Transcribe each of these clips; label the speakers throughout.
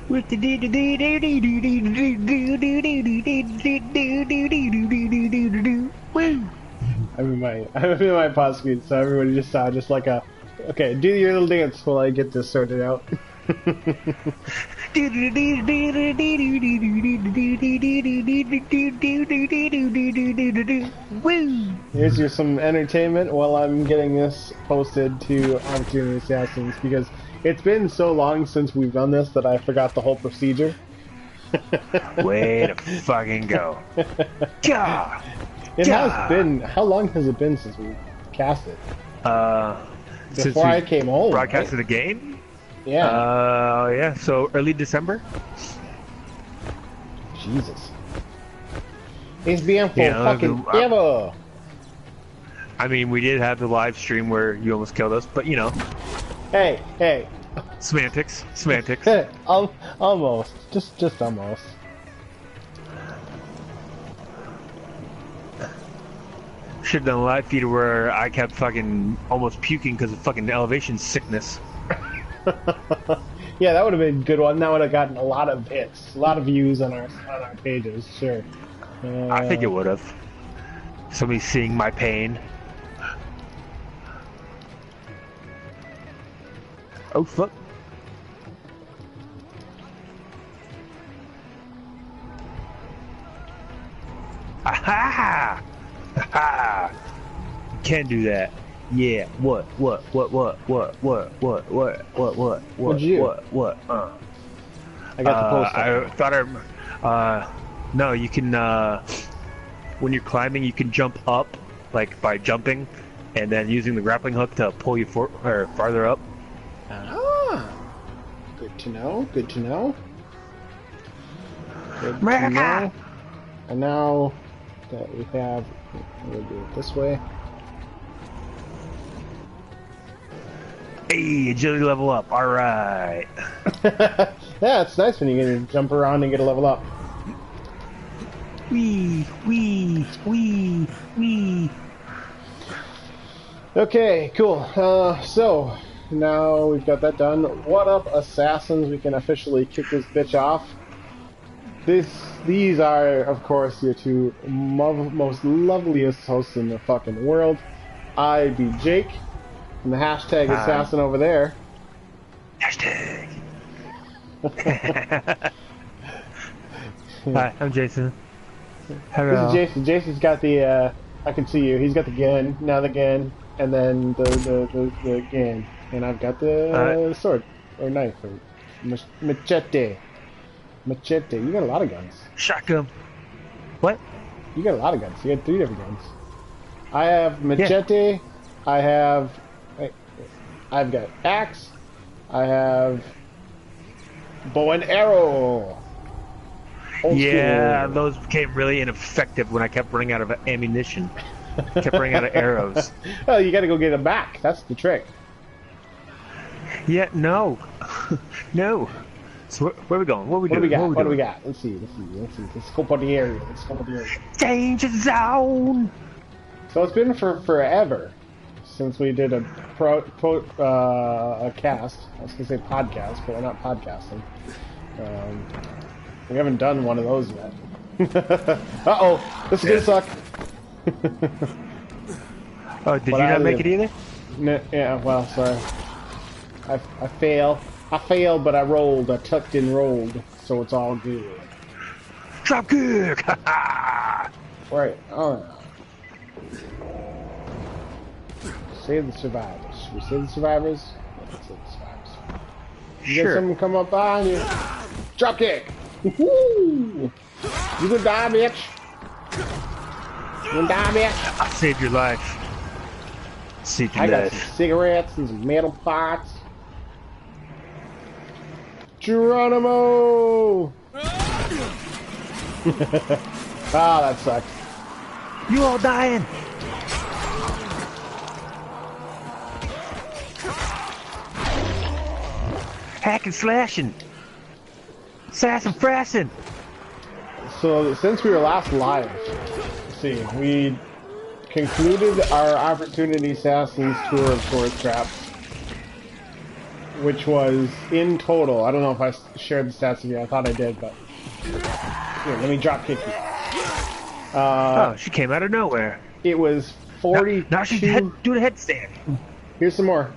Speaker 1: With the woo.
Speaker 2: I'm in my pause screen, so everybody just saw just like a. Okay, do your little dance while I get this sorted out.
Speaker 1: Woo.
Speaker 2: Here's your some entertainment while I'm getting this posted to Opportunity Assassins because it's been so long since we've done this that I forgot the whole procedure.
Speaker 1: Way to fucking go. Yeah.
Speaker 2: It has
Speaker 1: Yeah.
Speaker 2: been. How long has it been since we cast it?
Speaker 1: Since
Speaker 2: Before I
Speaker 1: we
Speaker 2: came home.
Speaker 1: broadcasted
Speaker 2: Right?
Speaker 1: the game?
Speaker 2: Yeah.
Speaker 1: Yeah, so early December?
Speaker 2: Jesus. It's been for
Speaker 1: Yeah,
Speaker 2: fucking ever.
Speaker 1: I mean, we did have the live stream where you almost killed us, but you know,
Speaker 2: Hey, hey.
Speaker 1: semantics, semantics.
Speaker 2: Almost. Just almost.
Speaker 1: Should have done a live feed where I kept fucking almost puking because of fucking elevation sickness.
Speaker 2: Yeah, that would have been a good one. That would have gotten a lot of hits, a lot of views on our pages. Sure.
Speaker 1: I think it would have. Somebody seeing my pain. Oh fuck. Aha! Ha! Can't do that. Yeah. What?
Speaker 2: What'd you do?
Speaker 1: What?
Speaker 2: I got the post.
Speaker 1: I thought no, you can, when you're climbing, you can jump up, like, by jumping, and then using the grappling hook to pull you farther up.
Speaker 2: Ah, good to know. Good to know. Good to
Speaker 1: America!
Speaker 2: know. And now that we have, we'll do it this way.
Speaker 1: Hey, agility level up, alright.
Speaker 2: Yeah, it's nice when you get to jump around and get a level up.
Speaker 1: Wee.
Speaker 2: Okay, cool. So now we've got that done. What up, assassins? We can officially kick this bitch off. These are, of course, your two most loveliest hosts in the fucking world. I be Jake, and the hashtag assassin over there.
Speaker 1: Hashtag. Hi, I'm Jason. Hello.
Speaker 2: This is Jason. Jason's got the, I can see you. He's got the gun, now the gun, and then the gun. And I've got the sword, or knife, or machete. Machete. You got a lot of guns.
Speaker 1: Shotgun. What?
Speaker 2: You got a lot of guns. You got 3 different guns. I have machete. Yeah. I've got axe. I have bow and arrow.
Speaker 1: Yeah, those became really ineffective when I kept running out of ammunition. Kept running out of arrows.
Speaker 2: Well, you gotta go get them back. That's the trick.
Speaker 1: Yeah, no. No. So where are we going? What are we doing?
Speaker 2: What do we got? Let's see. Let's scope out the area.
Speaker 1: Danger zone!
Speaker 2: So it's been forever since we did a cast. I was gonna say podcast, but we're not podcasting. We haven't done one of those yet. Uh-oh! This is gonna suck!
Speaker 1: Oh, did you not make it either?
Speaker 2: No, yeah, well, sorry. I fail. I failed, but I rolled. I tucked and rolled, so it's all good.
Speaker 1: Drop kick!
Speaker 2: Right, alright. Save the survivors. Should we save the survivors? Let's save the survivors. You
Speaker 1: Sure.
Speaker 2: get someone come up behind you. Drop kick! Woohoo! You gonna die, bitch! You gonna die, bitch!
Speaker 1: I saved your life. Saved your
Speaker 2: I got
Speaker 1: life.
Speaker 2: some cigarettes and some metal pots. Geronimo! Ah, that sucks.
Speaker 1: You all dying! Hacking, slashing! Assassin frassin'!
Speaker 2: So, since we were last live, let's see, we concluded our Opportunity Assassins tour of Tourist Traps. which was in total. I don't know if I shared the stats with you. I thought I did, but here, let me drop kick you.
Speaker 1: Oh, she came out of nowhere.
Speaker 2: It was 42.
Speaker 1: Now she's doing a headstand.
Speaker 2: Here's some more.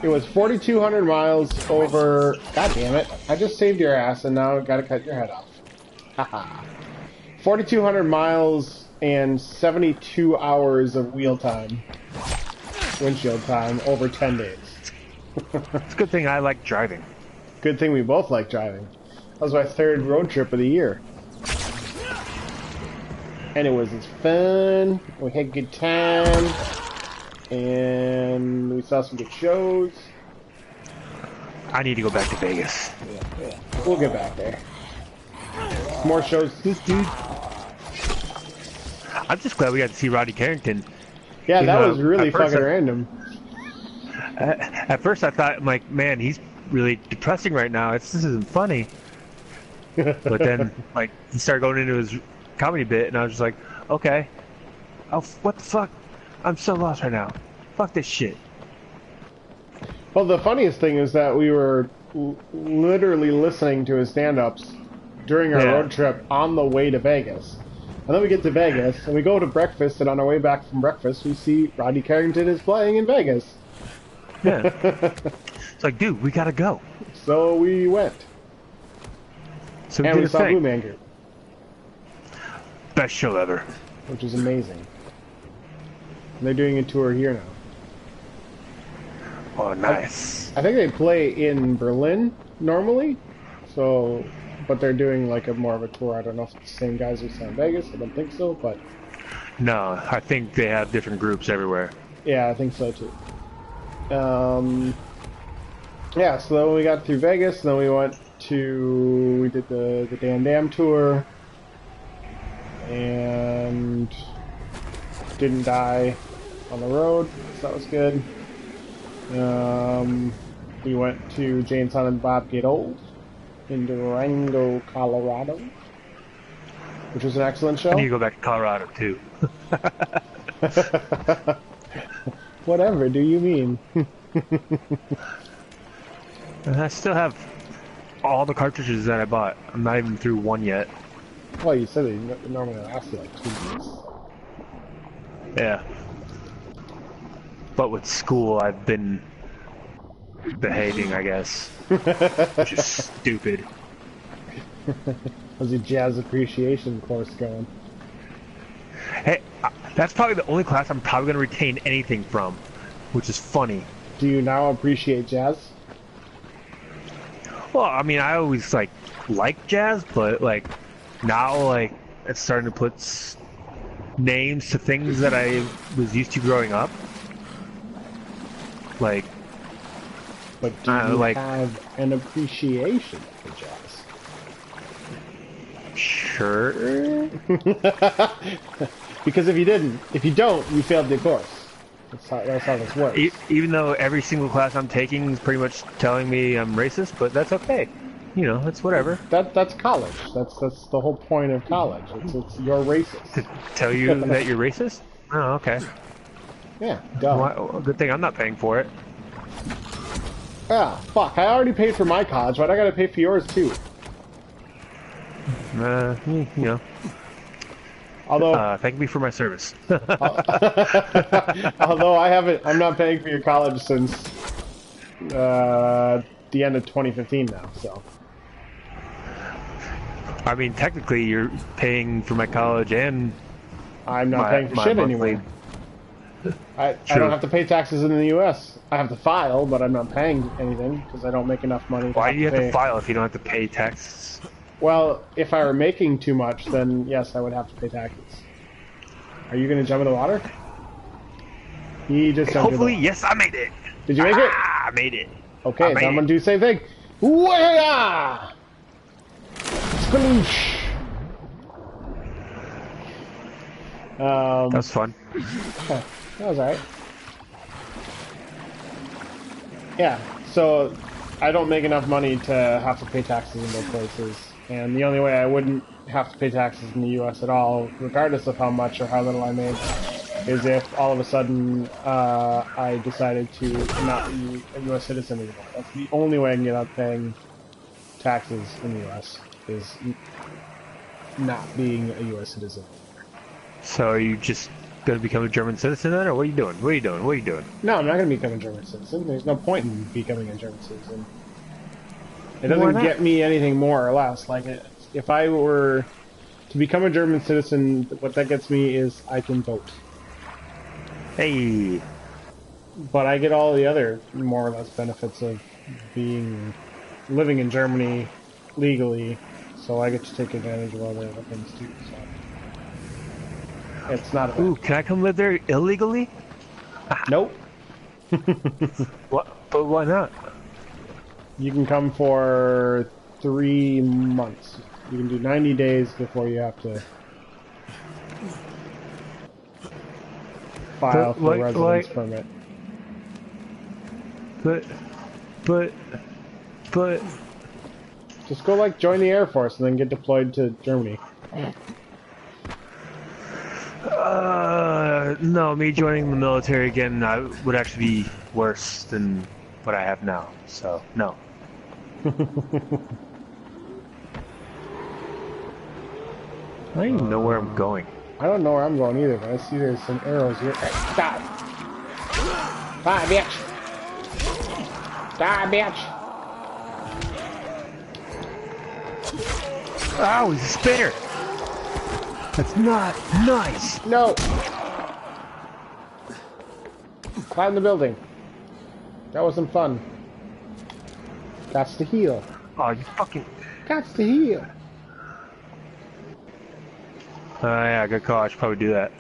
Speaker 2: It was 4,200 miles over. God damn it! I just saved your ass, and now I've got to cut your head off. Haha. 4,200 miles and 72 hours of wheel time, windshield time, over 10 days.
Speaker 1: It's a good thing I like driving.
Speaker 2: Good thing we both like driving. That was my third road trip of the year. And it was fun. We had a good time. And we saw some good shows.
Speaker 1: I need to go back to Vegas.
Speaker 2: Yeah. We'll get back there. More shows.
Speaker 1: Dude. I'm just glad we got to see Rodney Carrington.
Speaker 2: Yeah, that was really fucking random.
Speaker 1: At first I thought, like, man, he's really depressing right now. This isn't funny. But then, like, he started going into his comedy bit, and I was just like, okay. Oh, what the fuck? I'm so lost right now. Fuck this shit.
Speaker 2: Well, the funniest thing is that we were literally listening to his stand-ups during our road trip on the way to Vegas. And then we get to Vegas, and we go to breakfast, and on our way back from breakfast, we see Rodney Carrington is playing in Vegas.
Speaker 1: Yeah. It's like, dude, we gotta go.
Speaker 2: So we went.
Speaker 1: So
Speaker 2: and we saw Blue Man Group.
Speaker 1: Best show ever.
Speaker 2: Which is amazing. And they're doing a tour here now.
Speaker 1: Oh, nice.
Speaker 2: I think they play in Berlin normally, so, but they're doing like a more of a tour. I don't know if it's the same guys who saw in Vegas. I don't think so, but
Speaker 1: no, I think they have different groups everywhere.
Speaker 2: Yeah, I think so too. Yeah, so then we got through Vegas, and then we did the Dan Dam tour, and didn't die on the road, so that was good. We went to Jay and Silent Bob Get Old in Durango, Colorado, which was an excellent show.
Speaker 1: I need to go back to Colorado too.
Speaker 2: Whatever do you mean?
Speaker 1: I still have all the cartridges that I bought. I'm not even through one yet.
Speaker 2: Well, you said they normally last you like 2 weeks.
Speaker 1: Yeah. But with school, I've been behaving, I guess. Which is stupid.
Speaker 2: How's your jazz appreciation course going?
Speaker 1: Hey, that's probably the only class I'm probably going to retain anything from, which is funny.
Speaker 2: Do you now appreciate jazz?
Speaker 1: Well, I mean, I always, like jazz, but, like, now, like, it's starting to put names to things that I was used to growing up. Like,
Speaker 2: but do you have an appreciation for jazz?
Speaker 1: Sure.
Speaker 2: Because if you don't, you failed the course. That's how this works.
Speaker 1: Even though every single class I'm taking is pretty much telling me I'm racist, but that's okay. You know, it's whatever.
Speaker 2: That's college. That's the whole point of college. It's you're racist.
Speaker 1: To tell you that you're racist? Oh, okay.
Speaker 2: Yeah, duh.
Speaker 1: Well, good thing I'm not paying for it.
Speaker 2: Ah, fuck. I already paid for my college, but I gotta pay for yours too.
Speaker 1: You know.
Speaker 2: Although,
Speaker 1: thank me for my service.
Speaker 2: although I'm not paying for your college since the end of 2015 now, so.
Speaker 1: I mean, technically, you're paying for my college and
Speaker 2: I'm not paying for shit anymore. I don't have to pay taxes in the U.S. I have to file, but I'm not paying anything because I don't make enough money.
Speaker 1: Why do you have to file if you don't have to pay taxes?
Speaker 2: Well, if I were making too much, then yes, I would have to pay taxes. Are you going to jump in the water? He just jumped
Speaker 1: Hopefully,
Speaker 2: in the water.
Speaker 1: yes, I made it.
Speaker 2: Did you make it?
Speaker 1: I made it.
Speaker 2: Okay, so I'm going to do the same thing. Wah! Sploosh!
Speaker 1: That was fun.
Speaker 2: Okay, that was alright. Yeah, so I don't make enough money to have to pay taxes in both places. And the only way I wouldn't have to pay taxes in the U.S. at all, regardless of how much or how little I made, is if all of a sudden I decided to not be a U.S. citizen anymore. That's the only way I can get out paying taxes in the U.S. is not being a U.S. citizen.
Speaker 1: So are you just gonna become a German citizen then, or what are you doing? What are you doing? What are you doing?
Speaker 2: No, I'm not going to become a German citizen. There's no point in becoming a German citizen. It doesn't get me anything more or less. Like, if I were to become a German citizen, what that gets me is I can vote.
Speaker 1: Hey.
Speaker 2: But I get all the other more or less benefits of living in Germany legally, so I get to take advantage of all the other things too. So it's not.
Speaker 1: Ooh, can I come live there illegally?
Speaker 2: Nope.
Speaker 1: What? But why not?
Speaker 2: You can come for 3 months. You can do 90 days before you have to file for a residence permit.
Speaker 1: But...
Speaker 2: Just go, like, join the Air Force and then get deployed to Germany.
Speaker 1: No, me joining the military again would actually be worse than what I have now, so, no. I don't even know where I'm going.
Speaker 2: I don't know where I'm going either, but I see there's some arrows here. Stop! Die, bitch! Die, bitch!
Speaker 1: Oh, he's a spinner! That's not nice!
Speaker 2: No! Climb the building. That wasn't fun. That's the heal.
Speaker 1: Oh, you fucking...
Speaker 2: That's the heal.
Speaker 1: Yeah, good call. I should probably do that.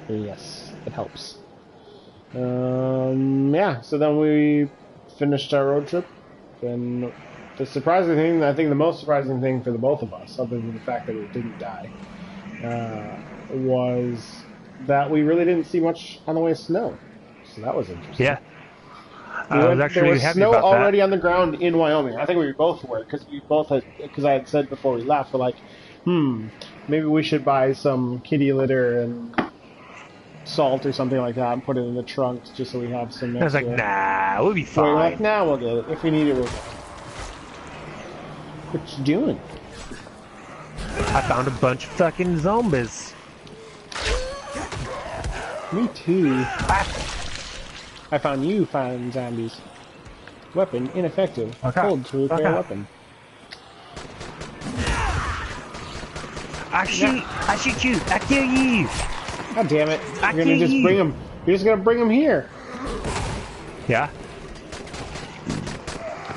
Speaker 2: Yes, it helps. Yeah, so then we finished our road trip, and the surprising thing, I think the most surprising thing for the both of us, other than the fact that we didn't die, was that we really didn't see much on the way of snow. So that was interesting.
Speaker 1: Yeah. I was actually
Speaker 2: there was
Speaker 1: happy
Speaker 2: snow
Speaker 1: about
Speaker 2: already
Speaker 1: that.
Speaker 2: on the ground in Wyoming. I think we both were, because I had said before we left, we're like, maybe we should buy some kitty litter and salt or something like that and put it in the trunk just so we have some extra.
Speaker 1: I was like, nah, we'll be
Speaker 2: So
Speaker 1: fine.
Speaker 2: we're like, nah, we'll get it. If we need it, we'll get it. What you doing?
Speaker 1: I found a bunch of fucking zombies.
Speaker 2: Me too. I found you finding zombies. Weapon ineffective.
Speaker 1: Okay.
Speaker 2: Hold to repair weapon.
Speaker 1: I shoot you, I kill you.
Speaker 2: God damn it! You're gonna just bring him. You're just gonna bring him here.
Speaker 1: Yeah.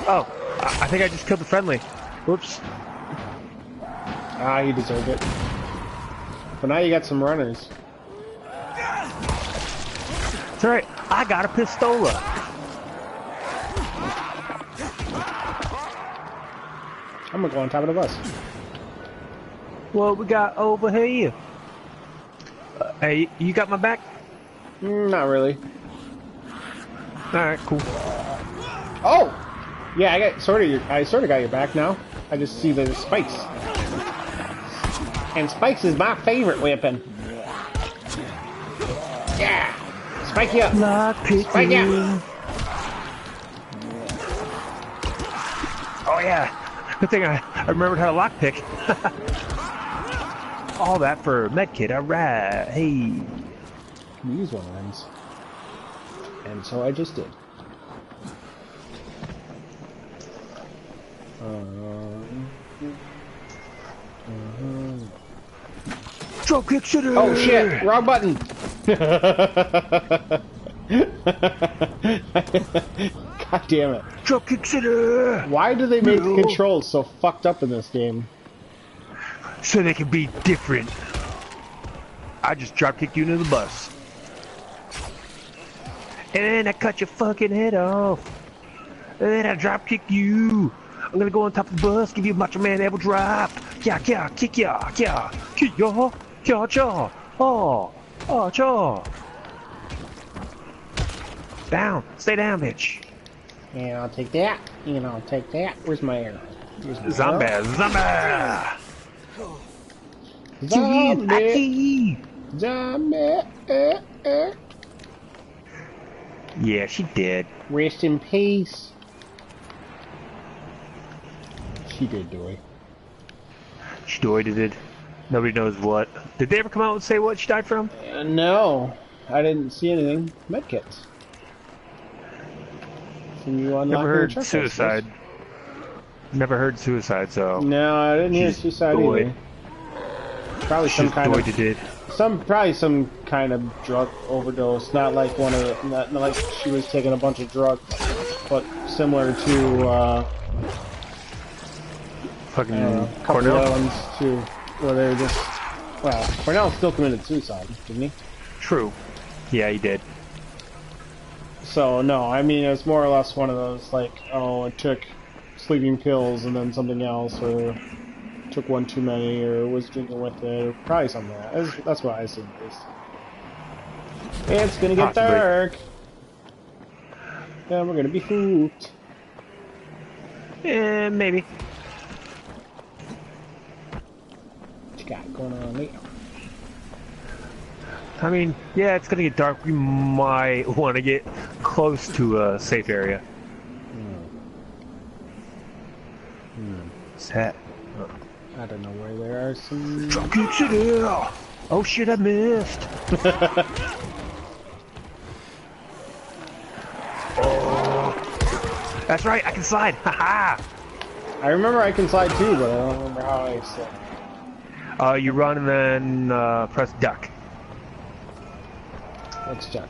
Speaker 1: Oh, I think I just killed the friendly. Whoops.
Speaker 2: Ah, you deserved it. But now you got some runners.
Speaker 1: That's alright. I got a pistola.
Speaker 2: I'm gonna go on top of the bus.
Speaker 1: What we got over here? Hey, you got my back?
Speaker 2: Not really.
Speaker 1: Alright, cool.
Speaker 2: Oh! Yeah, I sort of got your back now. I just see the spikes. And spikes is my favorite weapon. Yeah! Spike you up! Spike you up!
Speaker 1: Oh yeah! Good thing I remembered how to lockpick. All that for medkit, alright. Hey.
Speaker 2: Use one of them. And so I just did.
Speaker 1: Drop kick shooter!
Speaker 2: Oh shit! Wrong button! God damn it.
Speaker 1: Drop kick shooter!
Speaker 2: Why do they make the controls so fucked up in this game?
Speaker 1: So they can be different. I just drop kicked you into the bus. And then I cut your fucking head off. And then I drop kick you. I'm gonna go on top of the bus, give you a Macho Man elbow drop. Yeah, kick ya, kick ya, cha. Oh, cha. Down, stay down, bitch.
Speaker 2: And I'll take that. And I'll take that. Where's my arrow?
Speaker 1: Zombie.
Speaker 2: Zombie. Zombie.
Speaker 1: Yeah, she did.
Speaker 2: Rest in peace. She did, Dory.
Speaker 1: She did. Nobody knows what. Did they ever come out and say what she died from?
Speaker 2: No, I didn't see anything. Medkits.
Speaker 1: Never heard suicide. Never heard suicide, so.
Speaker 2: No, I didn't hear suicide either. Probably some kind of.
Speaker 1: Did.
Speaker 2: Probably some kind of drug overdose. Not like not like she was taking a bunch of drugs, but similar to
Speaker 1: fucking
Speaker 2: Cornell ones too, where they were just. Well, Cornell still committed suicide, didn't he?
Speaker 1: True. Yeah, he did.
Speaker 2: So no, I mean it's more or less one of those like, oh, I took sleeping pills and then something else, or took one too many, or was drinking with it, or probably something like that. That's what I assume it is. It's gonna get dark. And we're gonna be hooped.
Speaker 1: Yeah, maybe.
Speaker 2: What you got going on there?
Speaker 1: I mean, yeah, it's gonna get dark. We might want to get close to a safe area. Set.
Speaker 2: I don't know where there are some.
Speaker 1: Oh shit! I missed. Oh, that's right. I can slide. Haha.
Speaker 2: I remember I can slide too, but I don't remember how I slide.
Speaker 1: You run and then press duck.
Speaker 2: What's duck?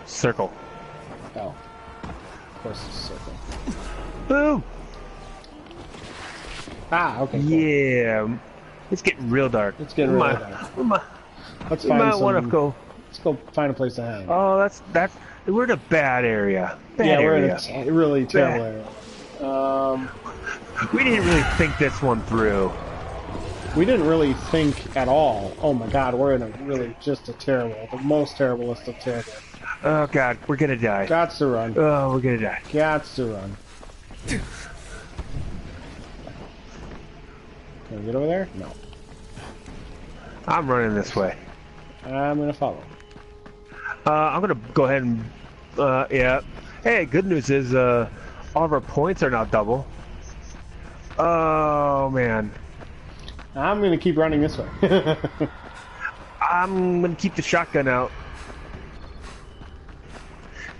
Speaker 1: Circle.
Speaker 2: Oh. Of course it's circle.
Speaker 1: Boom!
Speaker 2: Ah, okay. Cool.
Speaker 1: Yeah. It's getting real dark.
Speaker 2: It's getting real dark.
Speaker 1: Let's might want to go.
Speaker 2: Let's go find a place to hang.
Speaker 1: Oh, that's. We're in a bad area.
Speaker 2: We're in a really terrible area.
Speaker 1: We didn't really think this one through.
Speaker 2: We didn't really think at all. Oh my god, we're in a really just a terrible, the most terriblest of terrible.
Speaker 1: Oh god, we're gonna die.
Speaker 2: Gots to run.
Speaker 1: Oh, we're gonna die.
Speaker 2: Gots to run. Can we get over there? No.
Speaker 1: I'm running this way.
Speaker 2: I'm gonna follow.
Speaker 1: I'm gonna go ahead and, yeah. Hey, good news is, all of our points are now double. Oh, man.
Speaker 2: I'm gonna keep running this way.
Speaker 1: I'm gonna keep the shotgun out.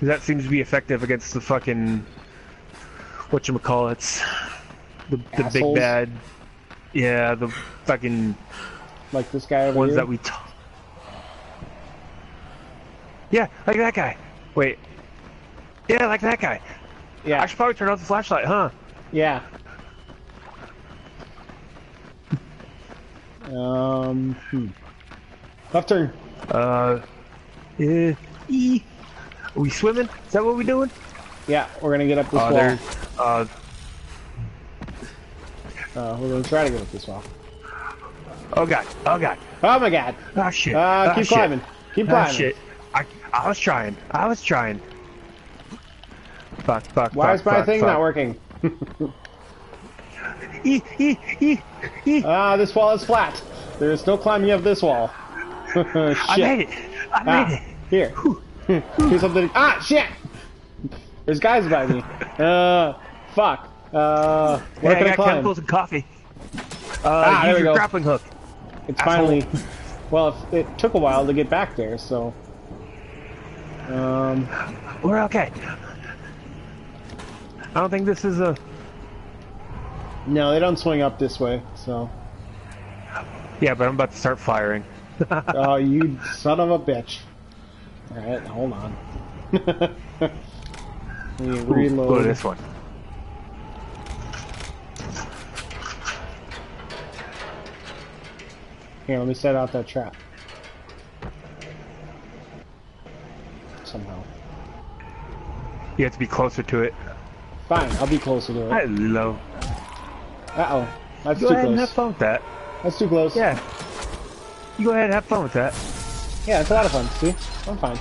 Speaker 1: That seems to be effective against the fucking, whatchamacallits. The big bad, yeah, the fucking...
Speaker 2: Like this guy over
Speaker 1: ones
Speaker 2: here?
Speaker 1: That we yeah, like that guy. Wait. Yeah, like that guy.
Speaker 2: Yeah.
Speaker 1: I should probably turn off the flashlight, huh?
Speaker 2: Yeah. Left turn.
Speaker 1: Are we swimming? Is that what we doing?
Speaker 2: Yeah, we're gonna get up this wall. We're gonna try to get up this wall.
Speaker 1: Oh god. Oh god.
Speaker 2: Oh my god.
Speaker 1: Oh shit.
Speaker 2: Keep climbing. Keep climbing.
Speaker 1: Oh shit. I was trying. Fuck.
Speaker 2: Why is my thing not working? This wall is flat. There is no climbing up this wall. Shit.
Speaker 1: I made it.
Speaker 2: Here. Here's something. Ah, shit! There's guys by me. Fuck. Where can I climb?
Speaker 1: Chemicals and coffee.
Speaker 2: There we go.
Speaker 1: Grappling hook.
Speaker 2: It's finally. Well, it took a while to get back there, so.
Speaker 1: We're okay. I don't think this is a.
Speaker 2: No, they don't swing up this way, so.
Speaker 1: Yeah, but I'm about to start firing.
Speaker 2: Oh, you son of a bitch. Alright, hold on. Let me reload.
Speaker 1: Go to this one.
Speaker 2: Here, let me set out that trap. Somehow.
Speaker 1: You have to be closer to it.
Speaker 2: Fine, I'll be closer to it.
Speaker 1: Hello.
Speaker 2: Uh-oh. That's
Speaker 1: Go
Speaker 2: too
Speaker 1: ahead
Speaker 2: close.
Speaker 1: and have fun with that.
Speaker 2: That's too close.
Speaker 1: Yeah. You go ahead and have fun with that.
Speaker 2: Yeah, it's a lot of fun. See? I'm fine.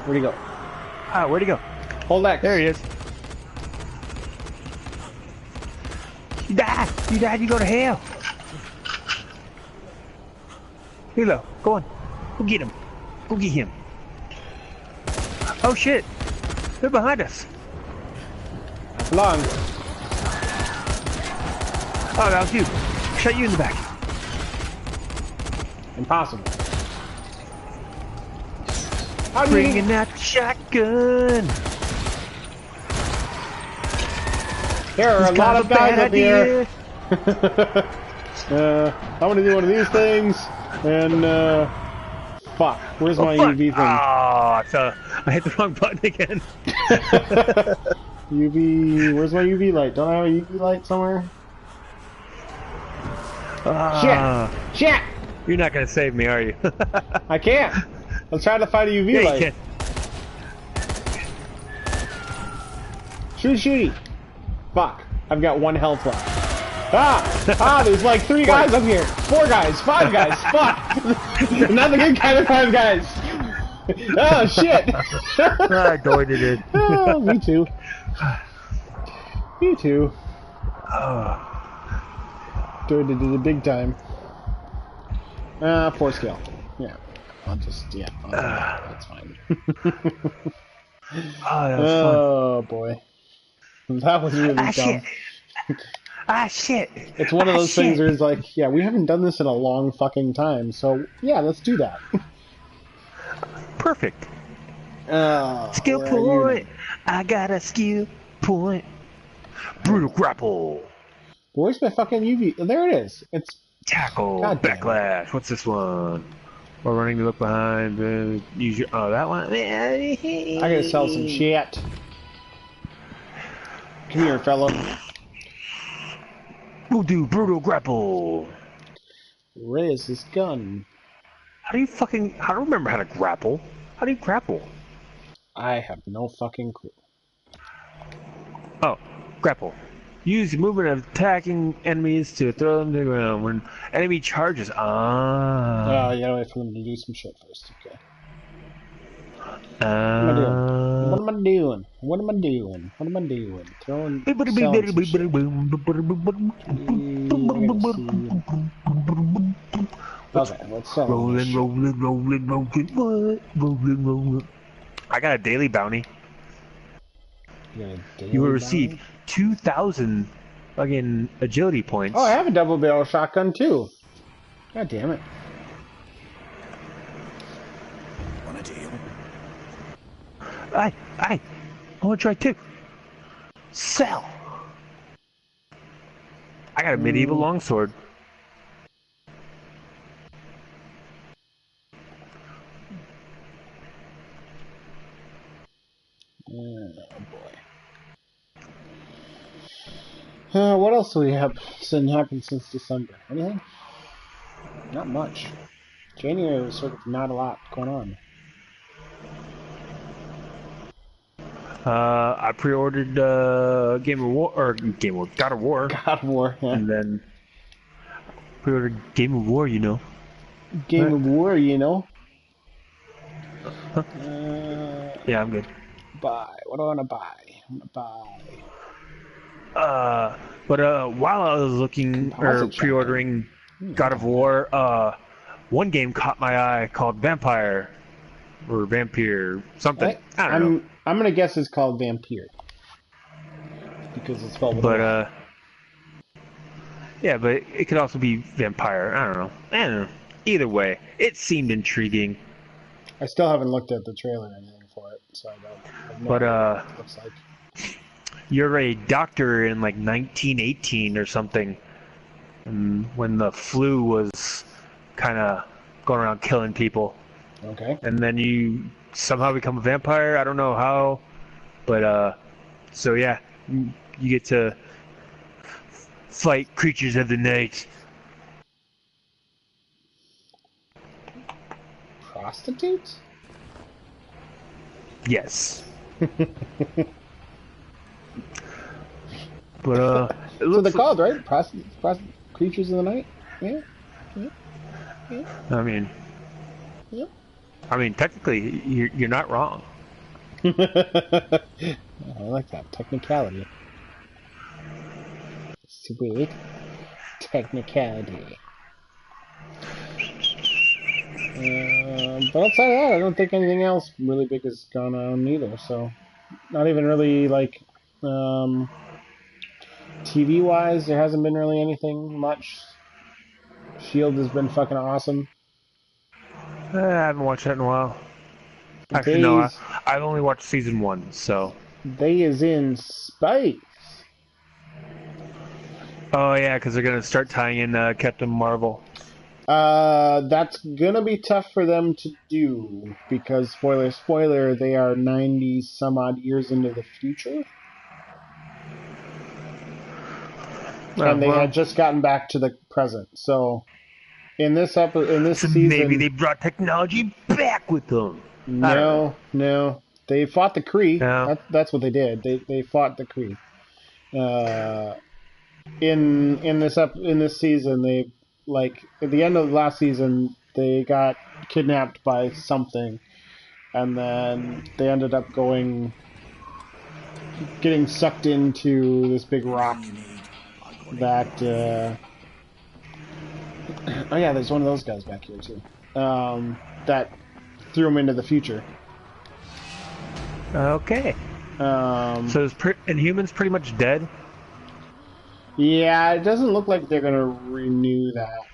Speaker 1: Where'd he go? Where'd he go?
Speaker 2: Hold X.
Speaker 1: There he is. die. You died, you go to hell. Hilo, go on. Go get him. Go get him. Oh shit. They're behind us.
Speaker 2: Long.
Speaker 1: Oh, that was you. Shot you in the back.
Speaker 2: Impossible. How do
Speaker 1: Bringing
Speaker 2: you...
Speaker 1: that shotgun.
Speaker 2: There are a lot of guys up here. I want to do one of these things, and fuck. Where's my
Speaker 1: fuck.
Speaker 2: UV thing?
Speaker 1: Oh, I hit the wrong button again.
Speaker 2: UV. Where's my UV light? Don't I have a UV light somewhere? Shit! Shit!
Speaker 1: You're not gonna save me, are you?
Speaker 2: I can't. I'm trying to find a UV
Speaker 1: Yeah,
Speaker 2: light.
Speaker 1: you can.
Speaker 2: Shooty! Fuck. I've got 1 health left. Ah! There's like 3 guys up here. 4 guys. 5 guys. Fuck! Not the good kind of 5 guys. Oh, shit!
Speaker 1: I doided it.
Speaker 2: Oh, me too. Me too. Doided it the big time. 4 scale. Yeah. I'll just, yeah. That's fine.
Speaker 1: Oh, that was
Speaker 2: Oh, boy. That was really dumb.
Speaker 1: Shit. Shit.
Speaker 2: It's one of those things where it's like, yeah, we haven't done this in a long fucking time, so yeah, let's do that.
Speaker 1: Perfect. Skill
Speaker 2: where
Speaker 1: point. I got a skill point. Brutal grapple.
Speaker 2: Where's my fucking UV? Oh, there it is. It's
Speaker 1: Tackle.
Speaker 2: God damn it.
Speaker 1: Backlash. What's this one? Or running to look behind. Use your. Oh, that one.
Speaker 2: I gotta sell some shit. Come here, fella.
Speaker 1: We'll do brutal grapple.
Speaker 2: Raise his gun.
Speaker 1: How do you fucking? I don't remember how to grapple. How do you grapple?
Speaker 2: I have no fucking clue.
Speaker 1: Oh, grapple. Use the movement of attacking enemies to throw them to the ground when enemy charges.
Speaker 2: Oh, you gotta wait for them to do some shit first. Okay. What am I doing? What am I doing? What am I doing? Throwing. Okay, let's sell.
Speaker 1: Rolling. I got a daily bounty. You will receive 2,000 fucking agility points.
Speaker 2: Oh, I have a double barrel shotgun too. God damn it.
Speaker 3: Want a deal?
Speaker 1: I want to try too. Sell. I got a medieval longsword.
Speaker 2: Oh boy. What else do we have happened since December? Anything? Not much. January was sort of not a lot going on.
Speaker 1: I pre-ordered God of War.
Speaker 2: God of War, yeah.
Speaker 1: And then pre-ordered Game of War, you know.
Speaker 2: Game of War, you know.
Speaker 1: Yeah, I'm good.
Speaker 2: Buy. What do I want to buy? I want to buy.
Speaker 1: But while I was looking or pre-ordering God of War, one game caught my eye called Vampire or Vampire something. I don't know.
Speaker 2: I'm gonna guess it's called Vampire because it's spelled with
Speaker 1: But yeah, but it could also be Vampire. I don't know. Either way, it seemed intriguing.
Speaker 2: I still haven't looked at the trailer or anything for it, so I don't know
Speaker 1: what
Speaker 2: it looks like.
Speaker 1: You're a doctor in like 1918 or something, and when the flu was kind of going around killing people.
Speaker 2: Okay.
Speaker 1: And then you somehow become a vampire. I don't know how, but so yeah, you get to fight creatures of the night.
Speaker 2: Prostitutes?
Speaker 1: Yes. But
Speaker 2: That's what they're called, right? Creatures of the night? Yeah.
Speaker 1: I mean,
Speaker 2: Yep.
Speaker 1: technically, you're not wrong.
Speaker 2: I like that technicality. Sweet. technicality. But outside of that, I don't think anything else really big has gone on either. So, not even really like TV-wise, there hasn't been really anything much. Shield has been fucking awesome.
Speaker 1: I haven't watched that in a while. Actually, no, I've only watched season 1, so.
Speaker 2: They is in space.
Speaker 1: Oh yeah, because they're gonna start tying in Captain Marvel.
Speaker 2: That's gonna be tough for them to do because spoiler, they are 90 some odd years into the future. And they had just gotten back to the present. So in this season,
Speaker 1: maybe they brought technology back with them.
Speaker 2: No. They fought the Kree.
Speaker 1: No.
Speaker 2: That's what they did. They fought the Kree. In this season, they like at the end of the last season, they got kidnapped by something, and then they ended up getting sucked into this big rock that. Oh yeah, there's one of those guys back here too. That threw them into the future.
Speaker 1: Okay. So is Inhumans pretty much dead?
Speaker 2: Yeah, it doesn't look like they're gonna renew that.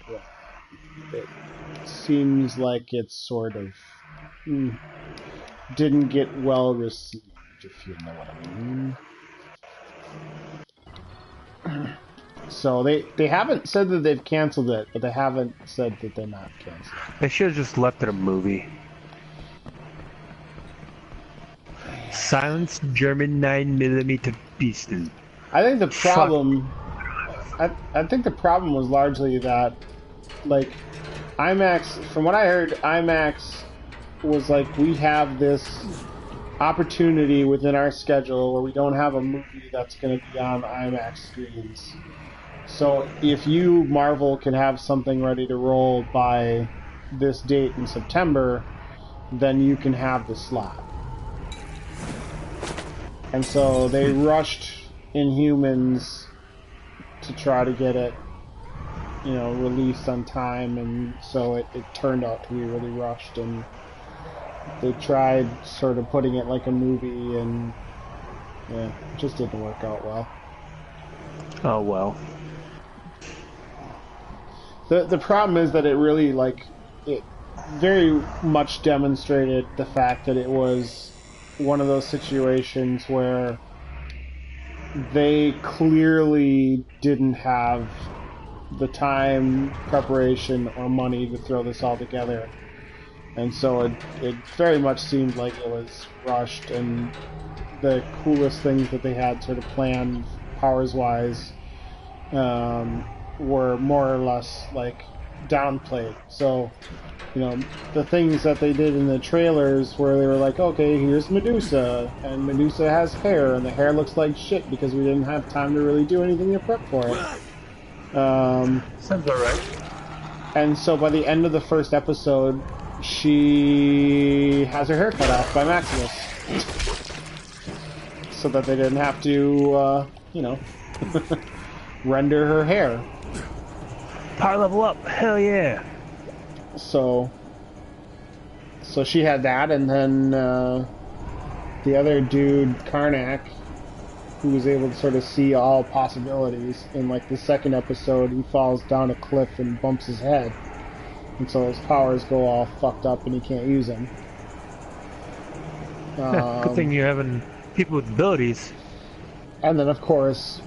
Speaker 2: It seems like it's sort of didn't get well received, if you know what I mean. So they haven't said that they've canceled it, but they haven't said that they're not canceling.
Speaker 1: They should have just left it a movie. Silence German 9mm pistol.
Speaker 2: I think the problem. I think the problem was largely that, like, IMAX. From what I heard, IMAX was like, we have this opportunity within our schedule where we don't have a movie that's going to be on IMAX screens. So if you, Marvel, can have something ready to roll by this date in September, then you can have the slot. And so they rushed Inhumans to try to get it, released on time, and so it turned out to be really rushed, and they tried sort of putting it like a movie, and yeah, it just didn't work out well.
Speaker 1: Oh well.
Speaker 2: The problem is that it really, it very much demonstrated the fact that it was one of those situations where they clearly didn't have the time, preparation, or money to throw this all together. And so it very much seemed like it was rushed, and the coolest things that they had sort of planned powers-wise were more or less downplayed. So, the things that they did in the trailers where they were like, okay, here's Medusa, and Medusa has hair, and the hair looks like shit because we didn't have time to really do anything to prep for it.
Speaker 1: Sounds alright.
Speaker 2: And so by the end of the first episode, she has her hair cut off by Maximus. So that they didn't have to, render her hair.
Speaker 1: Power level up, hell yeah.
Speaker 2: So she had that, and then the other dude, Karnak, who was able to sort of see all possibilities, in the second episode, he falls down a cliff and bumps his head. And so his powers go all fucked up and he can't use them.
Speaker 1: Good thing you're having people with abilities.
Speaker 2: And then, of course,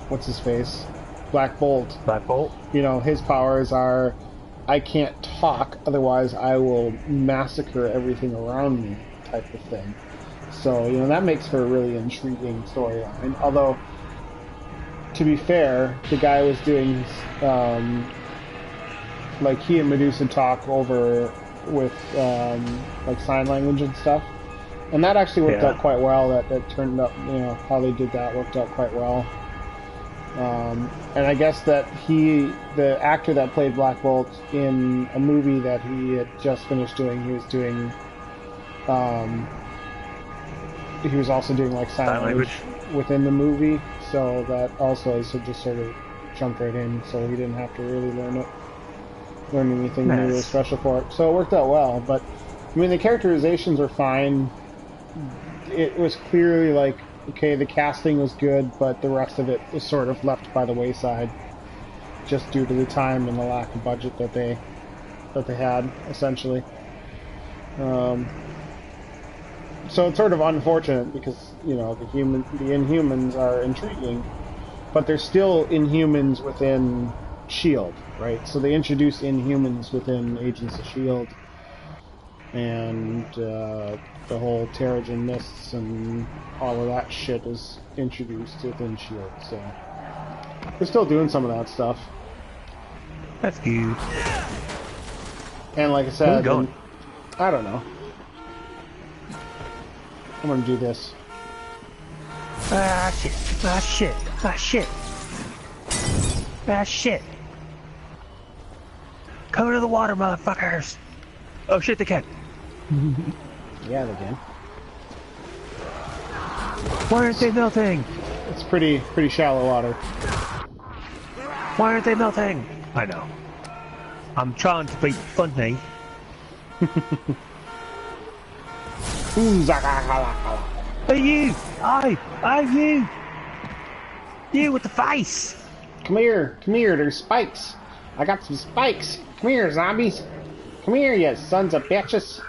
Speaker 2: what's his face? Black Bolt.
Speaker 1: Black Bolt?
Speaker 2: His powers are, I can't talk, otherwise I will massacre everything around me, type of thing. So, that makes for a really intriguing storyline. Although, to be fair, the guy was doing, he and Medusa talk over with, sign language and stuff. And that actually worked out quite well. That turned up, how they did that worked out quite well. And I guess that the actor that played Black Bolt in a movie that he had just finished doing, he was doing he was also doing like sign language within the movie, so that also just sort of jumped right in, so he didn't have to really learn anything new or special for it. So it worked out well, but I mean the characterizations were fine. It was clearly like, okay, the casting was good, but the rest of it was sort of left by the wayside, just due to the time and the lack of budget that they had, essentially. So it's sort of unfortunate because, you know, the Inhumans are intriguing, but they're still Inhumans within S.H.I.E.L.D., right? So they introduce Inhumans within Agents of S.H.I.E.L.D., and the whole Terrigen Mists and all of that shit is introduced within S.H.I.E.L.D., so they're still doing some of that stuff.
Speaker 1: That's good.
Speaker 2: And like I said, I don't know. I'm gonna do this.
Speaker 1: Ah shit! Ah shit! Ah shit! Ah shit! Come to the water, motherfuckers! Oh shit, they can.
Speaker 2: Yeah, they can.
Speaker 1: Why aren't they melting?
Speaker 2: It's pretty shallow water.
Speaker 1: Why aren't they melting? I know. I'm trying to be funny. Hey you! You! You with the face!
Speaker 2: Come here, there's spikes. I got some spikes. Come here, zombies. Come here, you sons of bitches.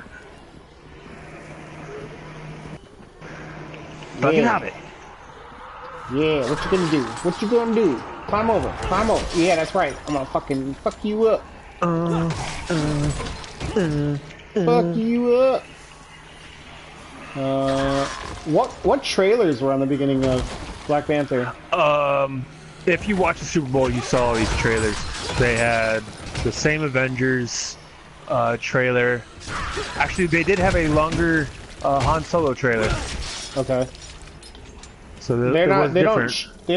Speaker 1: Fucking have it.
Speaker 2: Yeah, what you gonna do? What you gonna do? Climb over, climb over. Yeah, that's right. I'm gonna fucking fuck you up. Fuck you up. What trailers were on the beginning of Black Panther?
Speaker 1: If you watch the Super Bowl, you saw these trailers. They had the same Avengers trailer. Actually, they did have a longer Han Solo trailer.
Speaker 2: Okay.
Speaker 1: So
Speaker 2: they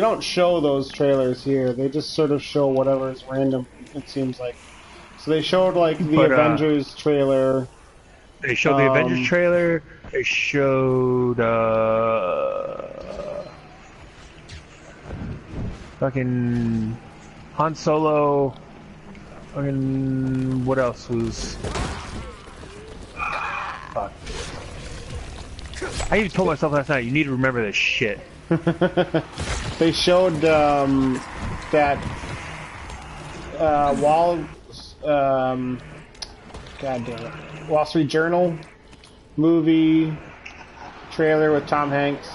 Speaker 2: don't show those trailers here. They just sort of show whatever is random. It seems like. So they showed like the Avengers trailer.
Speaker 1: They showed the Avengers trailer. They showed fucking Han Solo. Fucking what else was? Fuck. I even told myself last night, you need to remember this shit.
Speaker 2: They showed that God damn it, Wall Street Journal movie trailer with Tom Hanks,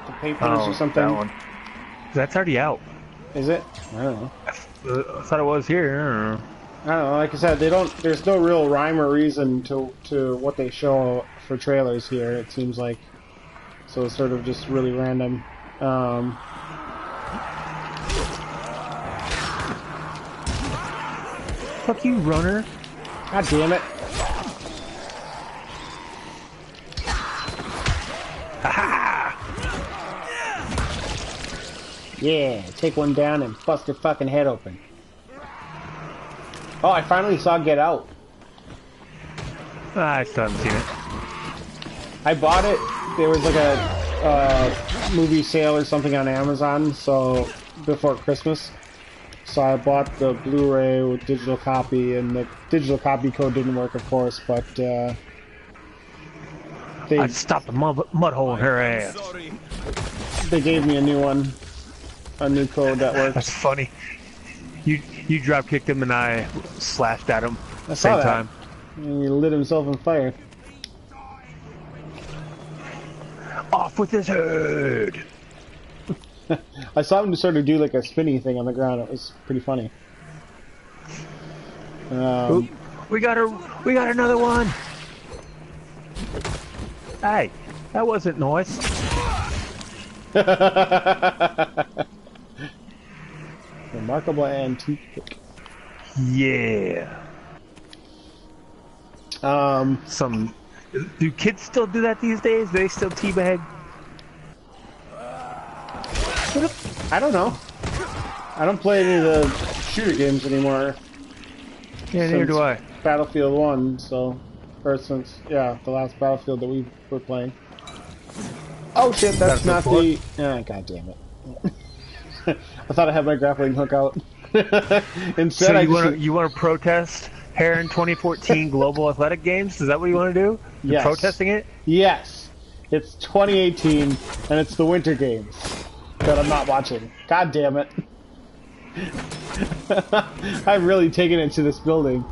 Speaker 2: The Papers or something.
Speaker 1: That one. That's already out.
Speaker 2: Is it? I don't know.
Speaker 1: I thought it was here.
Speaker 2: I don't know. Like I said, there's no real rhyme or reason to what they show for trailers here. It seems like, so it's sort of just really random.
Speaker 1: Fuck you, runner.
Speaker 2: God damn it. Yeah, take one down and bust your fucking head open. Oh, I finally saw Get Out.
Speaker 1: I still haven't seen it.
Speaker 2: I bought it. There was like a movie sale or something on Amazon, so before Christmas. So I bought the Blu-ray with digital copy, and the digital copy code didn't work, of course, but
Speaker 1: I'd stop the mud hole in her ass.
Speaker 2: They gave me a new one. A new code that works.
Speaker 1: That's funny. You drop kicked him and I slashed at him at the same time.
Speaker 2: And he lit himself on fire.
Speaker 1: Off with his head!
Speaker 2: I saw him sort of do like a spinny thing on the ground. It was pretty funny.
Speaker 1: Oop, we got another one. Hey, that wasn't nice.
Speaker 2: Remarkable antique.
Speaker 1: Yeah. Do kids still do that these days? Do they still teabag?
Speaker 2: I don't know. I don't play any of the shooter games anymore.
Speaker 1: Yeah, neither do I.
Speaker 2: Battlefield 1, so... Or since, yeah, the last Battlefield that we were playing. Oh shit, that's not
Speaker 1: before?
Speaker 2: the... Ah, god damn it. I thought I had my grappling hook out. Instead,
Speaker 1: So
Speaker 2: I
Speaker 1: you want to protest Heron 2014 Global Athletic Games? Is that what you want to do? You're
Speaker 2: Yes.
Speaker 1: protesting it?
Speaker 2: Yes. It's 2018, and it's the Winter Games that I'm not watching. God damn it. I've really taken it to this building.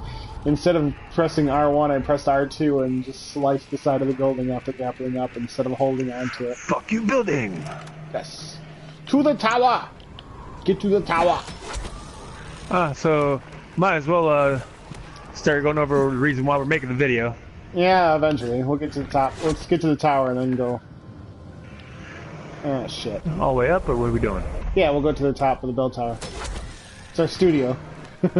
Speaker 2: Instead of pressing R1, I pressed R2 and just sliced the side of the building after grappling up instead of holding on to it.
Speaker 1: Fuck you, building!
Speaker 2: Yes. To the tower! Get to the tower!
Speaker 1: So might as well start going over the reason why we're making the video.
Speaker 2: Yeah, eventually. We'll get to the top. Let's get to the tower and then go. Ah, shit.
Speaker 1: All the way up, or what are we doing?
Speaker 2: Yeah, we'll go to the top of the bell tower. It's our studio.
Speaker 1: To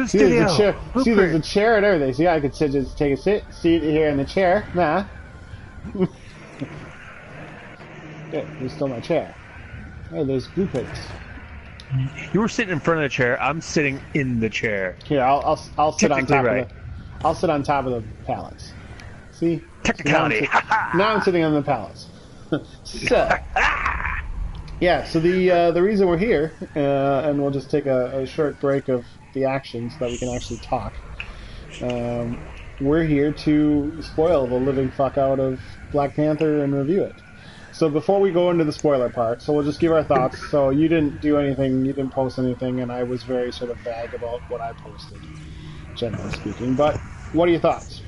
Speaker 1: the
Speaker 2: See,
Speaker 1: studio!
Speaker 2: there's a chair.
Speaker 1: Look
Speaker 2: See, there's a
Speaker 1: great.
Speaker 2: chair and everything. See, I could sit, just take a seat here in the chair. Nah. Yeah, there's still my chair. Hey, there's blueprints.
Speaker 1: You were sitting in front of the chair. I'm sitting in the chair.
Speaker 2: Here, I'll sit on
Speaker 1: Technically
Speaker 2: top
Speaker 1: right.
Speaker 2: of the. I'll sit on top of the pallets. See?
Speaker 1: Technicality.
Speaker 2: Now I'm sitting on the pallets. So. Yeah, so the reason we're here, and we'll just take a short break of the action so that we can actually talk. We're here to spoil the living fuck out of Black Panther and review it. So before we go into the spoiler part, so we'll just give our thoughts. So you didn't do anything, you didn't post anything, and I was very sort of vague about what I posted, generally speaking. But what are your thoughts?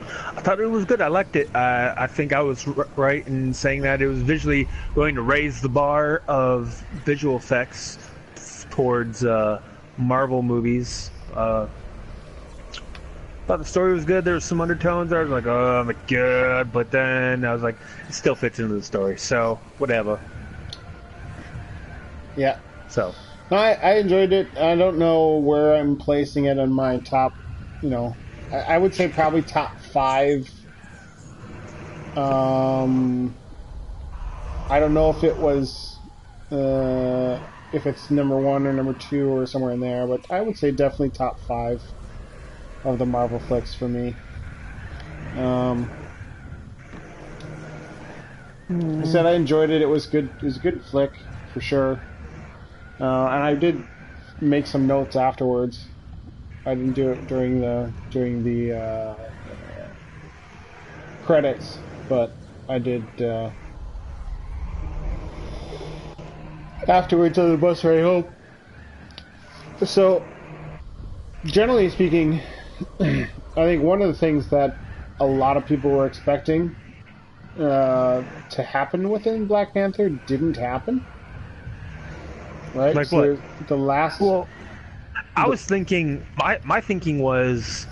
Speaker 1: I thought it was good. I liked it. I think I was right in saying that it was visually going to raise the bar of visual effects towards Marvel movies. Thought the story was good. There was some undertones. I was like, oh my god, but then I was like, it still fits into the story, so whatever.
Speaker 2: Yeah.
Speaker 1: So
Speaker 2: I enjoyed it. I don't know where I'm placing it on my top, I would say probably top 5. I don't know if it was, if it's number 1 or number 2 or somewhere in there, but I would say definitely top 5 of the Marvel flicks for me. I said I enjoyed it. It was good. It was a good flick for sure. And I did make some notes afterwards. I didn't do it during the credits, but I did afterwards on the bus ride home. So, generally speaking, I think one of the things that a lot of people were expecting to happen within Black Panther didn't happen. Right?
Speaker 1: Like
Speaker 2: so
Speaker 1: what?
Speaker 2: The last...
Speaker 1: well, I was thinking, my thinking was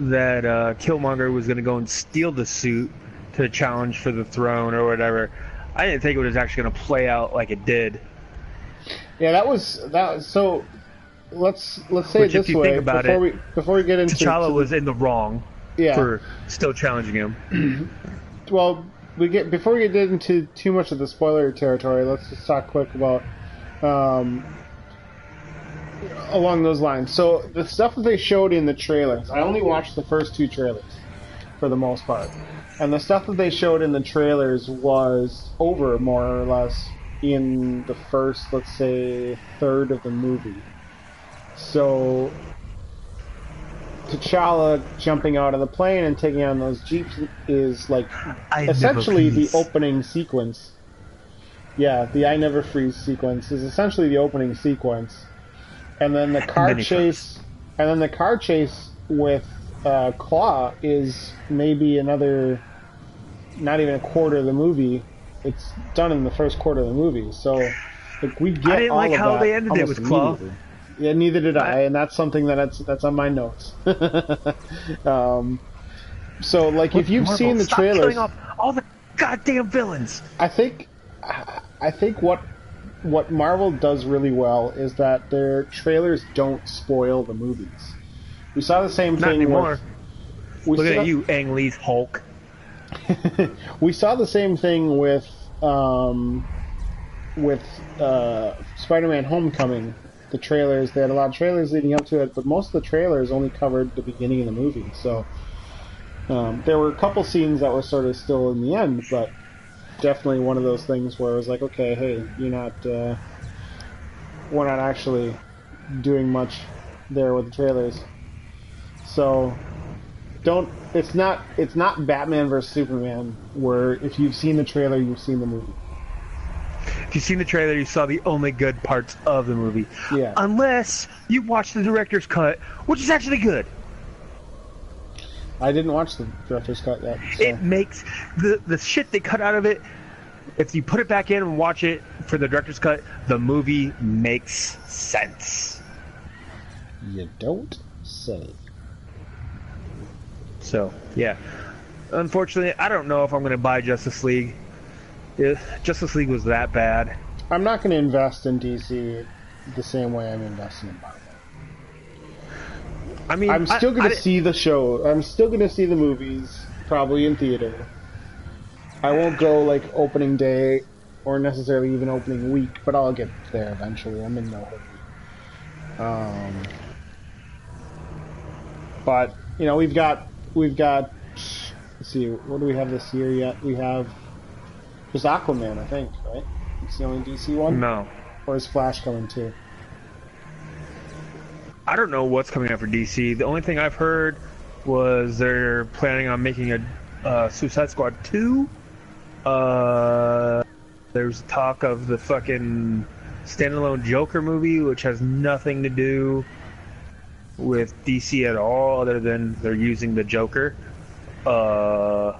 Speaker 1: that Killmonger was going to go and steal the suit to challenge for the throne or whatever. I didn't think it was actually going to play out like it did.
Speaker 2: Yeah, that was so. Let's say
Speaker 1: Which,
Speaker 2: it
Speaker 1: if
Speaker 2: this
Speaker 1: you
Speaker 2: way
Speaker 1: think about
Speaker 2: before we get into
Speaker 1: T'Challa was in the wrong
Speaker 2: yeah.
Speaker 1: for still challenging him.
Speaker 2: Well, before we get into too much of the spoiler territory, let's just talk quick about along those lines. So the stuff that they showed in the trailers, I only watched the first 2 trailers for the most part, and the stuff that they showed in the trailers was over more or less in the first, let's say, third of the movie. So T'Challa jumping out of the plane and taking on those jeeps is like essentially the opening sequence. Yeah, the I Never Freeze sequence is essentially the opening sequence, and then the car chase, and then the car chase with Claw is maybe another, not even a quarter of the movie. It's done in the first quarter of the movie, so like we get.
Speaker 1: I didn't
Speaker 2: all
Speaker 1: like
Speaker 2: of
Speaker 1: how
Speaker 2: that
Speaker 1: they ended it with Claw.
Speaker 2: Yeah, neither did I, and that's something that's on my notes. So, like, if you've seen the trailers,
Speaker 1: killing off all the goddamn villains.
Speaker 2: I think what Marvel does really well is that their trailers don't spoil the movies. We saw the same
Speaker 1: Not
Speaker 2: thing
Speaker 1: anymore. Look
Speaker 2: at
Speaker 1: at you, Ang Lee's Hulk.
Speaker 2: We saw the same thing with Spider-Man: Homecoming. The trailers, they had a lot of trailers leading up to it, but most of the trailers only covered the beginning of the movie. So There were a couple scenes that were sort of still in the end, but definitely one of those things where it was like, okay, hey, we're not actually doing much there with the trailers. So it's not Batman vs Superman where if you've seen the trailer, you've seen the movie.
Speaker 1: If you've seen the trailer, you saw the only good parts of the movie.
Speaker 2: Yeah.
Speaker 1: Unless you watched the director's cut, which is actually good.
Speaker 2: I didn't watch the director's cut yet. So.
Speaker 1: It makes the shit they cut out of it. If you put it back in and watch it for the director's cut, the movie makes sense.
Speaker 2: You don't say.
Speaker 1: So, yeah. Unfortunately, I don't know if I'm going to buy Justice League. Justice League was that bad.
Speaker 2: I'm not going to invest in DC the same way I'm investing in Marvel.
Speaker 1: I mean,
Speaker 2: I'm still going to see the show. I'm still going to see the movies, probably in theater. I won't go like opening day or necessarily even opening week, but I'll get there eventually. I'm in no hurry. But we've got. Let's see, what do we have this year yet? We have just Aquaman, I think, right? It's the only DC one.
Speaker 1: No.
Speaker 2: Or is Flash coming too?
Speaker 1: I don't know what's coming out for DC. The only thing I've heard was they're planning on making a Suicide Squad 2. There's talk of the fucking standalone Joker movie, which has nothing to do with DC at all, other than they're using the Joker. Yeah,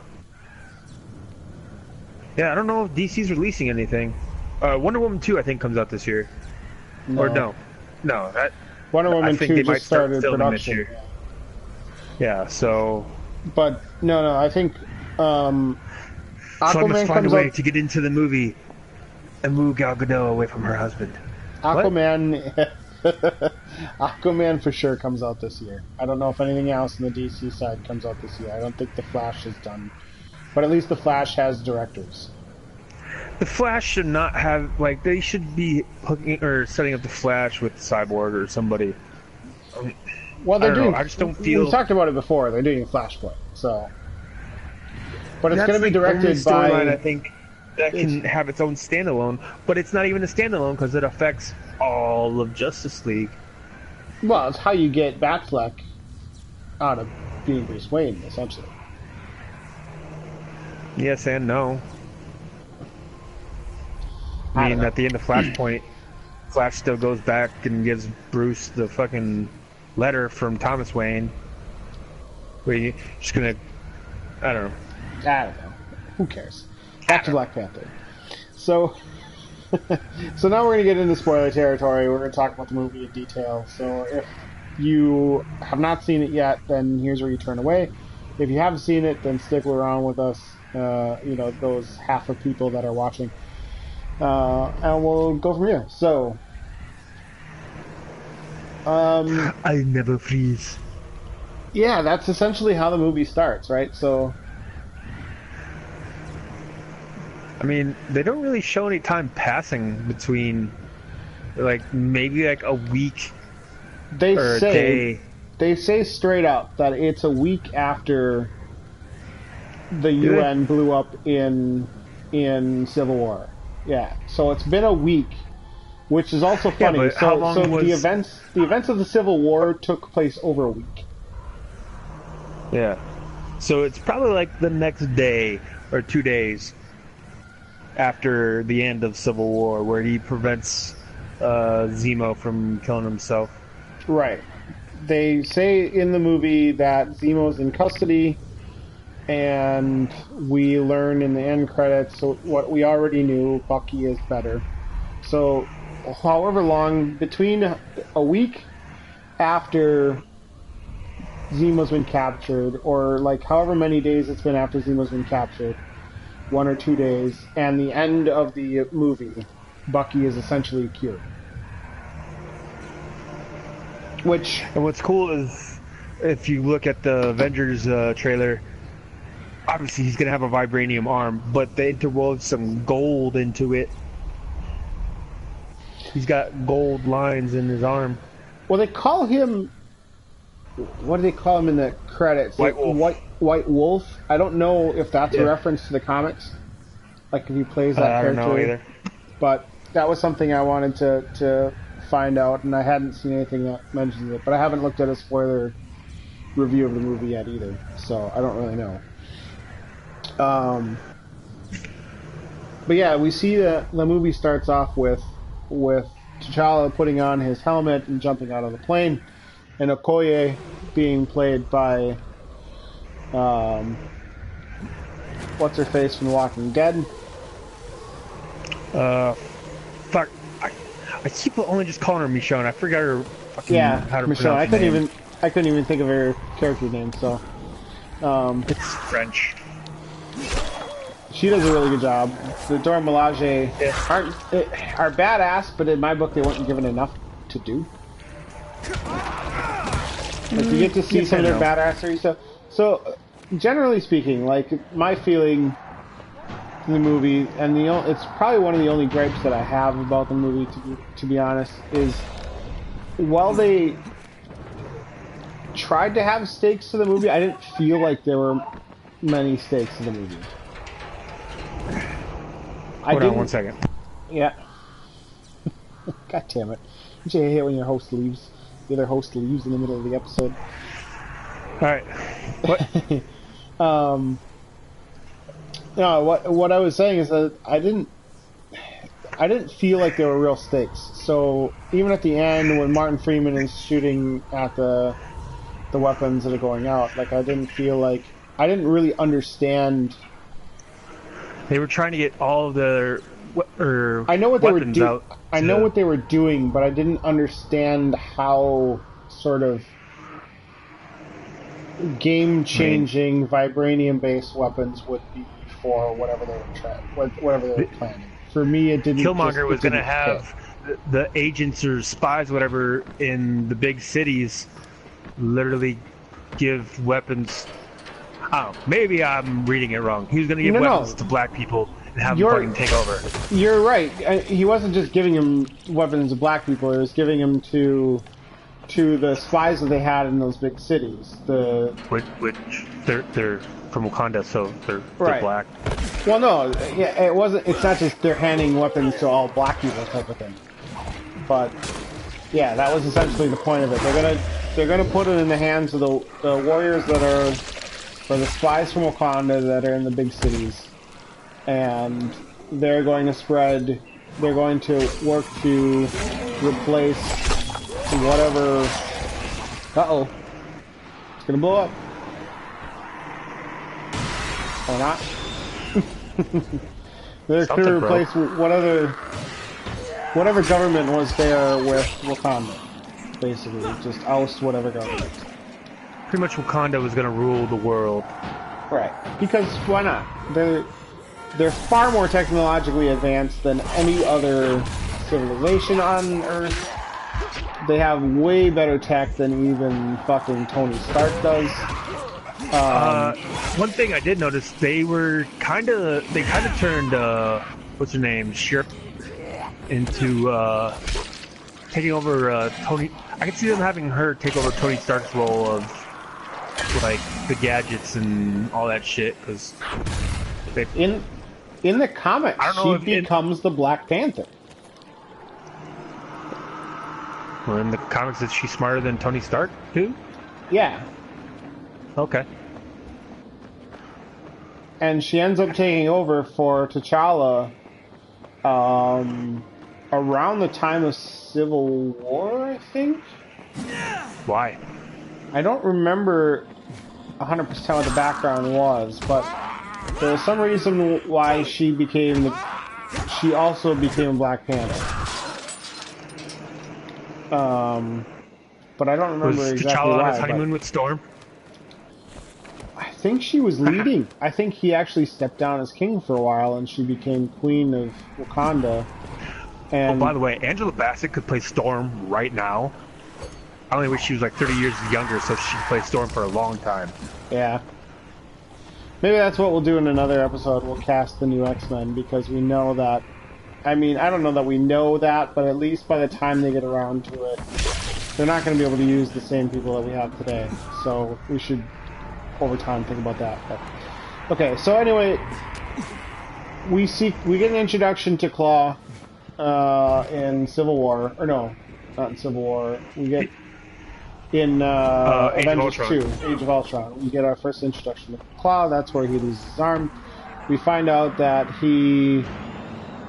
Speaker 1: I don't know if DC's releasing anything. Wonder Woman 2, I think, comes out this year.
Speaker 2: No.
Speaker 1: Or no. That,
Speaker 2: Wonder Woman
Speaker 1: I think
Speaker 2: 2
Speaker 1: they
Speaker 2: just
Speaker 1: might start
Speaker 2: started
Speaker 1: filming
Speaker 2: production.
Speaker 1: this year. Yeah, so...
Speaker 2: But, no, I think
Speaker 1: So I
Speaker 2: Aquaman
Speaker 1: must find a
Speaker 2: comes
Speaker 1: way
Speaker 2: out...
Speaker 1: to get into the movie and move Gal Gadot away from her husband.
Speaker 2: Aquaman... Aquaman for sure comes out this year. I don't know if anything else in the DC side comes out this year. I don't think The Flash is done. But at least The Flash has directors.
Speaker 1: The Flash should not have, like, they should be hooking or setting up the Flash with Cyborg or somebody.
Speaker 2: Well, they're doing.
Speaker 1: I just don't feel.
Speaker 2: We talked about it before. They're doing Flashpoint, so. But it's
Speaker 1: That's
Speaker 2: going to be
Speaker 1: the only
Speaker 2: directed by.
Speaker 1: storyline I think that can have its own standalone, but it's not even a standalone because it affects all of Justice League.
Speaker 2: Well, it's how you get Batfleck out of being Bruce Wayne, essentially.
Speaker 1: Yes and no. I mean, at the end of Flashpoint, Flash still goes back and gives Bruce the fucking letter from Thomas Wayne. Where you just gonna, I don't know.
Speaker 2: I don't know. Who cares? Back to Black Panther. So, so now we're gonna get into spoiler territory. We're gonna talk about the movie in detail. So if you have not seen it yet, then here's where you turn away. If you haven't seen it, then stick around with us. Those half of people that are watching. And we'll go from here. So,
Speaker 1: I never freeze.
Speaker 2: yeah, that's essentially how the movie starts, right? So,
Speaker 1: I mean, they don't really show any time passing between, like, maybe like a week
Speaker 2: they
Speaker 1: or a
Speaker 2: say
Speaker 1: day.
Speaker 2: straight up that it's a week after the UN blew up in Civil War. Yeah, so it's been a week, which is also funny.
Speaker 1: but how long
Speaker 2: so
Speaker 1: was...
Speaker 2: the events of the Civil War took place over a week.
Speaker 1: Yeah. So it's probably like the next day or 2 days after the end of Civil War where he prevents Zemo from killing himself.
Speaker 2: Right. They say in the movie that Zemo's in custody, and we learn in the end credits what we already knew, Bucky is better. So, however long, between a week after Zemo's been captured, or like however many days it's been after Zemo's been captured, 1 or 2 days, and the end of the movie, Bucky is essentially cured.
Speaker 1: And what's cool is, if you look at the Avengers trailer, obviously he's going to have a vibranium arm, but they interwove some gold into it. He's got gold lines in his arm.
Speaker 2: Well, they call him what do they call him in the credits?
Speaker 1: White Wolf.
Speaker 2: White Wolf. I don't know if that's
Speaker 1: Yeah.
Speaker 2: a reference to the comics. Like if he plays that
Speaker 1: I don't
Speaker 2: character.
Speaker 1: know either.
Speaker 2: But that was something I wanted to find out, and I hadn't seen anything that mentions it. But I haven't looked at a spoiler review of the movie yet either, so I don't really know. But yeah, we see the movie starts off with T'Challa putting on his helmet and jumping out of the plane, and Okoye being played by what's her face from The Walking Dead.
Speaker 1: Fuck. I keep only just calling her Michonne. I forgot her fucking how to
Speaker 2: Michonne.
Speaker 1: pronounce
Speaker 2: I
Speaker 1: her
Speaker 2: couldn't
Speaker 1: name.
Speaker 2: even think of her character name. So
Speaker 1: It's French.
Speaker 2: she does a really good job. The Dora Milaje
Speaker 1: Yeah.
Speaker 2: are badass, but in my book they weren't given enough to do. Like you get to see
Speaker 1: Yes
Speaker 2: some of
Speaker 1: and
Speaker 2: their
Speaker 1: no.
Speaker 2: badassery stuff. So generally speaking, like my feeling in the movie, and it's probably one of the only gripes that I have about the movie, to be honest, is while they tried to have stakes to the movie, I didn't feel like there were many stakes to the movie.
Speaker 1: Hold on one second.
Speaker 2: Yeah. God damn it. Don't you hate when your host leaves? The other host leaves in the middle of the episode.
Speaker 1: Alright. What?
Speaker 2: No, what I was saying is that I didn't feel like there were real stakes. So even at the end when Martin Freeman is shooting at the weapons that are going out, like I didn't really understand.
Speaker 1: They were trying to get all of their
Speaker 2: I know what they were
Speaker 1: weapons
Speaker 2: doing.
Speaker 1: out.
Speaker 2: I know what they were doing, but I didn't understand how sort of game-changing vibranium-based weapons would be for whatever they were planning. For me, it didn't.
Speaker 1: Killmonger was going to
Speaker 2: didn't
Speaker 1: have the agents or spies, whatever, in the big cities, literally give weapons. I don't know. Maybe I'm reading it wrong. He was going to give weapons to black people and have them fucking take over.
Speaker 2: You're right. He wasn't just giving him weapons to black people. He was giving them to the spies that they had in those big cities.
Speaker 1: Which they're from Wakanda, so they're
Speaker 2: Right.
Speaker 1: black.
Speaker 2: Well, no, yeah, it wasn't. It's not just they're handing weapons to all black people type of thing. But yeah, that was essentially the point of it. They're gonna put it in the hands of the warriors that are, or the spies from Wakanda that are in the big cities, and they're going to spread. They're going to work to replace whatever. Uh-oh. It's gonna blow up. Or not. They're going to replace whatever government was there with Wakanda. Basically, just oust whatever government.
Speaker 1: Pretty much Wakanda was going to rule the world.
Speaker 2: Right. Because why not? They're far more technologically advanced than any other civilization on Earth. They have way better tech than even fucking Tony Stark does.
Speaker 1: One thing I did notice, they kind of turned what's her name, Shirp, into taking over Tony. I could see them having her take over Tony Stark's role of like the gadgets and all that shit. Because
Speaker 2: in the comics, she becomes the Black Panther.
Speaker 1: Well, in the comics, is she smarter than Tony Stark too?
Speaker 2: Yeah.
Speaker 1: Okay.
Speaker 2: And she ends up taking over for T'Challa around the time of Civil War, I think?
Speaker 1: Why?
Speaker 2: I don't remember 100% what the background was, but there was some reason why she also became a Black Panther. But I don't remember
Speaker 1: Was
Speaker 2: exactly
Speaker 1: T'Challa
Speaker 2: why.
Speaker 1: on his honeymoon with Storm?
Speaker 2: I think she was leading. I think he actually stepped down as king for a while, and she became queen of Wakanda. And
Speaker 1: Oh, by the way, Angela Bassett could play Storm right now. I only wish she was like 30 years younger so she could play Storm for a long time.
Speaker 2: yeah, maybe that's what we'll do in another episode. We'll cast the new X-Men because we know that I mean, I don't know that we know that, but at least by the time they get around to it, they're not going to be able to use the same people that we have today. So we should, over time, think about that. But, okay, so anyway, we get an introduction to Claw in Civil War, or no, not in Civil War. We get in Avengers 2, Age of Ultron. We get our first introduction to Claw. That's where he loses his arm. We find out that he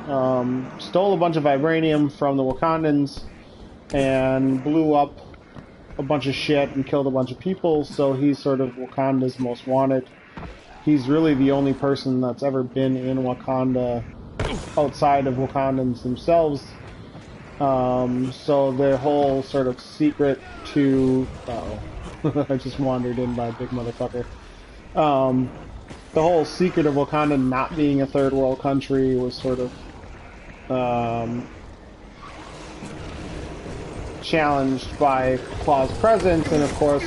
Speaker 2: stole a bunch of vibranium from the Wakandans and blew up a bunch of shit and killed a bunch of people, so he's sort of Wakanda's most wanted. He's really the only person that's ever been in Wakanda outside of Wakandans themselves. So their whole sort of secret to... Uh-oh. I just wandered in by a big motherfucker. The whole secret of Wakanda not being a third world country was sort of challenged by Claw's presence, and of course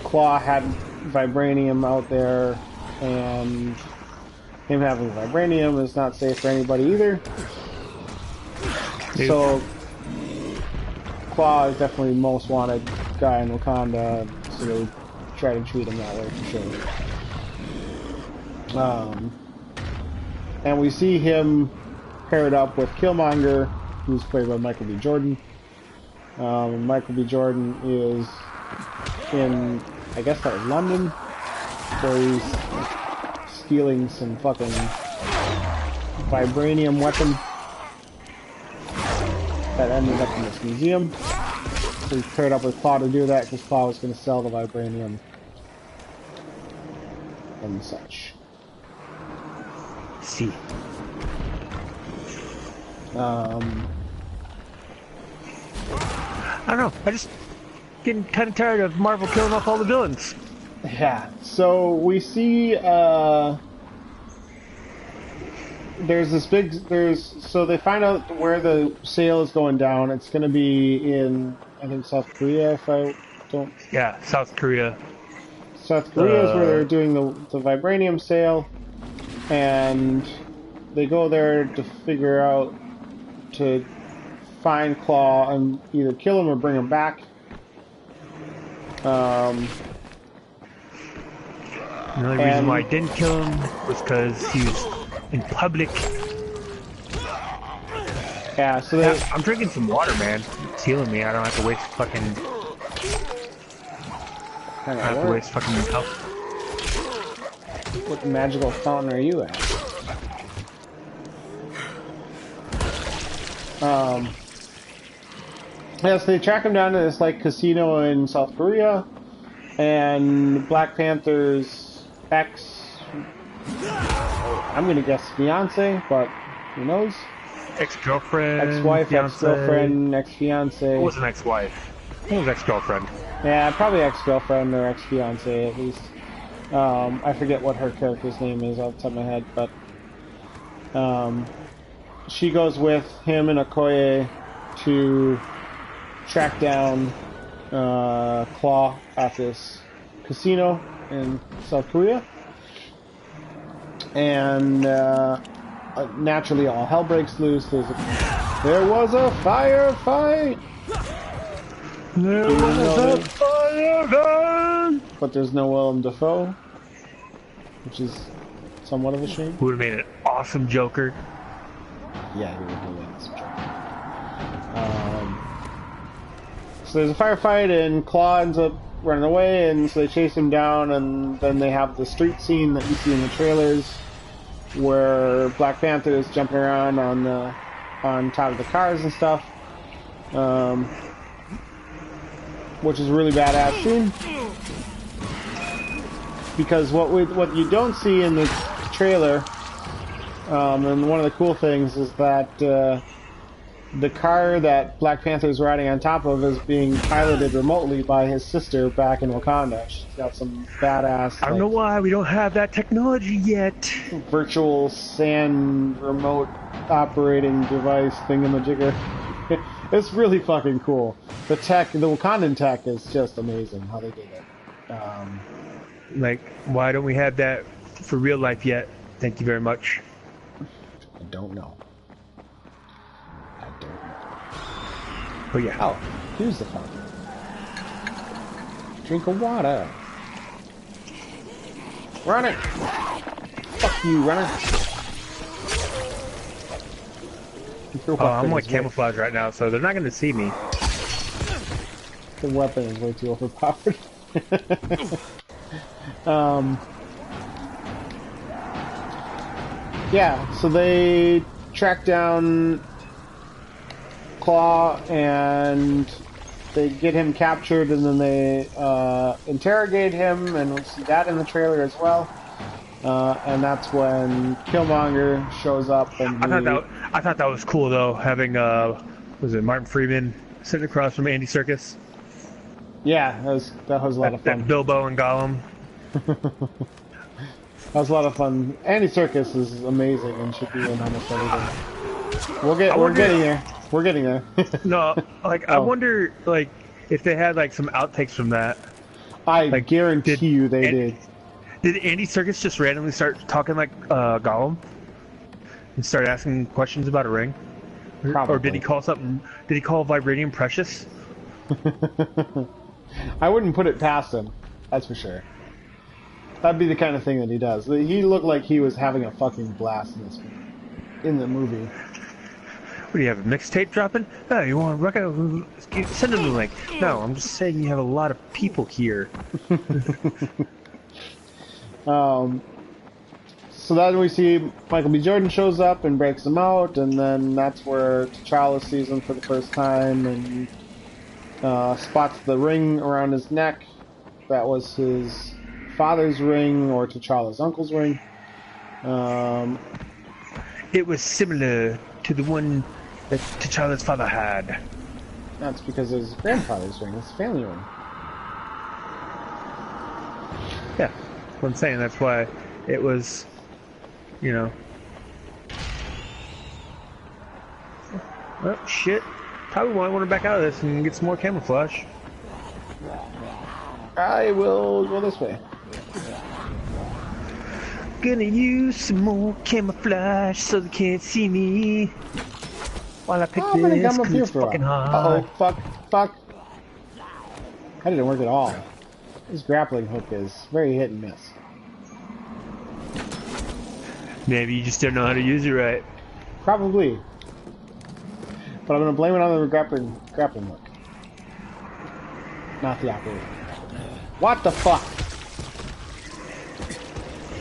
Speaker 2: Claw had vibranium out there, and him having vibranium is not safe for anybody either.
Speaker 1: Dude.
Speaker 2: So Claw is definitely the most wanted guy in Wakanda, so they try to treat him that way for sure. And we see him paired up with Killmonger, who's played by Michael B. Jordan. Michael B. Jordan is in, I guess that was London, where he's stealing some fucking vibranium weapon that ended up in this museum. So he's paired up with Claw to do that, because Claw was going to sell the vibranium and such.
Speaker 1: See. I don't know. I just getting kind of tired of Marvel killing off all the villains.
Speaker 2: Yeah. So we see there's this big so they find out where the sale is going down. It's going to be in, I think, South Korea, if I don't.
Speaker 1: Yeah, South Korea.
Speaker 2: South Korea is where they're doing the vibranium sale, and they go there to figure out to find Claw and either kill him or bring him back.
Speaker 1: The only reason why I didn't kill him was because he was in public.
Speaker 2: Yeah, so they...
Speaker 1: I'm drinking some water, man. It's healing me. I don't have to waste fucking... I don't have to waste fucking health.
Speaker 2: What magical fountain are you at? Yeah, so they track him down to this like casino in South Korea, and Black Panther's I'm gonna guess fiance, but who knows?
Speaker 1: Ex-girlfriend,
Speaker 2: Ex-wife,
Speaker 1: fiance.
Speaker 2: ex-girlfriend, ex-fiance.
Speaker 1: It was an ex-wife. It was ex-girlfriend.
Speaker 2: Yeah, probably ex-girlfriend or ex-fiance at least. I forget what her character's name is off the top of my head, but she goes with him and Okoye to track down Claw at this casino in South Korea, and naturally all hell breaks loose. There was a firefight.
Speaker 1: There was a firefight.
Speaker 2: But there's no Willem Dafoe, which is somewhat of a shame.
Speaker 1: Who would have made an awesome Joker?
Speaker 2: Yeah, he would have made an awesome Joker. So there's a firefight, and Claw ends up running away, and so they chase him down, and then they have the street scene that you see in the trailers, where Black Panther is jumping around on top of the cars and stuff, which is a really badass scene. Because what you don't see in the trailer, and one of the cool things is that the car that Black Panther is riding on top of is being piloted remotely by his sister back in Wakanda. She's got some badass...
Speaker 1: I don't know why we don't have that technology yet.
Speaker 2: Virtual sand remote operating device thingamajigger. It's really fucking cool. The Wakandan tech is just amazing how they did it.
Speaker 1: Like, why don't we have that for real life yet? Thank you very much.
Speaker 2: I don't know.
Speaker 1: But yeah.
Speaker 2: Oh, here's the fountain. Drink of water. Runner! Fuck you, runner.
Speaker 1: I'm like camouflage right now, so they're not going to see me.
Speaker 2: The weapon is way too overpowered. Yeah, so they track down Claw and they get him captured, and then they interrogate him, and we'll see that in the trailer as well. And that's when Killmonger shows up, and
Speaker 1: I thought that was cool though, having was it Martin Freeman sitting across from Andy Serkis?
Speaker 2: Yeah, that was a lot of fun.
Speaker 1: That Bilbo and Gollum.
Speaker 2: That was a lot of fun. Andy Serkis is amazing and should be in almost everything. We're getting there. We're getting there.
Speaker 1: No, like I wonder, like if they had like some outtakes from that.
Speaker 2: I guarantee you they did.
Speaker 1: Did Andy Serkis just randomly start talking like Gollum and start asking questions about a ring?
Speaker 2: Probably.
Speaker 1: Or did he call something? Did he call vibranium precious?
Speaker 2: I wouldn't put it past him. That's for sure. That'd be the kind of thing that he does. He looked like he was having a fucking blast in the movie.
Speaker 1: What do you have, a mixtape dropping? Oh, you want to record? Send him the link. No, I'm just saying you have a lot of people here.
Speaker 2: So then we see Michael B. Jordan shows up and breaks him out, and then that's where T'Challa sees him for the first time and spots the ring around his neck. That was his father's ring, or T'Challa's uncle's ring.
Speaker 1: It was similar to the one that T'Challa's father had.
Speaker 2: That's because it was his grandfather's ring. It's a family ring.
Speaker 1: Yeah, what I'm saying. That's why it was, you know. Oh, shit. Probably might want to back out of this and get some more camouflage.
Speaker 2: I will go this way.
Speaker 1: Gonna use some more camouflage so they can't see me while I pick this, cause it's fucking hard.
Speaker 2: Uh-oh, fuck. That didn't work at all. This grappling hook is very hit and miss.
Speaker 1: Maybe you just don't know how to use it right.
Speaker 2: Probably. But I'm gonna blame it on the grappling hook. Not the operator. What the fuck?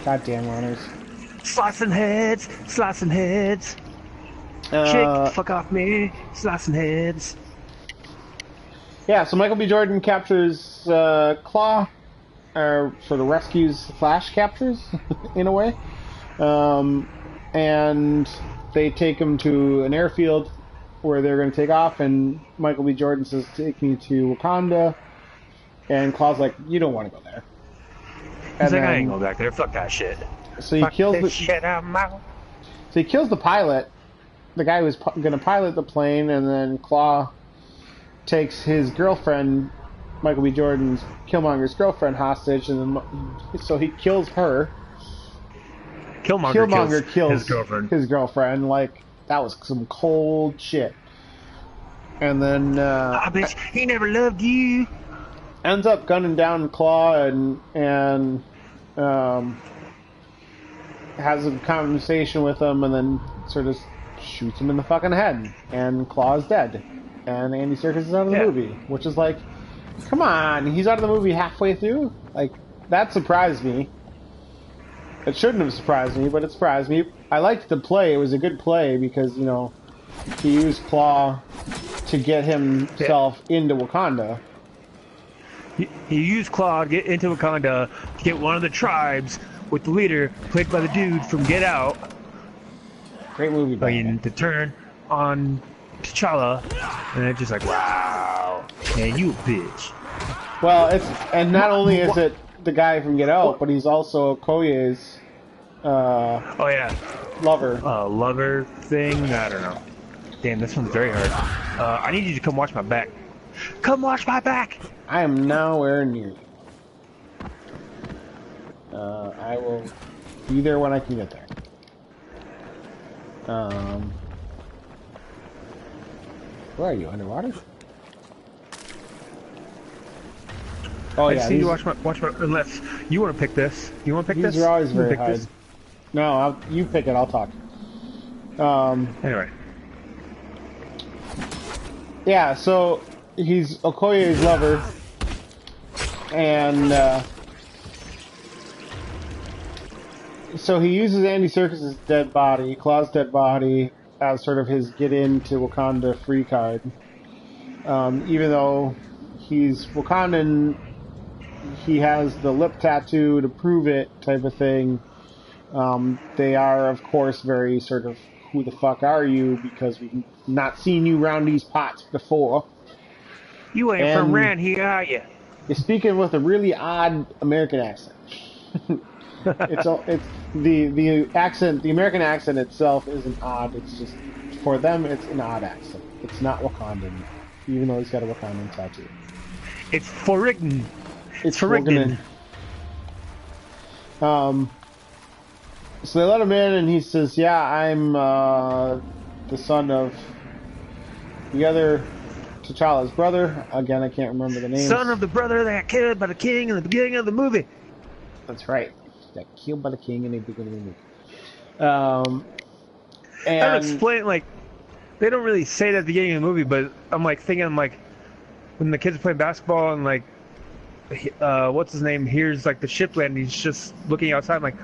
Speaker 2: Goddamn runners.
Speaker 1: Slicing heads. Shake the fuck off me. Slicing heads.
Speaker 2: Yeah, so Michael B. Jordan captures Claw, or sort of rescues Flash captures, in a way. And they take him to an airfield where they're going to take off, and Michael B. Jordan says, "Take me to Wakanda." And Claw's like, "You don't want to go there."
Speaker 1: He's like, "I ain't going back there. Fuck that shit."
Speaker 2: So he kills the
Speaker 1: shit out of my mouth.
Speaker 2: So he kills the pilot, the guy who was going to pilot the plane, and then Claw takes his girlfriend, Michael B. Jordan's Killmonger's girlfriend, hostage, and then so he kills her. Killmonger kills his girlfriend. Like, that was some cold shit. And then
Speaker 1: I bet he never loved you.
Speaker 2: Ends up gunning down Claw and has a conversation with him, and then sort of shoots him in the fucking head. And Claw's dead. And Andy Serkis is out of the movie, which is like, come on, he's out of the movie halfway through? Like, that surprised me. It shouldn't have surprised me, but it surprised me. I liked the play. It was a good play because, you know, he used Claw to get himself into Wakanda.
Speaker 1: He used Claw to get into Wakanda to get one of the tribes with the leader, played by the dude from Get Out.
Speaker 2: Great movie,
Speaker 1: to turn on T'Challa, and it's just like, wow, man, you a bitch.
Speaker 2: Well, and not only is it the guy from Get Out, but he's also Okoye's lover.
Speaker 1: Lover thing? I don't know. Damn, this one's very hard. I need you to come watch my back. Come watch my back!
Speaker 2: I am nowhere near you. I will be there when I can get there. Where are you? Underwater? Oh
Speaker 1: I
Speaker 2: yeah,
Speaker 1: just need
Speaker 2: these,
Speaker 1: to watch my. Unless you want to pick this, you want to pick
Speaker 2: these
Speaker 1: this?
Speaker 2: are always
Speaker 1: You wanna
Speaker 2: very
Speaker 1: pick
Speaker 2: hard.
Speaker 1: this?
Speaker 2: No, you pick it. I'll talk.
Speaker 1: Anyway,
Speaker 2: Yeah, so he's Okoye's lover, and so he uses Andy Serkis's dead body, Claw's dead body, as sort of his get into Wakanda free card. Even though he's Wakandan, he has the lip tattoo to prove it type of thing. They are, of course, very sort of, who the fuck are you? Because we've not seen you round these pots before.
Speaker 1: you ain't from around here, are you?
Speaker 2: You're speaking with a really odd American accent. it's the accent, the American accent itself isn't odd. It's just, for them, it's an odd accent. It's not Wakandan, even though he's got a Wakandan tattoo.
Speaker 1: It's Forignan.
Speaker 2: It's
Speaker 1: Forignan.
Speaker 2: So they let him in, and he says, "Yeah, I'm the son of the other T'Challa's brother." Again, I can't remember the name.
Speaker 1: Son of the brother that got killed by the king in the beginning of the movie.
Speaker 2: That's right. Got killed by the king in the beginning of the movie.
Speaker 1: I
Speaker 2: And
Speaker 1: don't explain, like, they don't really say that at the beginning of the movie, but I'm like thinking, like, when the kids are playing basketball and like, what's his name? Here's like the ship land. He's just looking outside. I'm like,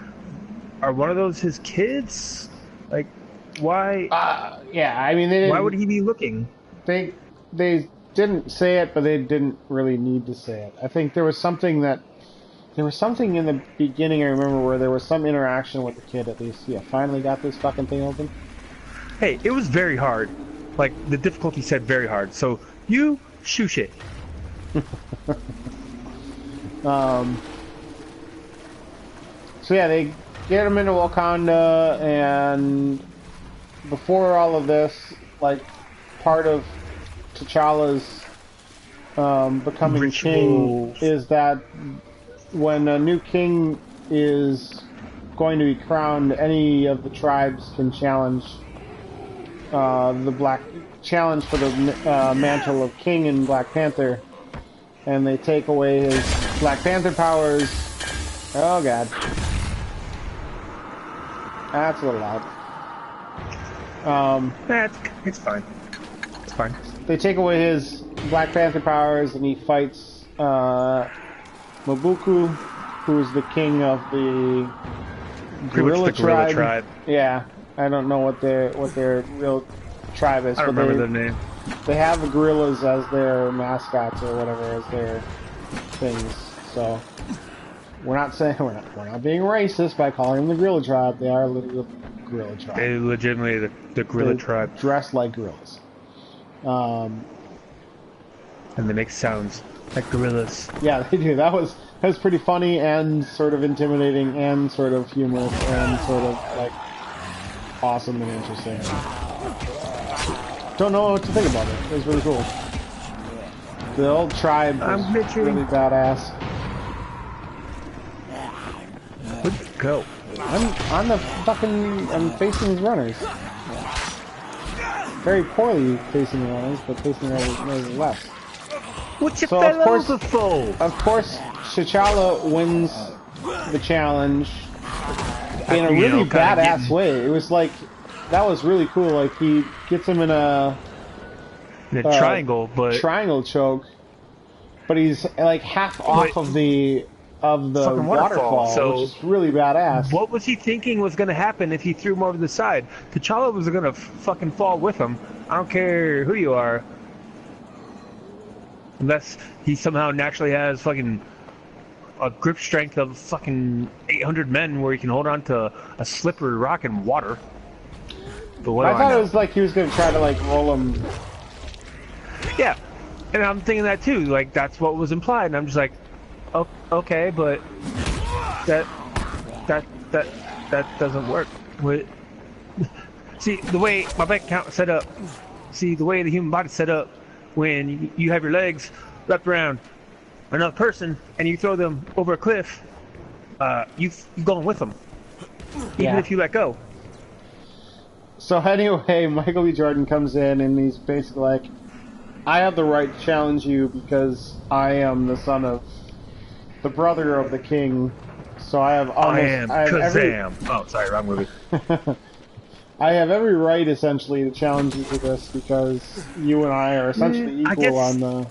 Speaker 1: are one of those his kids? Like, why?
Speaker 2: yeah, I mean, they didn't,
Speaker 1: Why would he be looking?
Speaker 2: they didn't say it, but they didn't really need to say it. I think there was something in the beginning. I remember where there was some interaction with the kid. At least, yeah, finally got this fucking thing open.
Speaker 1: Hey, it was very hard. Like, the difficulty said very hard. So you shoosh it.
Speaker 2: So yeah, they get him into Wakanda, and before all of this, like, part of T'Challa's becoming king
Speaker 1: Rituals.
Speaker 2: is that when a new king is going to be crowned, any of the tribes can challenge challenge for the mantle of king in Black Panther, and they take away his Black Panther powers. Oh god. That's a little loud.
Speaker 1: It's fine. It's fine.
Speaker 2: They take away his Black Panther powers, and he fights Mabuku, who's the king of the
Speaker 1: Pretty much
Speaker 2: gorilla
Speaker 1: the gorilla
Speaker 2: tribe.
Speaker 1: tribe.
Speaker 2: Yeah, I don't know what their real tribe is.
Speaker 1: I don't
Speaker 2: but
Speaker 1: remember their name.
Speaker 2: They have the gorillas as their mascots or whatever, as their things. So we're not saying we're not being racist by calling them the gorilla tribe. They are literally the gorilla tribe.
Speaker 1: They legitimately the gorilla
Speaker 2: They
Speaker 1: tribe,
Speaker 2: dress like gorillas.
Speaker 1: and they make sounds like gorillas.
Speaker 2: Yeah, they do. That was pretty funny and sort of intimidating and sort of humorous and sort of like awesome and interesting. Don't know what to think about it. It was really cool. The old tribe was really badass.
Speaker 1: Let's go.
Speaker 2: I'm facing these runners. Very poorly facing the runners, but facing the runners less.
Speaker 1: What you
Speaker 2: So,
Speaker 1: fell
Speaker 2: of course-
Speaker 1: over for?
Speaker 2: Of course, T'Challa wins the challenge in a
Speaker 1: You know,
Speaker 2: really
Speaker 1: kinda
Speaker 2: badass
Speaker 1: getting-
Speaker 2: way. It was like, that was really cool. Like, he gets him in a
Speaker 1: The triangle, but
Speaker 2: triangle choke, but he's like half off of the
Speaker 1: Fucking waterfall, so-
Speaker 2: which is really badass.
Speaker 1: what was he thinking was going to happen if he threw him over the side? T'Challa was going to fucking fall with him. I don't care who you are. Unless he somehow naturally has fucking a grip strength of fucking 800 men where he can hold on to a slippery rock in water. But what
Speaker 2: I
Speaker 1: do
Speaker 2: thought
Speaker 1: know?
Speaker 2: it was like he was going to try to like roll him.
Speaker 1: Yeah, and I'm thinking that too. Like, that's what was implied, and I'm just like, oh, okay, but that doesn't work. What? See, the way my bank account is set up. See, the way the human body's set up. When you have your legs wrapped around another person and you throw them over a cliff, you've gone with them, even
Speaker 2: Yeah.
Speaker 1: if you let go.
Speaker 2: So anyway, Michael B. Jordan comes in and he's basically like, I have the right to challenge you because I am the son of the brother of the king. So I have
Speaker 1: I am
Speaker 2: every
Speaker 1: Kazam. Oh, sorry, wrong movie.
Speaker 2: I have every right essentially to challenge you to this because you and I are essentially
Speaker 1: I
Speaker 2: equal
Speaker 1: guess-
Speaker 2: on the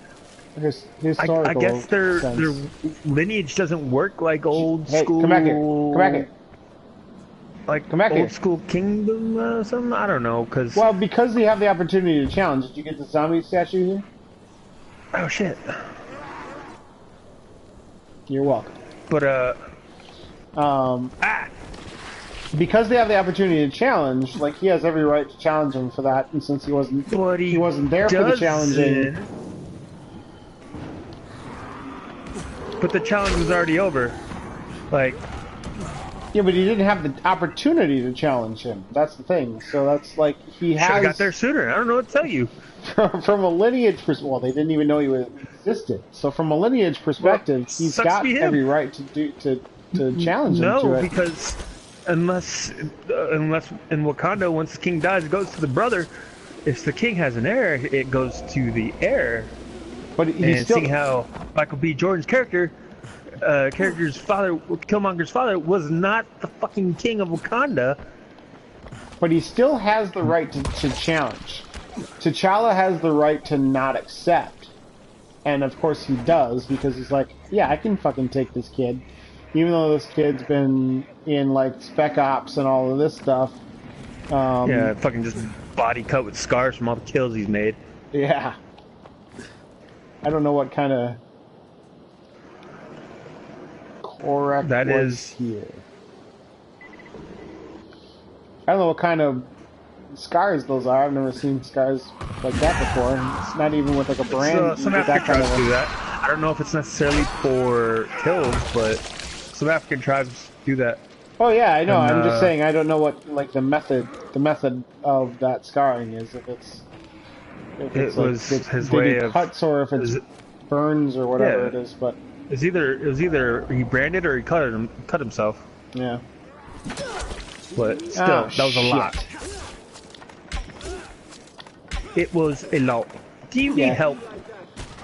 Speaker 2: historical
Speaker 1: I guess their
Speaker 2: sense.
Speaker 1: lineage doesn't work like old
Speaker 2: Hey,
Speaker 1: school.
Speaker 2: come back here. Come back here.
Speaker 1: Like
Speaker 2: Come back
Speaker 1: old
Speaker 2: here.
Speaker 1: school kingdom, something. I don't know, cause
Speaker 2: Well, because they have the opportunity to challenge. Did you get the zombie statue here?
Speaker 1: oh shit.
Speaker 2: You're welcome.
Speaker 1: But
Speaker 2: Because they have the opportunity to challenge, like he has every right to challenge him for that. And since he wasn't there for the challenging.
Speaker 1: doesn't. But the challenge was already over. Like,
Speaker 2: Yeah, but he didn't have the opportunity to challenge him. That's the thing. So that's like he
Speaker 1: should have
Speaker 2: has.
Speaker 1: got there sooner. I don't know what to tell you.
Speaker 2: From a lineage perspective, well, they didn't even know he existed. So from a lineage perspective,
Speaker 1: Well,
Speaker 2: he's
Speaker 1: sucks
Speaker 2: got
Speaker 1: to be him.
Speaker 2: every right to challenge him to
Speaker 1: No,
Speaker 2: it.
Speaker 1: because unless in Wakanda, once the king dies, it goes to the brother. If the king has an heir, it goes to the heir.
Speaker 2: But he's
Speaker 1: And
Speaker 2: still.
Speaker 1: seeing how Michael B. Jordan's character's father, Killmonger's father, was not the fucking king of Wakanda.
Speaker 2: But he still has the right to challenge. T'Challa has the right to not accept. And of course he does, because he's like, yeah, I can fucking take this kid. Even though this kid's been in, like, Spec Ops and all of this stuff.
Speaker 1: Yeah, fucking just body cut with scars from all the kills he's made.
Speaker 2: Yeah. I don't know what kind of... Correct
Speaker 1: That
Speaker 2: was
Speaker 1: is-
Speaker 2: here. I don't know what kind of scars those are. I've never seen scars like that before. It's not even with like a brand.
Speaker 1: So,
Speaker 2: you
Speaker 1: some
Speaker 2: get
Speaker 1: African
Speaker 2: that kind
Speaker 1: tribes
Speaker 2: of
Speaker 1: do that. I don't know if it's necessarily for kills, but some African tribes do that.
Speaker 2: Oh yeah, I know.
Speaker 1: And,
Speaker 2: I'm just saying I don't know what like the method of that scarring is. If it's
Speaker 1: It was
Speaker 2: if it's
Speaker 1: his
Speaker 2: did he
Speaker 1: way of-
Speaker 2: cuts or if it's
Speaker 1: is it-
Speaker 2: burns or whatever
Speaker 1: Yeah.
Speaker 2: it is. But
Speaker 1: It was either he branded or he cut himself.
Speaker 2: yeah.
Speaker 1: But still,
Speaker 2: Oh,
Speaker 1: that was a
Speaker 2: shit.
Speaker 1: lot. It was a lot. Do you
Speaker 2: Yeah.
Speaker 1: need help?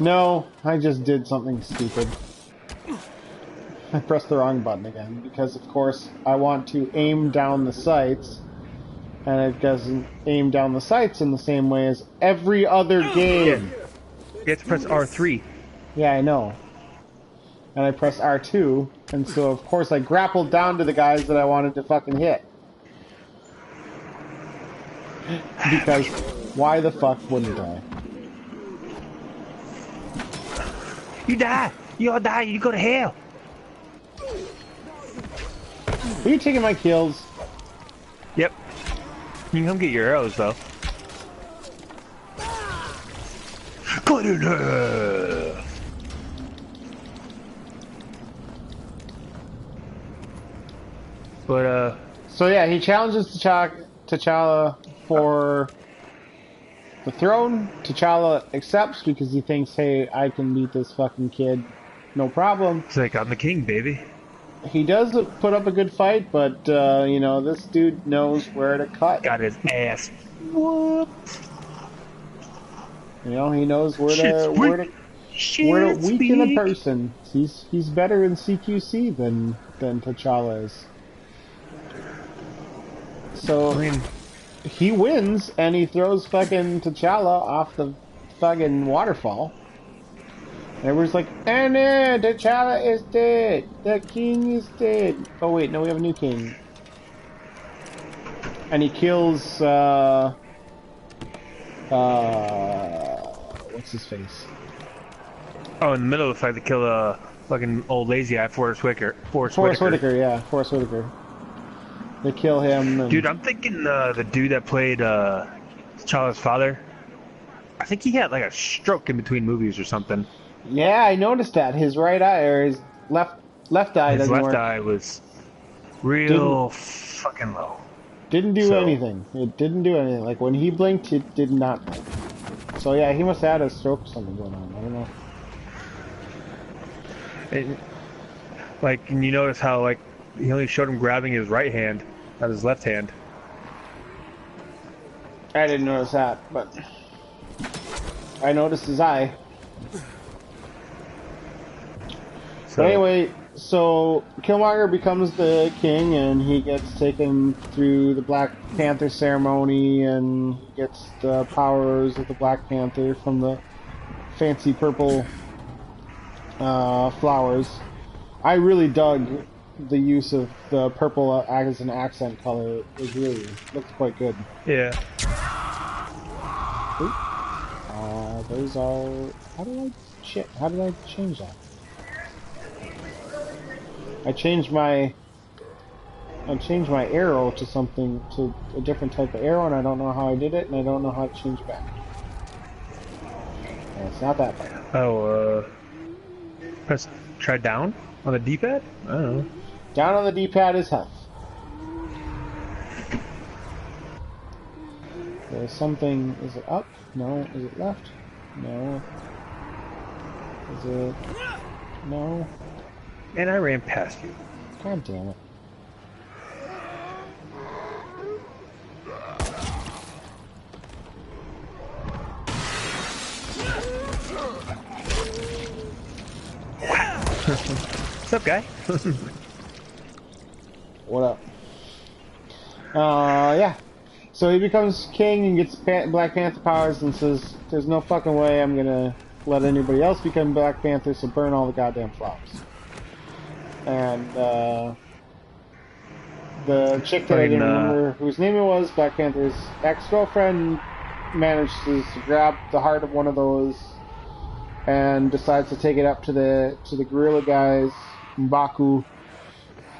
Speaker 2: No, I just did something stupid. I pressed the wrong button again because, of course, I want to aim down the sights, and it doesn't aim down the sights in the same way as every other game.
Speaker 1: You have to press R3.
Speaker 2: Yeah, I know. And I pressed R2, and so of course I grappled down to the guys that I wanted to fucking hit. Because why the fuck wouldn't I?
Speaker 1: You die. You all die. You go to hell.
Speaker 2: Are you taking my kills?
Speaker 1: Yep. You can come get your arrows though. Cut in half. But
Speaker 2: So yeah, he challenges T'Challa for the throne. T'Challa accepts because he thinks, hey, I can beat this fucking kid, no problem.
Speaker 1: it's like I'm the king, baby.
Speaker 2: He does put up a good fight, but you know, this dude knows where to cut.
Speaker 1: Got his ass whooped.
Speaker 2: You know, he knows where
Speaker 1: Shit's
Speaker 2: to
Speaker 1: weak.
Speaker 2: weaken a person. He's better in CQC than T'Challa is. So
Speaker 1: I mean,
Speaker 2: he wins, and he throws fucking T'Challa off the fucking waterfall. And everyone's like, oh no, T'Challa is dead. The king is dead. Oh wait, no, we have a new king. And he kills, what's his face?
Speaker 1: oh, in the middle of the fight, they kill a fucking old lazy eye, Forrest Whitaker.
Speaker 2: Forrest Whitaker, yeah, Forrest Whitaker. They kill him. And...
Speaker 1: Dude, I'm thinking the dude that played T'Challa's father. I think he had like a stroke in between movies or something.
Speaker 2: Yeah, I noticed that. His right eye, or his left eye
Speaker 1: His
Speaker 2: doesn't
Speaker 1: left
Speaker 2: work.
Speaker 1: eye was real fucking low.
Speaker 2: Didn't do
Speaker 1: So-
Speaker 2: anything. It didn't do anything. Like, when he blinked, it did not blink. So yeah, he must have had a stroke or something going on. I don't know.
Speaker 1: Like, and you notice how like he only showed him grabbing his right hand, not his left hand.
Speaker 2: I didn't notice that, but I noticed his eye.
Speaker 1: So
Speaker 2: But anyway, so Killmonger becomes the king, and he gets taken through the Black Panther ceremony, and he gets the powers of the Black Panther from the fancy purple flowers. I really dug the use of the purple as an accent color. It really looks quite good.
Speaker 1: yeah.
Speaker 2: Those are... How did I change that? I changed my arrow to a different type of arrow, and I don't know how I did it, and I don't know how to change it back. And it's not that bad.
Speaker 1: Oh, try down on the D-pad? I don't know.
Speaker 2: Down on the D-pad is health. There's something... Is it up? No. Is it left? No. Is it... No.
Speaker 1: And I ran past you.
Speaker 2: God damn it.
Speaker 1: What's up, guy?
Speaker 2: What up? Yeah. So he becomes king and gets Black Panther powers and says, "There's no fucking way I'm gonna let anybody else become Black Panther, so burn all the goddamn flowers." And the chick that I didn't remember whose name it was, Black Panther's ex-girlfriend, manages to grab the heart of one of those and decides to take it up to the guerrilla guys, M'Baku,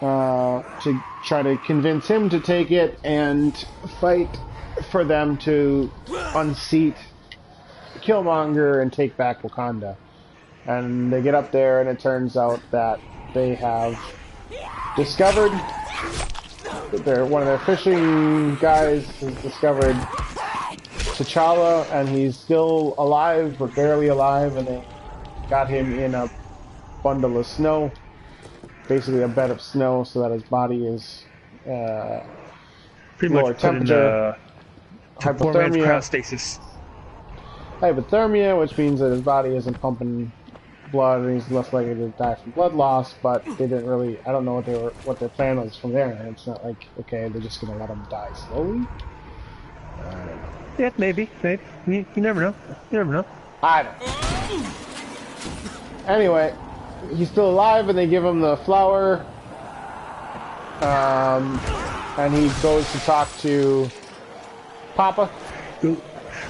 Speaker 2: to try to convince him to take it and fight for them to unseat Killmonger and take back Wakanda. And they get up there, and it turns out that they have discovered one of their fishing guys has discovered T'Challa, and he's still alive, but barely alive, and they got him in a bundle of snow, basically a bed of snow, so that his body is
Speaker 1: Pretty
Speaker 2: lower
Speaker 1: much
Speaker 2: temperature,
Speaker 1: hypothermia, cryostasis.
Speaker 2: Hypothermia, which means that his body isn't pumping blood, and he's less likely to die from blood loss. But they didn't really. I don't know what their plan was from there. And it's not like, okay, they're just gonna let him die slowly. I don't know.
Speaker 1: Yeah, maybe. You never know. You never know.
Speaker 2: I don't know. Anyway, he's still alive, and they give him the flower. And he goes to talk to Papa.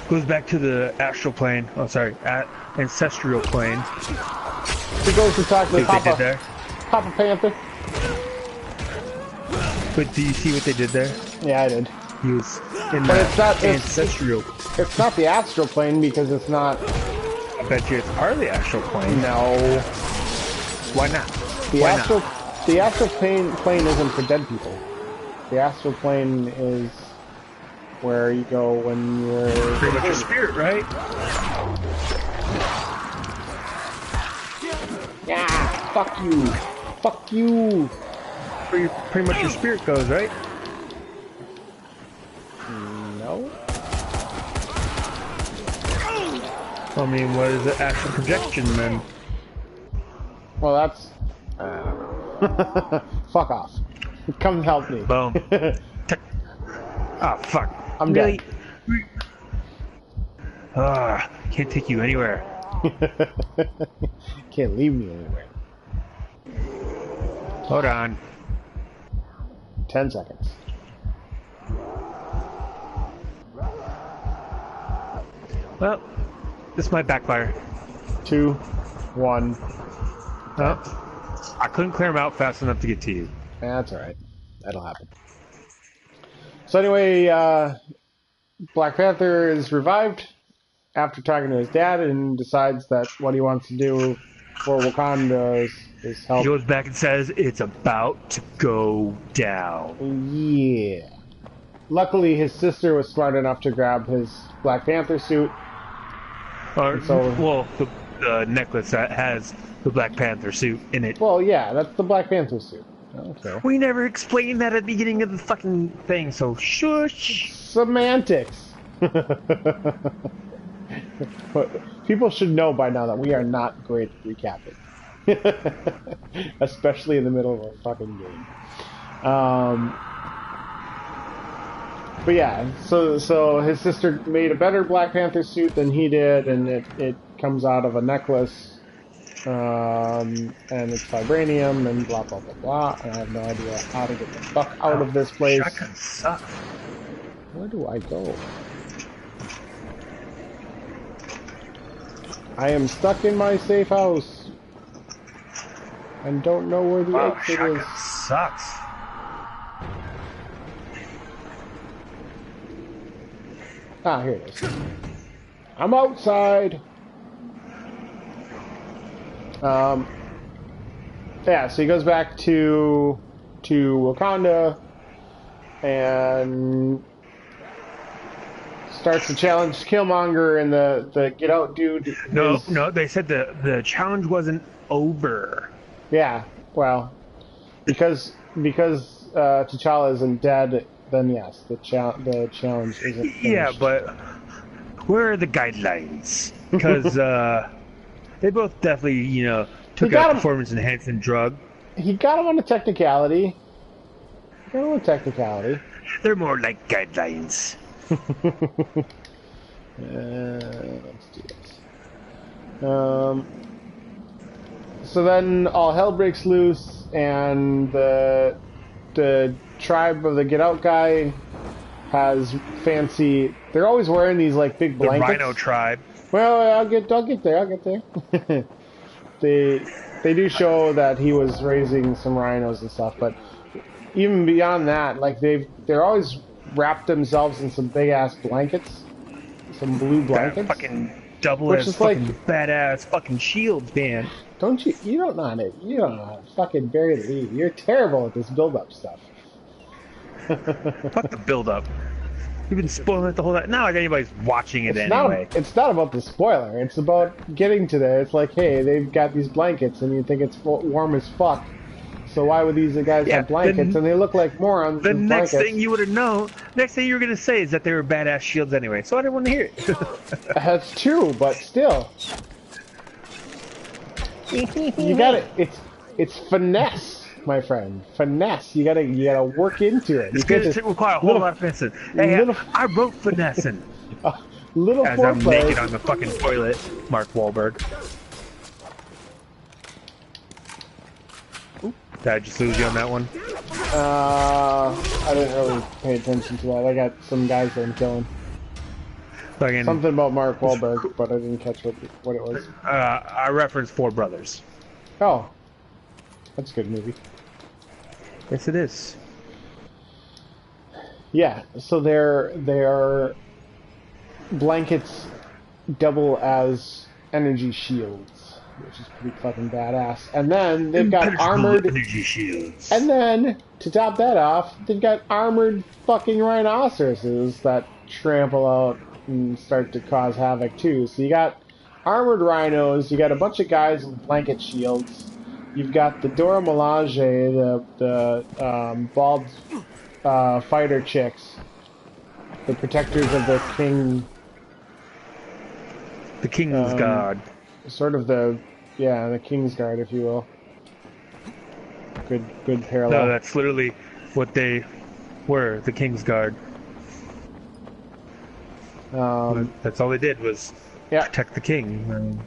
Speaker 1: Goes back to the astral plane. Oh, sorry, ancestral plane.
Speaker 2: He goes to talk to
Speaker 1: Papa. They did there.
Speaker 2: Papa Panther.
Speaker 1: But do you see what they did there?
Speaker 2: Yeah, I did.
Speaker 1: He was in
Speaker 2: But
Speaker 1: the ancestral.
Speaker 2: It's not the astral plane because it's not.
Speaker 1: I bet you it's part of the astral plane.
Speaker 2: No.
Speaker 1: Why not?
Speaker 2: The astral plane isn't for dead people. The astral plane is where you go when you're
Speaker 1: pretty much your spirit, right?
Speaker 2: Yeah, fuck you. Fuck you.
Speaker 1: Pretty much your spirit goes, right?
Speaker 2: No.
Speaker 1: I mean, what is the actual projection then?
Speaker 2: Well, that's... Fuck off. Come help me.
Speaker 1: Boom. Ah, fuck.
Speaker 2: I'm
Speaker 1: really?
Speaker 2: dead.
Speaker 1: Can't take you anywhere.
Speaker 2: Can't leave me anywhere.
Speaker 1: Hold on.
Speaker 2: 10 seconds.
Speaker 1: Well, this might backfire.
Speaker 2: 2, 1.
Speaker 1: Oh, I couldn't clear them out fast enough to get to you.
Speaker 2: That's alright. That'll happen. So anyway, Black Panther is revived after talking to his dad and decides that what he wants to do for Wakanda is help.
Speaker 1: He goes back and says, it's about to go down.
Speaker 2: Yeah. Luckily, his sister was smart enough to grab his Black Panther suit.
Speaker 1: Well, the necklace that has the Black Panther suit in it.
Speaker 2: Well, yeah, that's the Black Panther suit. Okay.
Speaker 1: We never explained that at the beginning of the fucking thing, so shush.
Speaker 2: Semantics. But people should know by now that we are not great at recapping. Especially in the middle of a fucking game. But yeah, so his sister made a better Black Panther suit than he did, and it comes out of a necklace, and it's vibranium and blah blah blah blah. And I have no idea how to get the fuck out of this place.
Speaker 1: Shotguns suck.
Speaker 2: Where do I go? I am stuck in my safe house and don't know where the exit is.
Speaker 1: Shotgun sucks.
Speaker 2: Ah, here it is. I'm outside. Yeah, so he goes back to Wakanda and starts to challenge Killmonger and the Get Out dude.
Speaker 1: No, they said the challenge wasn't over.
Speaker 2: Yeah, well, because T'Challa isn't dead, then yes, the challenge isn't finished.
Speaker 1: Yeah, but where are the guidelines? Because they both definitely, took a performance-enhancing drug.
Speaker 2: He got him on a technicality.
Speaker 1: They're more like guidelines.
Speaker 2: Let's do this. So then all hell breaks loose, and the tribe of the Get Out guy has fancy. They're always wearing these like big blankets.
Speaker 1: The Rhino tribe.
Speaker 2: Well, I'll get there. They do show that he was raising some rhinos and stuff, but even beyond that, like they're always wrapped themselves in some big ass blankets, some blue blankets.
Speaker 1: That fucking double ass fucking like, badass fucking shields, man.
Speaker 2: You don't know how to fucking bury the lead. You're terrible at this build up stuff.
Speaker 1: Fuck the build up. You've been spoiling it the whole time. Not like anybody's watching it anyway.
Speaker 2: It's not about the spoiler. It's about getting to there. It's like, hey, they've got these blankets, and you think it's warm as fuck. So why would these guys have blankets? And they look like morons.
Speaker 1: The next thing you would have known, next thing you were going to say is that they were badass shields anyway. So I didn't want to hear it.
Speaker 2: That's true, but still. You got it. It's finesse. My friend, finesse. You gotta work into it.
Speaker 1: It's going to require a whole lot of finessing. Hey, I wrote finessing.
Speaker 2: Little
Speaker 1: as I'm naked on the fucking toilet, Mark Wahlberg. Oop, did I just lose you on that one?
Speaker 2: I didn't really pay attention to that. I got some guys that I'm killing.
Speaker 1: Again,
Speaker 2: something about Mark Wahlberg, but I didn't catch what it was.
Speaker 1: I referenced Four Brothers.
Speaker 2: Oh, that's a good movie.
Speaker 1: Yes, it is.
Speaker 2: Yeah, so their blankets double as energy shields, which is pretty fucking badass. And then they've got armored
Speaker 1: energy shields.
Speaker 2: And then to top that off, they've got armored fucking rhinoceroses that trample out and start to cause havoc too. So you got armored rhinos, you got a bunch of guys with blanket shields. You've got the Dora Milaje, the bald fighter chicks, the protectors of the king.
Speaker 1: The King's Guard.
Speaker 2: Sort of the King's Guard, if you will. Good parallel.
Speaker 1: No, that's literally what they were, the King's Guard. That's all they did was protect the king.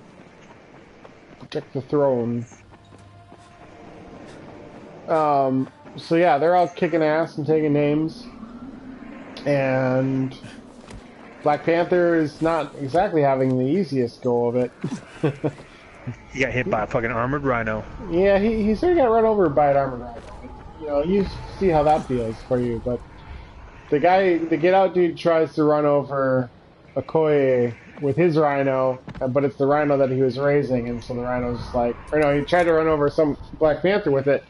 Speaker 2: Protect the throne. So yeah, they're all kicking ass and taking names. And Black Panther is not exactly having the easiest go of it.
Speaker 1: He got hit by a fucking armored rhino.
Speaker 2: Yeah, he sort of got run over by an armored rhino. You know, you see how that feels for you, but the Get Out dude tries to run over Okoye with his rhino, but it's the rhino that he was raising, and so the rhino's just like, or no, he tried to run over some Black Panther with it,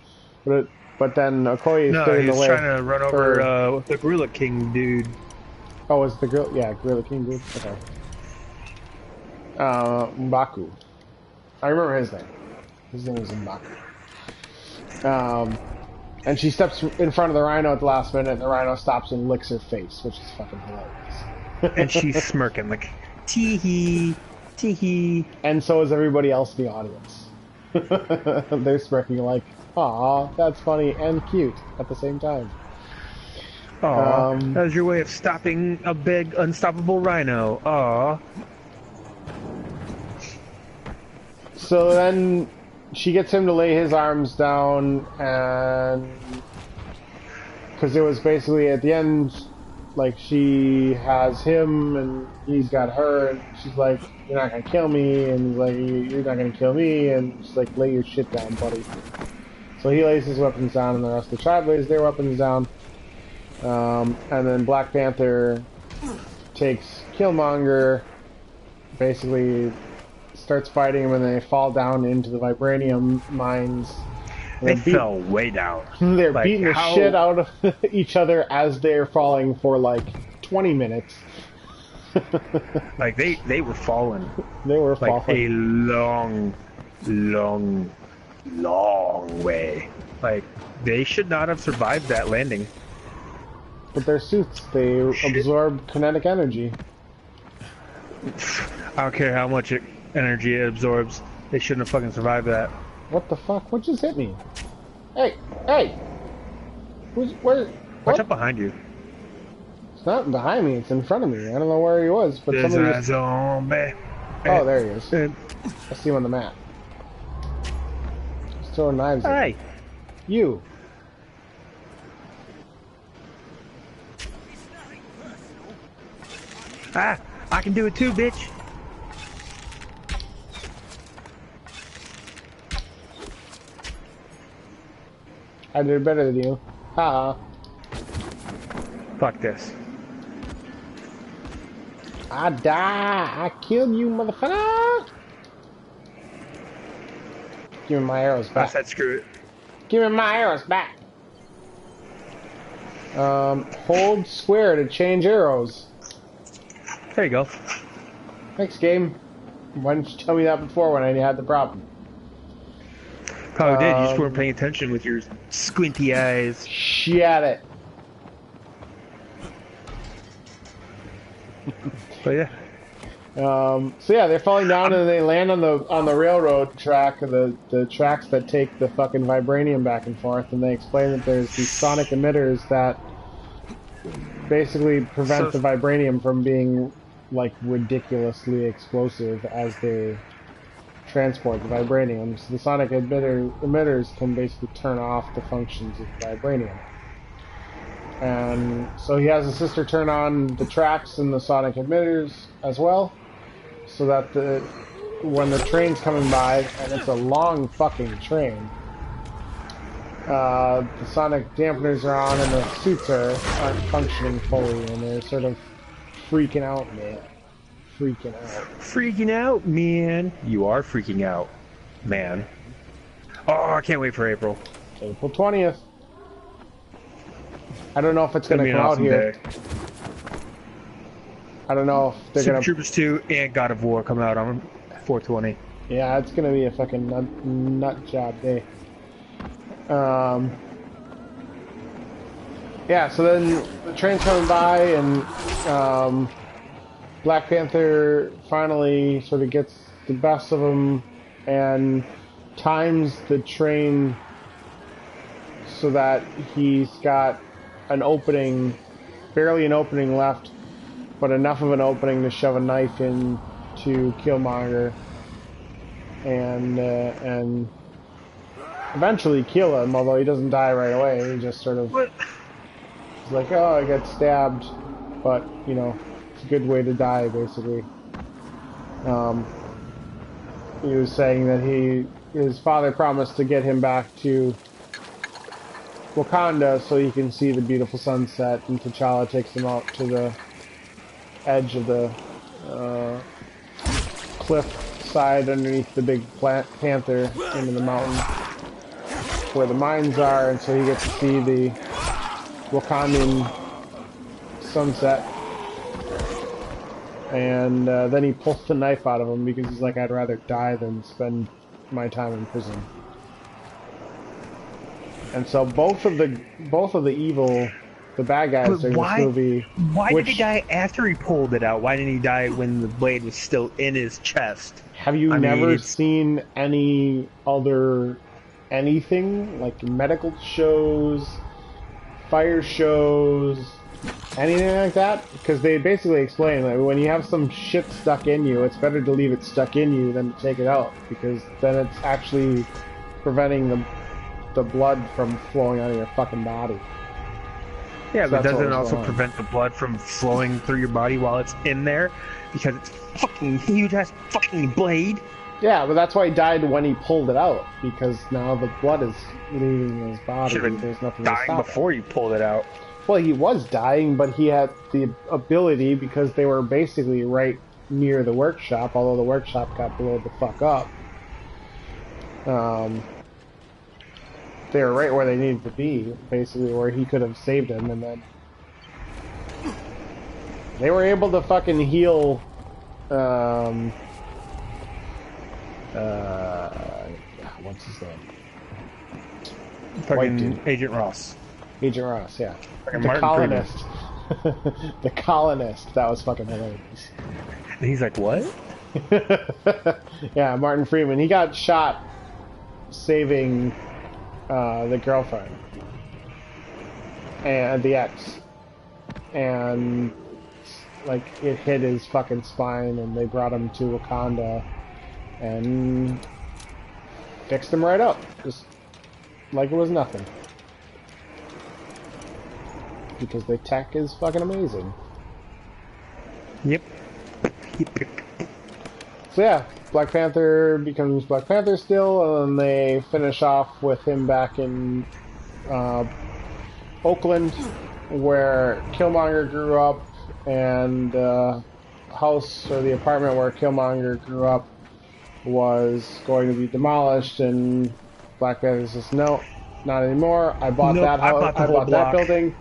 Speaker 2: but then Okoye stood in the way.
Speaker 1: No, he was trying to run over the Gorilla King dude.
Speaker 2: Oh, it's the Gorilla King dude? Okay. M'Baku. I remember his name. His name was M'Baku. And she steps in front of the rhino at the last minute, and the rhino stops and licks her face, which is fucking hilarious.
Speaker 1: And she's smirking like, tee-hee, tee-hee.
Speaker 2: And so is everybody else in the audience. They're smirking like, "Aw, that's funny and cute at the same time."
Speaker 1: Aw, that was your way of stopping a big, unstoppable rhino. Aw.
Speaker 2: So then she gets him to lay his arms down, and because it was basically at the end, like she has him and he's got her, and she's like, "You're not gonna kill me," and he's like, "You're not gonna kill me," and she's like, "Lay your shit down, buddy." So he lays his weapons down, and the rest of the tribe lays their weapons down. And then Black Panther takes Killmonger, basically starts fighting him, and they fall down into the vibranium mines.
Speaker 1: They fell way down.
Speaker 2: They're like, beating the shit out of each other as they're falling for like 20 minutes.
Speaker 1: Like they were falling.
Speaker 2: They were
Speaker 1: like
Speaker 2: falling
Speaker 1: a long way. Like they should not have survived that landing.
Speaker 2: But their suits, they absorb kinetic energy.
Speaker 1: I don't care how much energy it absorbs. They shouldn't have fucking survived that.
Speaker 2: What the fuck? What just hit me? Hey! Hey! Where?
Speaker 1: Watch out behind you.
Speaker 2: It's not behind me, it's in front of me. I don't know where he was, but
Speaker 1: There's
Speaker 2: somebody
Speaker 1: a zombie.
Speaker 2: Oh, there he is. I see him on the map. He's throwing knives at me.
Speaker 1: Hey!
Speaker 2: You!
Speaker 1: Ah! I can do it too, bitch!
Speaker 2: I did better than you. Ha!
Speaker 1: Fuck this.
Speaker 2: I die! I killed you, motherfucker! Give me my arrows back.
Speaker 1: I said screw it.
Speaker 2: Give me my arrows back! Hold square to change arrows.
Speaker 1: There you go.
Speaker 2: Thanks, game. Why didn't you tell me that before when I had the problem?
Speaker 1: Probably did. You just weren't paying attention with your squinty eyes.
Speaker 2: Shut it.
Speaker 1: But yeah.
Speaker 2: So yeah, they're falling down and they land on the railroad track, the tracks that take the fucking vibranium back and forth, and they explain that there's these sonic emitters that basically prevent the vibranium from being like ridiculously explosive as they transport the vibranium. So the sonic emitters can basically turn off the functions of vibranium. And so he has his sister turn on the tracks and the sonic emitters as well, so that when the train's coming by, and it's a long fucking train, the sonic dampeners are on and the suits aren't functioning fully, and they're sort of freaking out, man. Freaking out.
Speaker 1: Freaking out, man. You are freaking out, man. Oh, I can't wait for April.
Speaker 2: April 20th. I don't know if it's gonna come out here.
Speaker 1: Day.
Speaker 2: I don't know if they're
Speaker 1: Super Troopers 2 and God of War come out on 4/20.
Speaker 2: Yeah, it's gonna be a fucking nut job day. Yeah, so then the train's coming by, and Black Panther finally sort of gets the best of him and times the train so that he's got an opening, barely an opening left, but enough of an opening to shove a knife in to Killmonger and eventually kill him, although he doesn't die right away. He just sort of he's like, oh, I got stabbed, but you know, it's a good way to die, basically. He was saying that his father promised to get him back to Wakanda so he can see the beautiful sunset, and T'Challa takes him out to the edge of the cliff side underneath the big panther into the mountain where the mines are, and so he gets to see the Wakandan sunset. And then he pulls the knife out of him because he's like, I'd rather die than spend my time in prison. And so both of the evil the bad guys
Speaker 1: But
Speaker 2: during
Speaker 1: why?
Speaker 2: this movie.
Speaker 1: Why
Speaker 2: which,
Speaker 1: did he die after he pulled it out? Why didn't he die when the blade was still in his chest?
Speaker 2: Have you
Speaker 1: I mean,
Speaker 2: never
Speaker 1: it's-
Speaker 2: seen any other anything like medical shows, fire shows, anything like that? Because they basically explain that when you have some shit stuck in you, it's better to leave it stuck in you than to take it out, because then it's actually preventing the blood from flowing out of your fucking body.
Speaker 1: Yeah,
Speaker 2: So
Speaker 1: but
Speaker 2: that's what
Speaker 1: doesn't it
Speaker 2: was
Speaker 1: also
Speaker 2: going on.
Speaker 1: prevent the blood from flowing through your body while it's in there? Because it's fucking huge ass fucking blade.
Speaker 2: Yeah, but that's why he died when he pulled it out, because now the blood is leaving his body.
Speaker 1: Should have
Speaker 2: There's
Speaker 1: been
Speaker 2: nothing to
Speaker 1: dying
Speaker 2: stop it.
Speaker 1: before you pulled it out.
Speaker 2: Well, he was dying, but he had the ability, because they were basically right near the workshop, although the workshop got blown the fuck up. They were right where they needed to be, basically, where he could have saved him, and then they were able to fucking heal, what's his name? White
Speaker 1: Fucking
Speaker 2: dude.
Speaker 1: Agent Ross.
Speaker 2: Agent Ross, yeah.
Speaker 1: Fucking
Speaker 2: The
Speaker 1: Martin
Speaker 2: colonist. The colonist. That was fucking hilarious.
Speaker 1: And he's like, what?
Speaker 2: Yeah, Martin Freeman. He got shot saving the girlfriend and the ex, and like it hit his fucking spine, and they brought him to Wakanda and fixed him right up, just like it was nothing. Because the tech is fucking amazing.
Speaker 1: Yep.
Speaker 2: So yeah, Black Panther becomes Black Panther still, and then they finish off with him back in Oakland, where Killmonger grew up, and the house or the apartment where Killmonger grew up was going to be demolished, and Black Panther says, no, not anymore. I bought
Speaker 1: Nope,
Speaker 2: that
Speaker 1: I
Speaker 2: house,
Speaker 1: bought the
Speaker 2: I
Speaker 1: whole
Speaker 2: bought that
Speaker 1: block."
Speaker 2: building,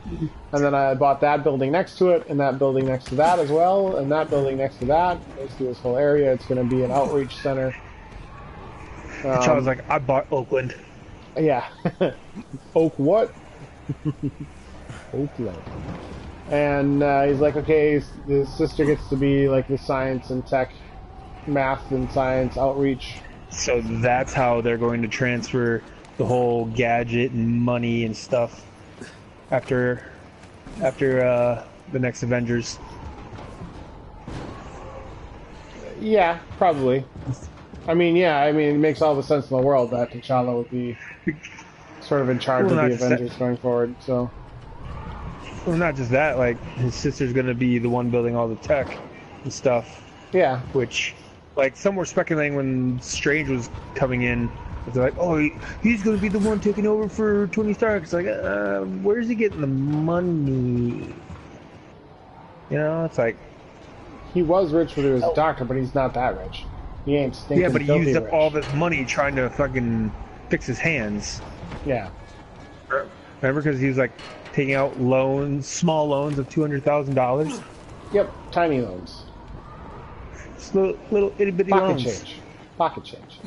Speaker 2: and then I bought that building next to it, and that building next to that as well, and that building next to that. Basically, this whole area, it's going to be an outreach center.
Speaker 1: Charles like, I bought Oakland.
Speaker 2: Yeah. Oak what? Oakland. And he's like, okay, his sister gets to be like the science and tech, math and science outreach.
Speaker 1: So that's how they're going to transfer the whole gadget and money and stuff after the next Avengers.
Speaker 2: Yeah, probably. I mean, it makes all the sense in the world that T'Challa would be sort of in charge
Speaker 1: Well,
Speaker 2: of
Speaker 1: not
Speaker 2: the
Speaker 1: just that.
Speaker 2: Avengers going forward, so.
Speaker 1: Well, not just that, like, his sister's going to be the one building all the tech and stuff,
Speaker 2: Yeah.
Speaker 1: which, like, some were speculating when Strange was coming in. They're like, oh, he's going to be the one taking over for Tony Stark. It's like, where's he getting the money? You know, it's like,
Speaker 2: He was rich when he was a doctor, but he's not that rich. He ain't stinking
Speaker 1: yeah, but he
Speaker 2: filthy
Speaker 1: used up
Speaker 2: rich.
Speaker 1: all this money trying to fucking fix his hands.
Speaker 2: Yeah.
Speaker 1: Remember, because he was like taking out loans, small loans of $200,000.
Speaker 2: Yep, tiny loans.
Speaker 1: Just little itty bitty
Speaker 2: Pocket
Speaker 1: loans.
Speaker 2: change. Pocket change.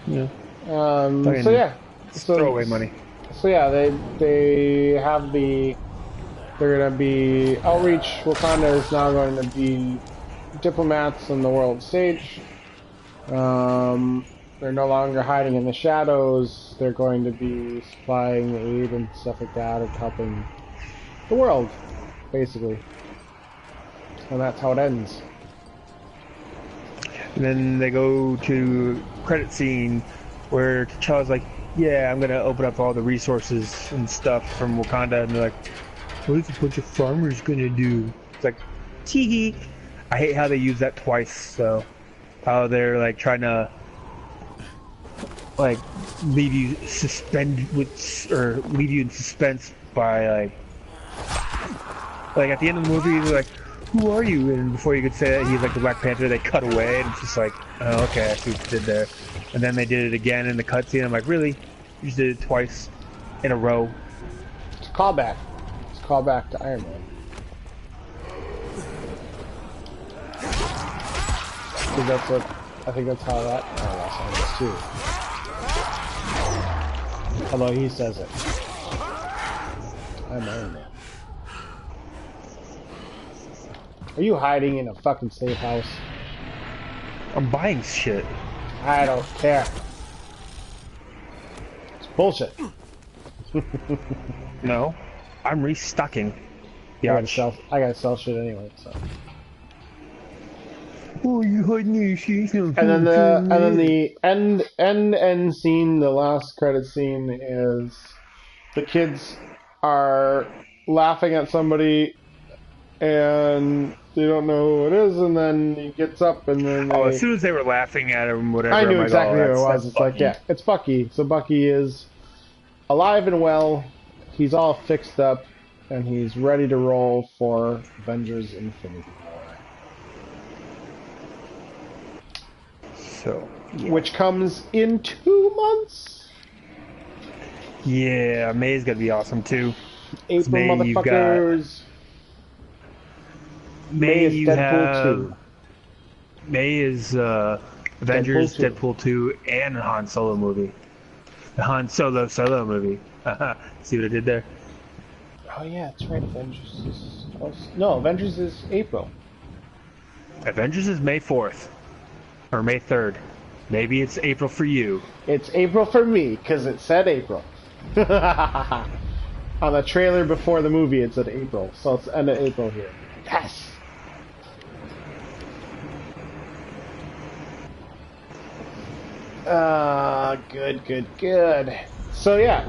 Speaker 1: Yeah,
Speaker 2: So yeah.
Speaker 1: throwaway money.
Speaker 2: So yeah, they have they're gonna be outreach. Wakanda is now going to be diplomats on the world stage. They're no longer hiding in the shadows. They're going to be supplying aid and stuff like that, and helping the world, basically. And that's how it ends.
Speaker 1: And then they go to credit scene where T'Challa's like, yeah, I'm gonna open up all the resources and stuff from Wakanda, and they're like, what's a bunch of farmers gonna do? It's like, tee. I hate how they use that twice. So how they're like trying to like leave you leave you in suspense by like at the end of the movie they're like, who are you? And before you could say that he's like the Black Panther, they cut away, and it's just like, oh, okay, I see what you did there. And then they did it again in the cutscene. I'm like, really? You just did it twice in a row?
Speaker 2: It's a callback. It's a callback to Iron Man. I think that's how that Lost too. Although he says it. I'm Iron Man. Are you hiding in a fucking safe house?
Speaker 1: I'm buying shit.
Speaker 2: I don't care. It's bullshit.
Speaker 1: No, I'm restocking.
Speaker 2: I gotta sell shit anyway, so.
Speaker 1: Oh, you hiding your shit?
Speaker 2: And then the end scene, the last credit scene is the kids are laughing at somebody and they don't know who it is, and then he gets up and then
Speaker 1: as soon as they were laughing at him, whatever.
Speaker 2: I knew
Speaker 1: I'm
Speaker 2: exactly
Speaker 1: like,
Speaker 2: who it was. It's like, yeah, it's Bucky. So Bucky is alive and well. He's all fixed up, and he's ready to roll for Avengers Infinity War.
Speaker 1: So, yeah.
Speaker 2: Which comes in 2 months.
Speaker 1: Yeah, May's gonna be awesome too.
Speaker 2: April,
Speaker 1: May,
Speaker 2: motherfuckers. May is Deadpool 2.
Speaker 1: May is Avengers, Deadpool 2, and a Han Solo movie. The Han Solo movie. See what I did there?
Speaker 2: Oh yeah, that's right. Avengers is... No, Avengers is April.
Speaker 1: Avengers is May 4th. Or May 3rd. Maybe it's April for you.
Speaker 2: It's April for me, because it said April. On the trailer before the movie, it said April. So it's end of April here. Yes! Good. So yeah,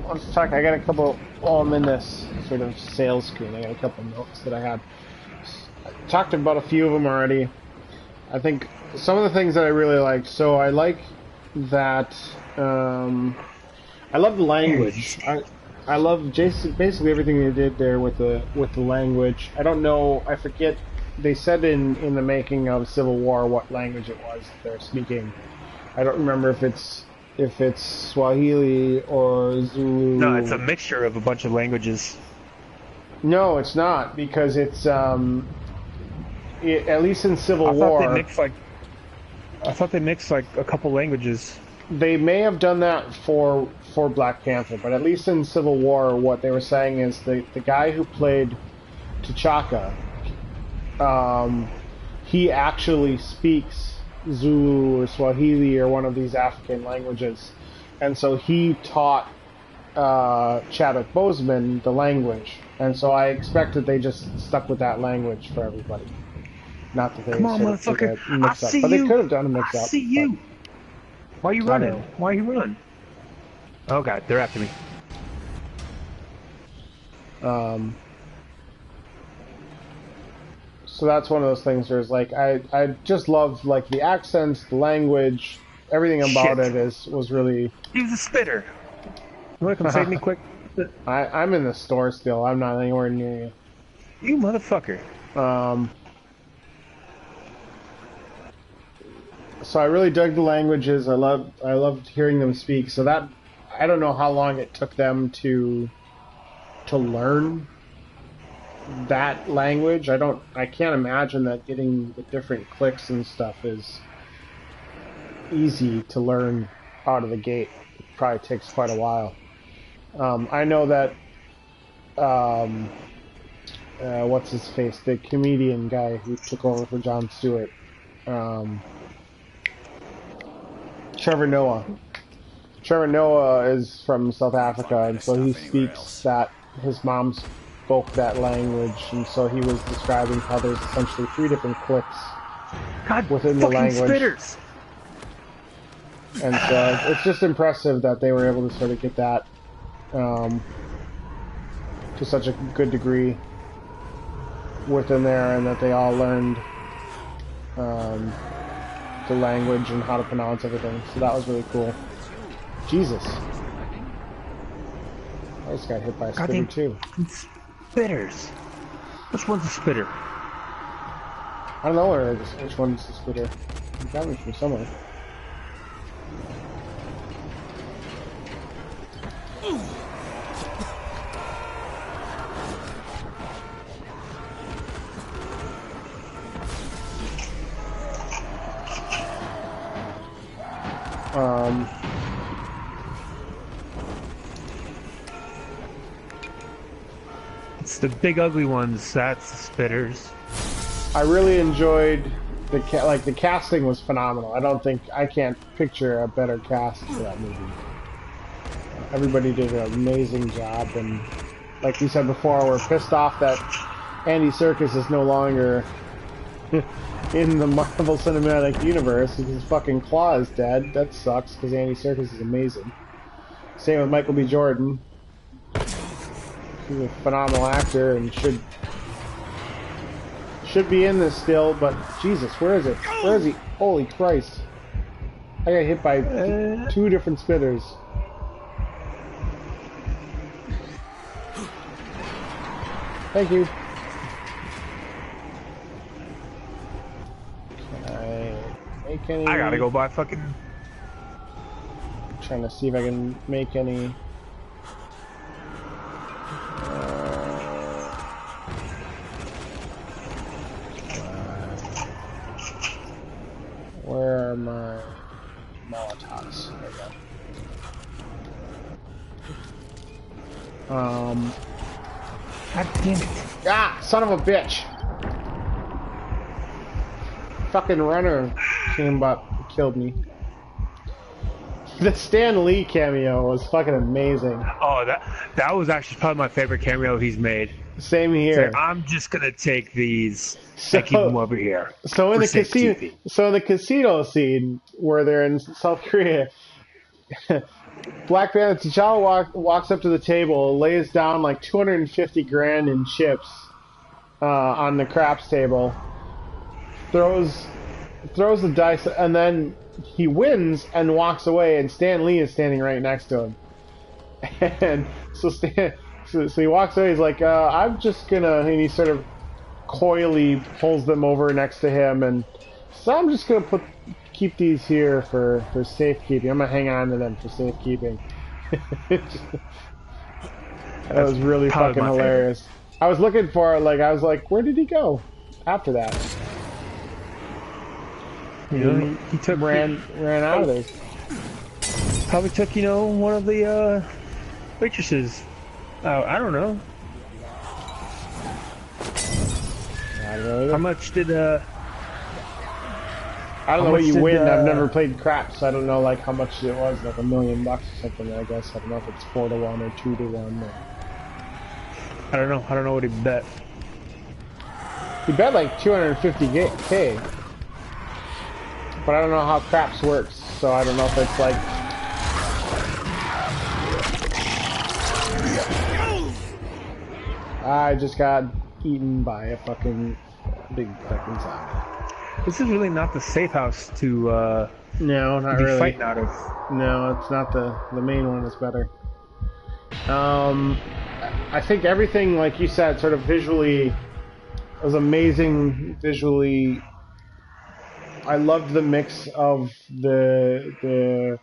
Speaker 2: let's talk. I got a couple. While I'm in this sort of sales screen, I got a couple notes that I had. I talked about a few of them already. I think some of the things that I really liked. So I like that. I love the language. I love basically everything they did there with the language. I don't know. I forget. They said in the making of Civil War what language it was that they're speaking. I don't remember if it's Swahili or Zulu.
Speaker 1: No, it's a mixture of a bunch of languages.
Speaker 2: No, it's not, because it's at least in Civil War.
Speaker 1: I thought they mixed like a couple languages.
Speaker 2: They may have done that for Black Panther, but at least in Civil War, what they were saying is the guy who played T'Chaka, he actually speaks Zulu or Swahili or one of these African languages, and so he taught Chadwick Boseman the language, and so I expect that they just stuck with that language for everybody. Not that they
Speaker 1: Come on, motherfucker! I see
Speaker 2: but
Speaker 1: you.
Speaker 2: They could have done a mix-up.
Speaker 1: I see you. Why are you running? Why are you running? Oh god, they're after me.
Speaker 2: So that's one of those things where it's like I just love like the accents, the language, everything about it was really.
Speaker 1: He was a spitter. You want to come save me quick?
Speaker 2: I'm in the store still. I'm not anywhere near you.
Speaker 1: You motherfucker.
Speaker 2: So I really dug the languages. I loved hearing them speak. So that I don't know how long it took them to learn that language. I can't imagine that getting the different clicks and stuff is easy to learn out of the gate. It probably takes quite a while. I know that what's his face, the comedian guy who took over for Jon Stewart, Trevor Noah. Trevor Noah is from South Africa, and so he speaks that his mom spoke that language, and so he was describing how there's essentially 3 different clicks within the language. Spitters. And so it's just impressive that they were able to sort of get that to such a good degree within there, and that they all learned the language and how to pronounce everything. So that was really cool. Jesus. I just got hit by a spitter too.
Speaker 1: Spitters. Which one's a spitter?
Speaker 2: I don't know which one's the spitter. You got me from somewhere.
Speaker 1: It's the big ugly ones. That's the spitters.
Speaker 2: I really enjoyed the the casting was phenomenal. I can't picture a better cast for that movie. Everybody did an amazing job, and like we said before, we're pissed off that Andy Serkis is no longer in the Marvel Cinematic Universe because his fucking Claw is dead. That sucks because Andy Serkis is amazing. Same with Michael B. Jordan. He's a phenomenal actor and should be in this still, but Jesus, where is it? Where is he? Holy Christ. I got hit by two different spitters. Thank you. Can I make any...
Speaker 1: I gotta go buy fucking...
Speaker 2: I'm trying to see if I can make any... Where are my Molotovs? There we go.
Speaker 1: God damn it.
Speaker 2: Ah! Son of a bitch! Fucking runner came up, killed me. The Stan Lee cameo was fucking amazing.
Speaker 1: Oh, that was actually probably my favorite cameo he's made.
Speaker 2: Same here.
Speaker 1: So I'm just gonna take these and keep them over here.
Speaker 2: So in the casino scene where they're in South Korea, Black Panther T'Challa walks up to the table, lays down like 250 grand in chips on the craps table, throws the dice, and then he wins and walks away, and Stan Lee is standing right next to him. And so he walks away, he's like, I'm just gonna, and he sort of coyly pulls them over next to him, and so I'm just gonna keep these here for safekeeping. I'm gonna hang on to them for safekeeping. That was really fucking hilarious. Favorite. I was looking for, I was like, where did he go after that?
Speaker 1: You know, he took
Speaker 2: ran out of there.
Speaker 1: Probably took, one of the waitresses. I don't know.
Speaker 2: I don't know.
Speaker 1: How much did
Speaker 2: I don't know what you win. I've never played craps, so I don't know how much it was, like $1 million or something. I guess I don't know if it's 4-1 or 2-1. Or...
Speaker 1: I don't know. I don't know what he bet.
Speaker 2: He bet like 250K. But I don't know how craps works, so I don't know if it's like... I just got eaten by a fucking big fucking zombie.
Speaker 1: This is really not the safe house to
Speaker 2: no, not
Speaker 1: be
Speaker 2: really.
Speaker 1: Fighting out of.
Speaker 2: No, it's not the main one is better. I think everything, like you said, sort of visually was amazing. Visually, I loved the mix of the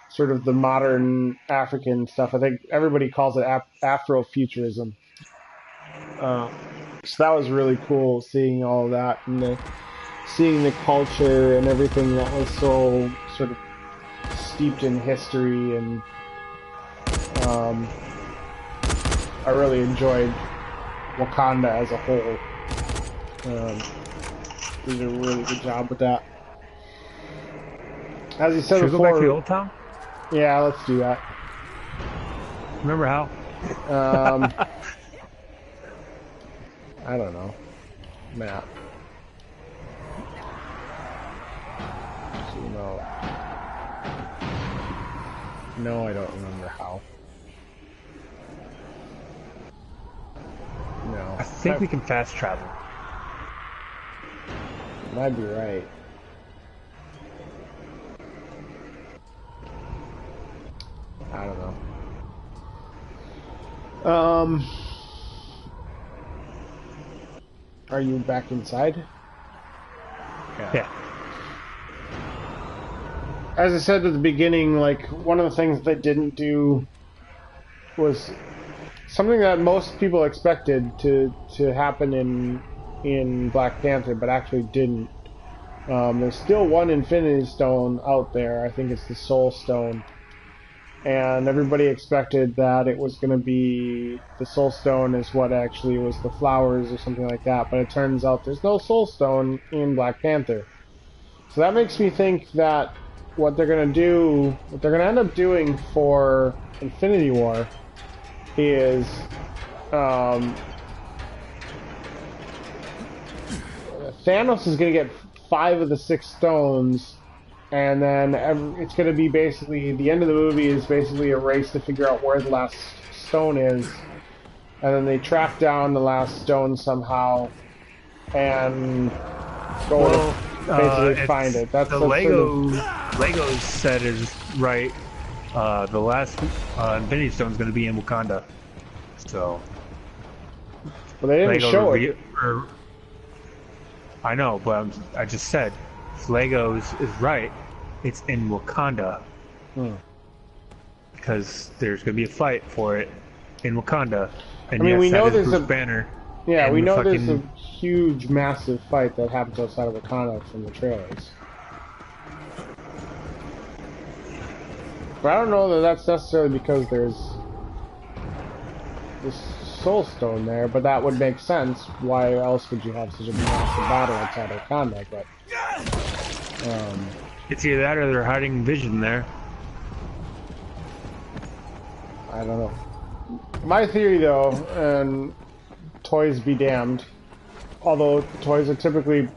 Speaker 2: sort of the modern African stuff. I think everybody calls it Afrofuturism. So that was really cool, seeing all of that and seeing the culture and everything that was so sort of steeped in history, and I really enjoyed Wakanda as a whole. They did a really good job with that. As you said
Speaker 1: Should
Speaker 2: before,
Speaker 1: we go back to the old town?
Speaker 2: Yeah, let's do that.
Speaker 1: Remember how?
Speaker 2: I don't know. Map. No, I don't remember how. No.
Speaker 1: I think we can fast travel.
Speaker 2: Might be right. I don't know. Are you back inside?
Speaker 1: Yeah.
Speaker 2: As I said at the beginning, one of the things they didn't do was something that most people expected to happen in Black Panther, but actually didn't. There's still one Infinity Stone out there. I think it's the Soul Stone. and everybody expected that it was going to be the Soul Stone is what actually was the flowers or something like that, but it turns out there's no Soul Stone in Black Panther. So that makes me think that what they're going to do, what they're going to end up doing for Infinity War is Thanos is going to get 5 of the 6 stones, and then it's going to be basically, the end of the movie is basically a race to figure out where the last stone is, and then they track down the last stone somehow, and go to basically find it. That's
Speaker 1: the Lego set is right. The last Infinity Stone is going to be in Wakanda, so.
Speaker 2: Well, they didn't show it.
Speaker 1: I know, but I just said Legos is right. It's in Wakanda. Because there's going to be a fight for it in Wakanda. And
Speaker 2: I mean,
Speaker 1: yes,
Speaker 2: we know there's
Speaker 1: Bruce
Speaker 2: a
Speaker 1: Banner.
Speaker 2: Yeah, we know there's a huge, massive fight that happens outside of Wakanda from the trailers. But I don't know that that's necessarily because there's this Soul Stone there, but that would make sense. Why else would you have such a massive battle outside of Wakanda? But
Speaker 1: it's either that or they're hiding Vision there.
Speaker 2: I don't know. My theory, though, and toys be damned, although toys are typically...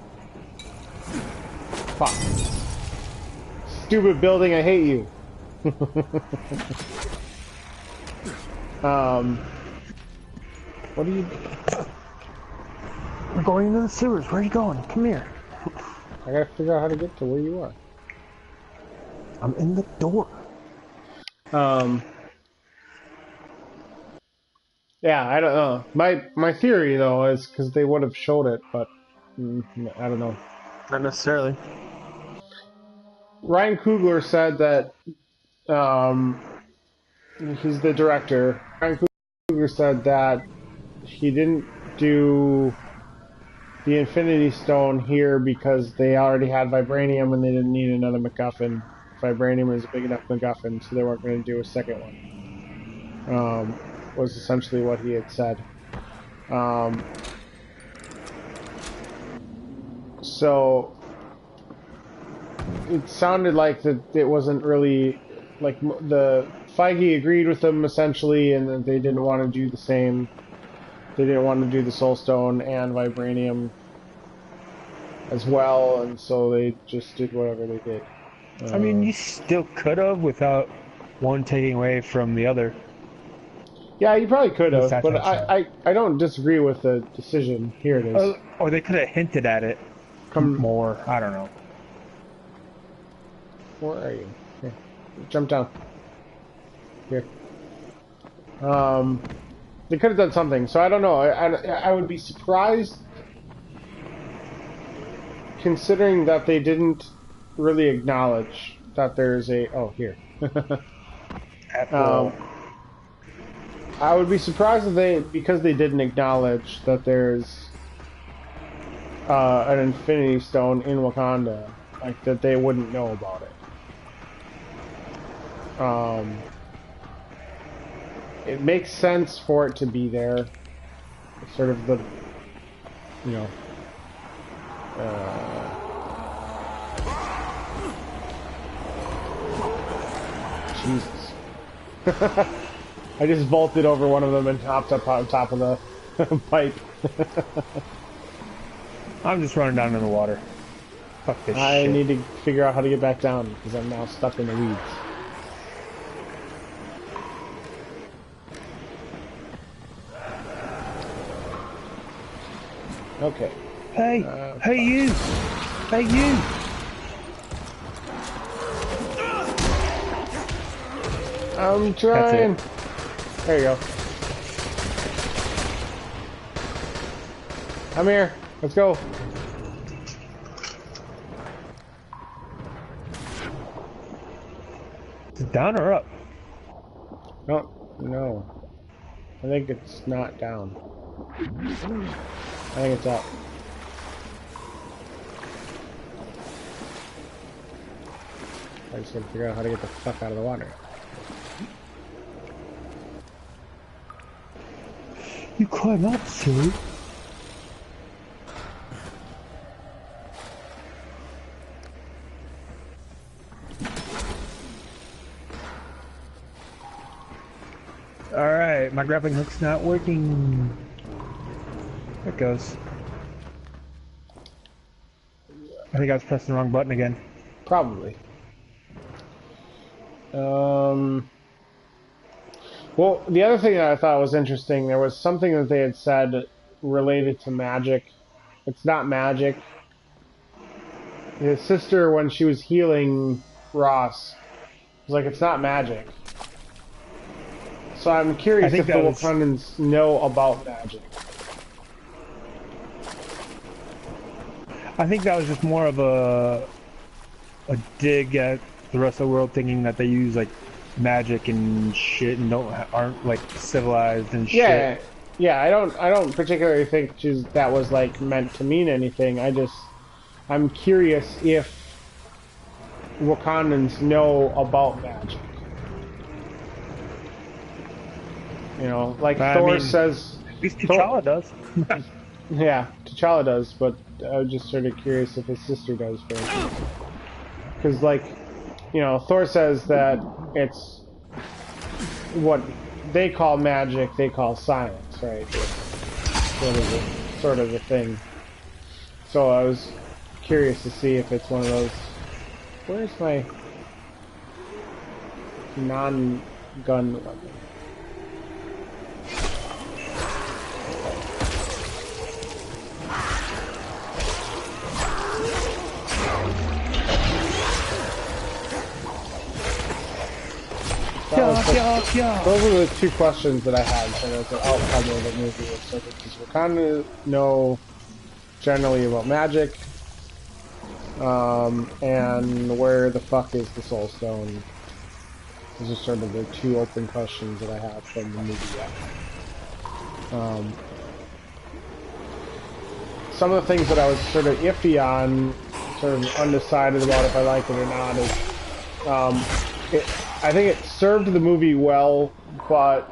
Speaker 2: Fuck. Stupid building, I hate you. What are you...
Speaker 1: We're going into the sewers. Where are you going? Come here.
Speaker 2: I gotta figure out how to get to where you are.
Speaker 1: I'm in the door.
Speaker 2: Yeah, I don't know. My theory, though, is because they would have showed it, but I don't know.
Speaker 1: Not necessarily.
Speaker 2: Ryan Coogler said that he's the director. Ryan Coogler said that he didn't do the Infinity Stone here because they already had Vibranium and they didn't need another MacGuffin. Vibranium is a big enough MacGuffin, so they weren't going to do a second one. Was essentially what he had said. So it sounded like that it wasn't really like the Feige agreed with them essentially, and that they didn't want to do the same. They didn't want to do the Soul Stone and Vibranium as well, and so they just did whatever they did.
Speaker 1: I mean, you still could have without one taking away from the other.
Speaker 2: Yeah, you probably could have, but I don't disagree with the decision. Here it is.
Speaker 1: Or they could have hinted at it more. I don't know.
Speaker 2: Where are you? Here. Jump down. Here. They could have done something, so I don't know. I would be surprised, considering that they didn't really acknowledge that there's a... Oh, here. I would be surprised if because they didn't acknowledge that there's an Infinity Stone in Wakanda, like that they wouldn't know about it. It makes sense for it to be there. It's sort of the, you know, Jesus. I just vaulted over one of them and hopped up on top of the pipe.
Speaker 1: I'm just running down in the water. Fuck this shit.
Speaker 2: I need to figure out how to get back down because I'm now stuck in the weeds. Okay.
Speaker 1: Hey! Hey you! Hey you!
Speaker 2: I'm trying. There you go. I'm here. Let's go.
Speaker 1: Is it down or up?
Speaker 2: No. I think it's not down. I think it's up. I just gotta figure out how to get the fuck out of the water.
Speaker 1: You climb up, silly. Alright, my grappling hook's not working. There it goes. I think I was pressing the wrong button again.
Speaker 2: Probably. Well, the other thing that I thought was interesting, there was something that they had said related to magic. It's not magic. His sister, when she was healing Ross, was like, it's not magic. So I'm curious if the Wakandans know about magic.
Speaker 1: I think that was just more of a dig at the rest of the world, thinking that they use like magic and shit and aren't like civilized and shit.
Speaker 2: Yeah. I don't particularly think that was like meant to mean anything. I'm curious if Wakandans know about magic. You know, like Thor says.
Speaker 1: At least T'Challa does.
Speaker 2: Yeah, T'Challa does, but I was just sort of curious if his sister does, for instance. Because, like, you know, Thor says that it's what they call magic, they call science, right? Sort of a thing. So I was curious to see if it's one of those. Where's my non-gun weapon? Those are the two questions that I had for the outcome of the movie. So does Wakanda know generally about magic? And where the fuck is the Soul Stone? Those are sort of the two open questions that I have from the movie yet. Some of the things that I was sort of iffy on, sort of undecided about if I like it or not, is I think it served the movie well, but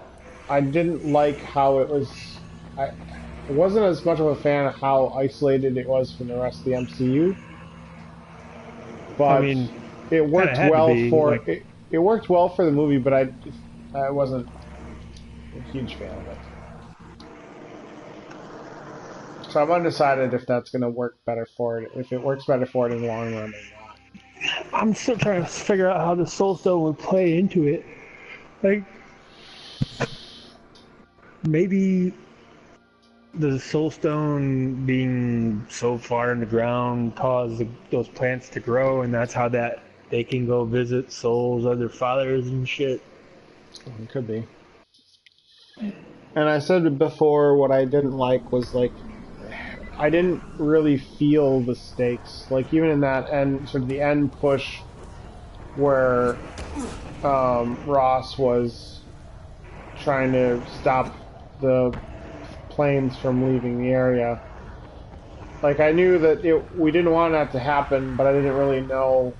Speaker 2: I didn't like how it was. I wasn't as much of a fan of how isolated it was from the rest of the MCU. But I mean, it worked well for it worked well for the movie, but I wasn't a huge fan of it. So I'm undecided if that's going to work better for it, if it works better for it in the long run or not.
Speaker 1: I'm still trying to figure out how the Soul Stone would play into it. Like, maybe the Soul Stone being so far in the ground caused those plants to grow, and that's how that they can go visit souls of their fathers and shit.
Speaker 2: It could be. And I said before, what I didn't like was, like, I didn't really feel the stakes. Like, even in that end, sort of the end push where Ross was trying to stop the planes from leaving the area. Like, I knew that we didn't want that to happen, but I didn't really know.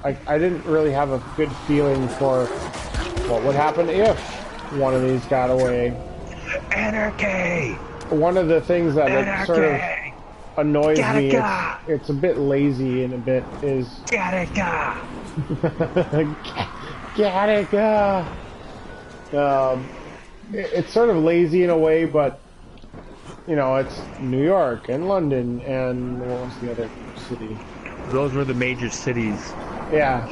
Speaker 2: I didn't really have a good feeling for what would happen if one of these got away.
Speaker 1: Anarchy!
Speaker 2: One of the things that sort of annoys me, it's a bit lazy and a bit is...
Speaker 1: Gattaca!
Speaker 2: Gattaca! It's sort of lazy in a way, but, you know, it's New York and London and what was the other city?
Speaker 1: Those were the major cities.
Speaker 2: Yeah.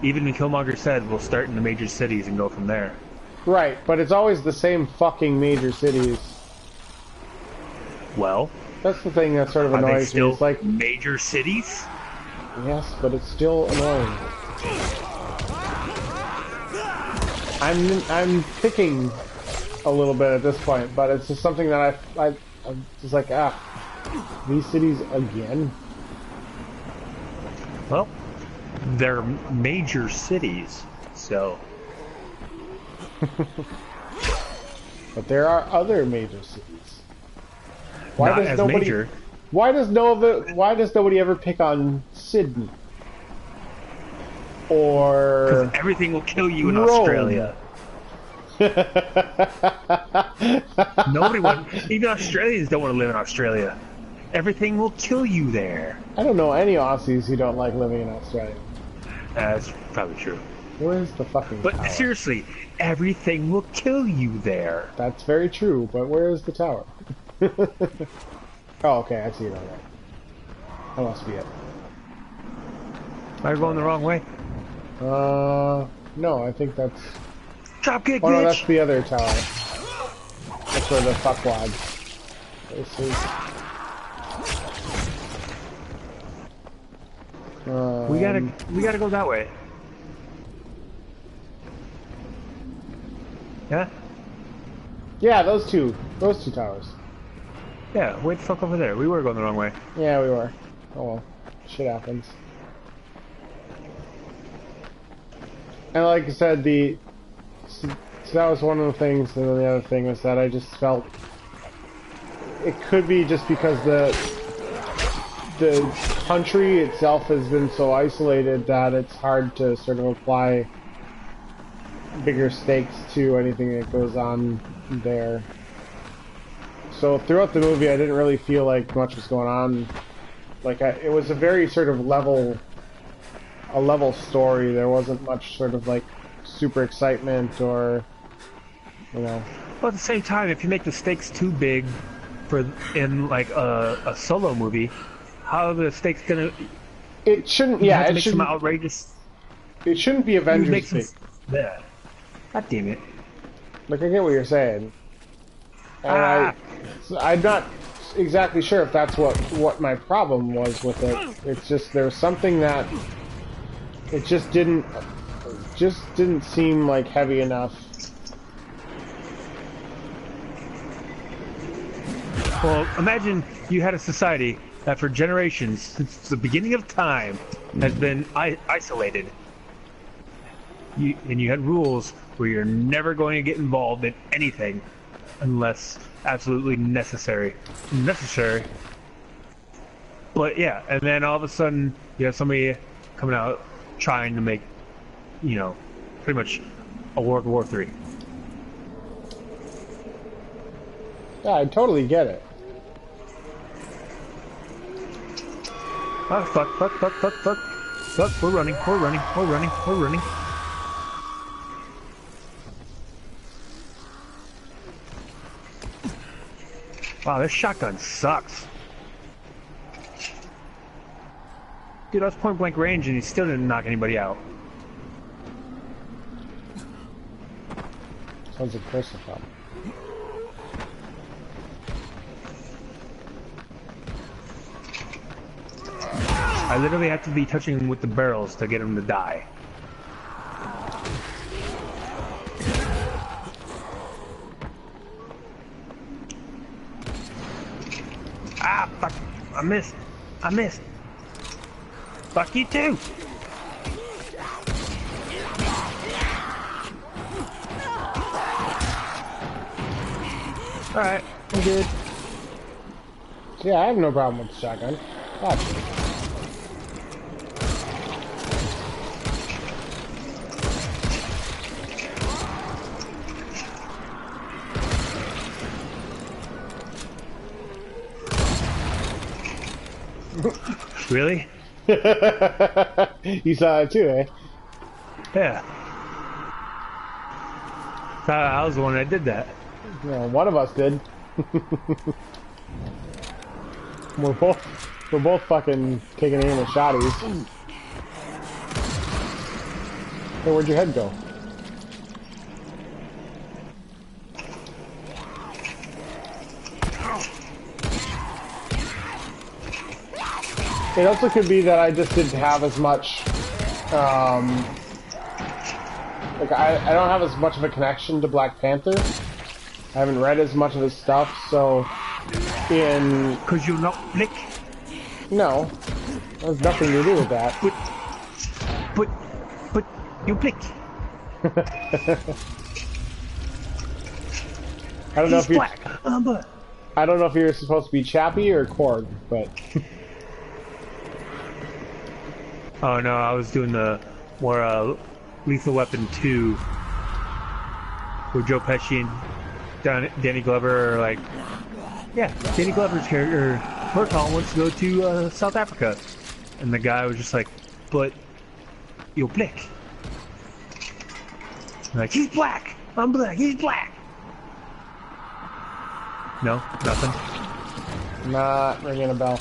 Speaker 1: Even Killmonger said we'll start in the major cities and go from there.
Speaker 2: Right, but it's always the same fucking major cities.
Speaker 1: Well,
Speaker 2: that's the thing that sort of annoys me. It's like
Speaker 1: major cities.
Speaker 2: Yes, but it's still annoying. I'm picking a little bit at this point, but it's just something that I'm just like, these cities again.
Speaker 1: Well, they're major cities, so.
Speaker 2: But there are other major cities.
Speaker 1: Not as major.
Speaker 2: Why does nobody ever pick on Sydney? Or
Speaker 1: because everything will kill you in
Speaker 2: Rome.
Speaker 1: Australia. Nobody wants, even Australians don't want to live in Australia. Everything will kill you there.
Speaker 2: I don't know any Aussies who don't like living in Australia.
Speaker 1: That's probably true.
Speaker 2: Where's the fucking
Speaker 1: But
Speaker 2: tower?
Speaker 1: seriously, everything will kill you there.
Speaker 2: That's very true, but where is the tower? Oh, okay, I see it already. That must be it.
Speaker 1: Am I going the wrong way?
Speaker 2: No, I think that's...
Speaker 1: Dropkick,
Speaker 2: Oh no,
Speaker 1: bitch!
Speaker 2: that's the other tower. That's where the fuckwad. This is...
Speaker 1: We gotta go that way. Yeah?
Speaker 2: Yeah, those two towers.
Speaker 1: Yeah, way the fuck over there. We were going the wrong way.
Speaker 2: Yeah, we were. Oh well, shit happens. And like I said, so that was one of the things, and then the other thing was that I just felt it could be just because the country itself has been so isolated that it's hard to sort of apply bigger stakes to anything that goes on there. So throughout the movie, I didn't really feel like much was going on. Like it was a very sort of level story. There wasn't much sort of like super excitement or, you know.
Speaker 1: Well, at the same time, if you make the stakes too big in like a solo movie, how are the stakes gonna?
Speaker 2: It shouldn't.
Speaker 1: You
Speaker 2: Yeah,
Speaker 1: have to
Speaker 2: it
Speaker 1: make
Speaker 2: shouldn't.
Speaker 1: some outrageous.
Speaker 2: It shouldn't be
Speaker 1: You
Speaker 2: Avengers
Speaker 1: make some.
Speaker 2: big.
Speaker 1: Yeah. God damn it.
Speaker 2: Like I get what you're saying. And I'm not exactly sure if that's what my problem was with it. It's just there was something that it just didn't seem like heavy enough.
Speaker 1: Well, imagine you had a society that for generations, since the beginning of time, has been isolated. And you had rules where you're never going to get involved in anything unless absolutely necessary. But yeah, and then all of a sudden you have somebody coming out trying to make, you know, pretty much a World War III.
Speaker 2: Yeah, I totally get it.
Speaker 1: Oh, fuck, we're running. Wow, this shotgun sucks. Dude, I was point blank range and he still didn't knock anybody out.
Speaker 2: Sounds like a personal problem.
Speaker 1: I literally have to be touching him with the barrels to get him to die. Ah, fuck. I missed. Fuck you too. Alright, I'm good.
Speaker 2: So yeah, I have no problem with the shotgun. Gotcha.
Speaker 1: Really?
Speaker 2: You saw it too, eh?
Speaker 1: Yeah. I was the one that did that.
Speaker 2: Yeah, one of us did. We're both fucking taking aim with shotties. Hey, where'd your head go? It also could be that I just didn't have as much, like I don't have as much of a connection to Black Panther. I haven't read as much of his stuff, so
Speaker 1: Cause you're not Blick.
Speaker 2: No, that has nothing to do with that.
Speaker 1: But you Blick.
Speaker 2: I don't know
Speaker 1: He's
Speaker 2: if you're,
Speaker 1: black. But
Speaker 2: I don't know if you're supposed to be Chappie or Korg, but
Speaker 1: oh no, I was doing the more Lethal Weapon 2 where Joe Pesci and Danny Glover are like, yeah, Danny Glover's character, Murtaugh wants to go to South Africa. And the guy was just like, but you're black. Like, he's black. I'm black. He's black. No, nothing.
Speaker 2: Not ringing a bell.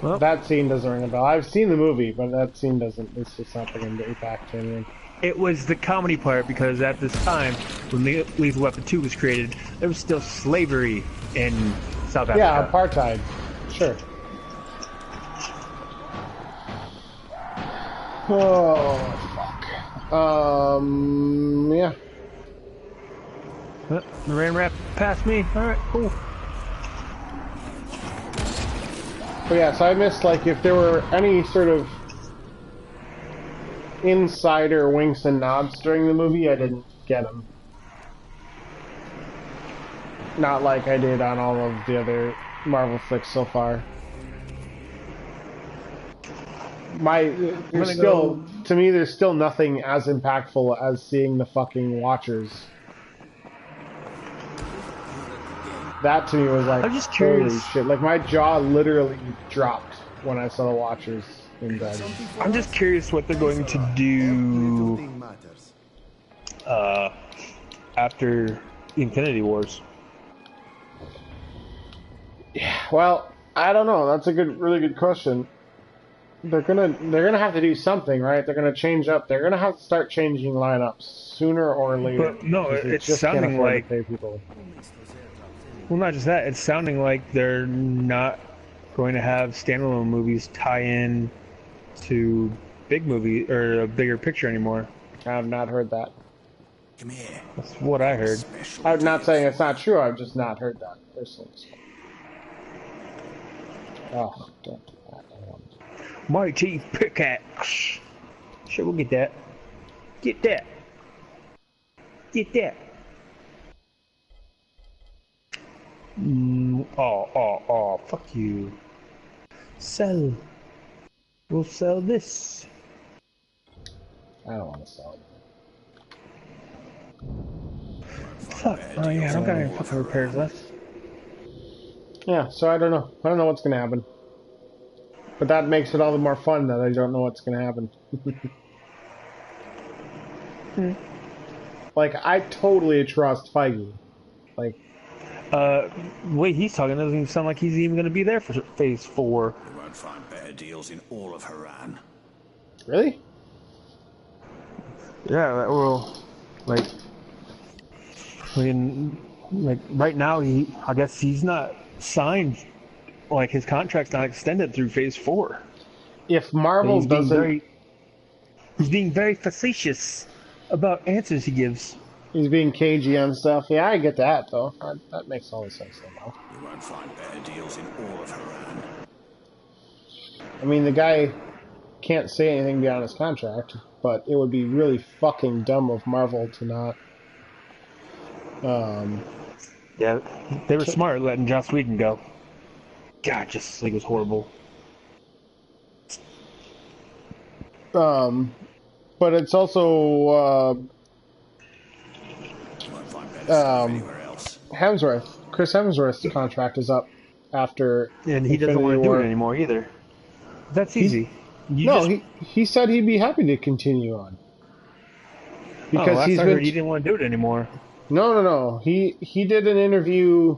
Speaker 1: Well,
Speaker 2: That scene doesn't ring a bell. I've seen the movie, but that scene doesn't. It's just not bringing me back to anything.
Speaker 1: it was the comedy part because at this time, when Lethal Weapon 2 was created, there was still slavery in South Africa.
Speaker 2: Yeah, apartheid. Sure. Oh fuck. Yeah.
Speaker 1: The ran rap past me. Alright, cool.
Speaker 2: But yeah, so I missed, like, if there were any sort of insider winks and nods during the movie, I didn't get them. Not like I did on all of the other Marvel flicks so far. To me, there's still nothing as impactful as seeing the fucking Watchers. That to me was like,
Speaker 1: I'm just
Speaker 2: holy
Speaker 1: curious.
Speaker 2: shit. Like, my jaw literally dropped when I saw the Watchers in bed.
Speaker 1: I'm just curious what they're going to do after Infinity Wars.
Speaker 2: Yeah, well, I don't know. That's a really good question. They're gonna have to do something, right? They're gonna change up. They're gonna have to start changing lineups sooner or later.
Speaker 1: But no,
Speaker 2: because they
Speaker 1: it's
Speaker 2: just can't
Speaker 1: sounding
Speaker 2: afford to
Speaker 1: like-
Speaker 2: pay people.
Speaker 1: Well, not just that. It's sounding like they're not going to have standalone movies tie in to big movie or a bigger picture anymore.
Speaker 2: I have not heard that.
Speaker 3: Come here.
Speaker 1: That's what I heard.
Speaker 3: Special
Speaker 2: I'm not saying it's not true. I've just not heard that personally. Oh, don't do that. I don't want to.
Speaker 1: Mighty pickaxe. Sure, we'll get that. Get that. Get that. Fuck you. Sell. We'll sell this.
Speaker 2: I don't want to sell it.
Speaker 1: Fuck. Oh yeah, I don't got any fucking repairs left.
Speaker 2: Yeah, so I don't know. I don't know what's gonna happen. But that makes it all the more fun that I don't know what's gonna happen. Like, I totally trust Feige. Like,
Speaker 1: The way he's talking doesn't even sound like he's even going to be there for Phase 4.
Speaker 3: You won't find better deals in all of Haran.
Speaker 2: really?
Speaker 1: Yeah, well, like, right now, I guess he's not signed, like, his contract's not extended through Phase 4.
Speaker 2: If Marvel doesn't...
Speaker 1: He's being very facetious about answers he gives.
Speaker 2: He's being cagey on stuff. Yeah, I get that, though. That makes all the sense in the world.
Speaker 3: You won't find better deals in all of Haran.
Speaker 2: I mean, the guy can't say anything beyond his contract, but it would be really fucking dumb of Marvel to not...
Speaker 1: Yeah, they were smart letting Joss Whedon go. God, Justice League was horrible.
Speaker 2: But it's also,
Speaker 3: You won't find better stuff anywhere else.
Speaker 2: Hemsworth. Chris Hemsworth's contract is up after
Speaker 1: And he doesn't
Speaker 2: Infinity
Speaker 1: want to do
Speaker 2: War.
Speaker 1: it anymore either. That's easy.
Speaker 2: He said he'd be happy to continue on. Because
Speaker 1: last
Speaker 2: he's
Speaker 1: I
Speaker 2: been...
Speaker 1: heard he didn't want to do it anymore.
Speaker 2: No. He did an interview.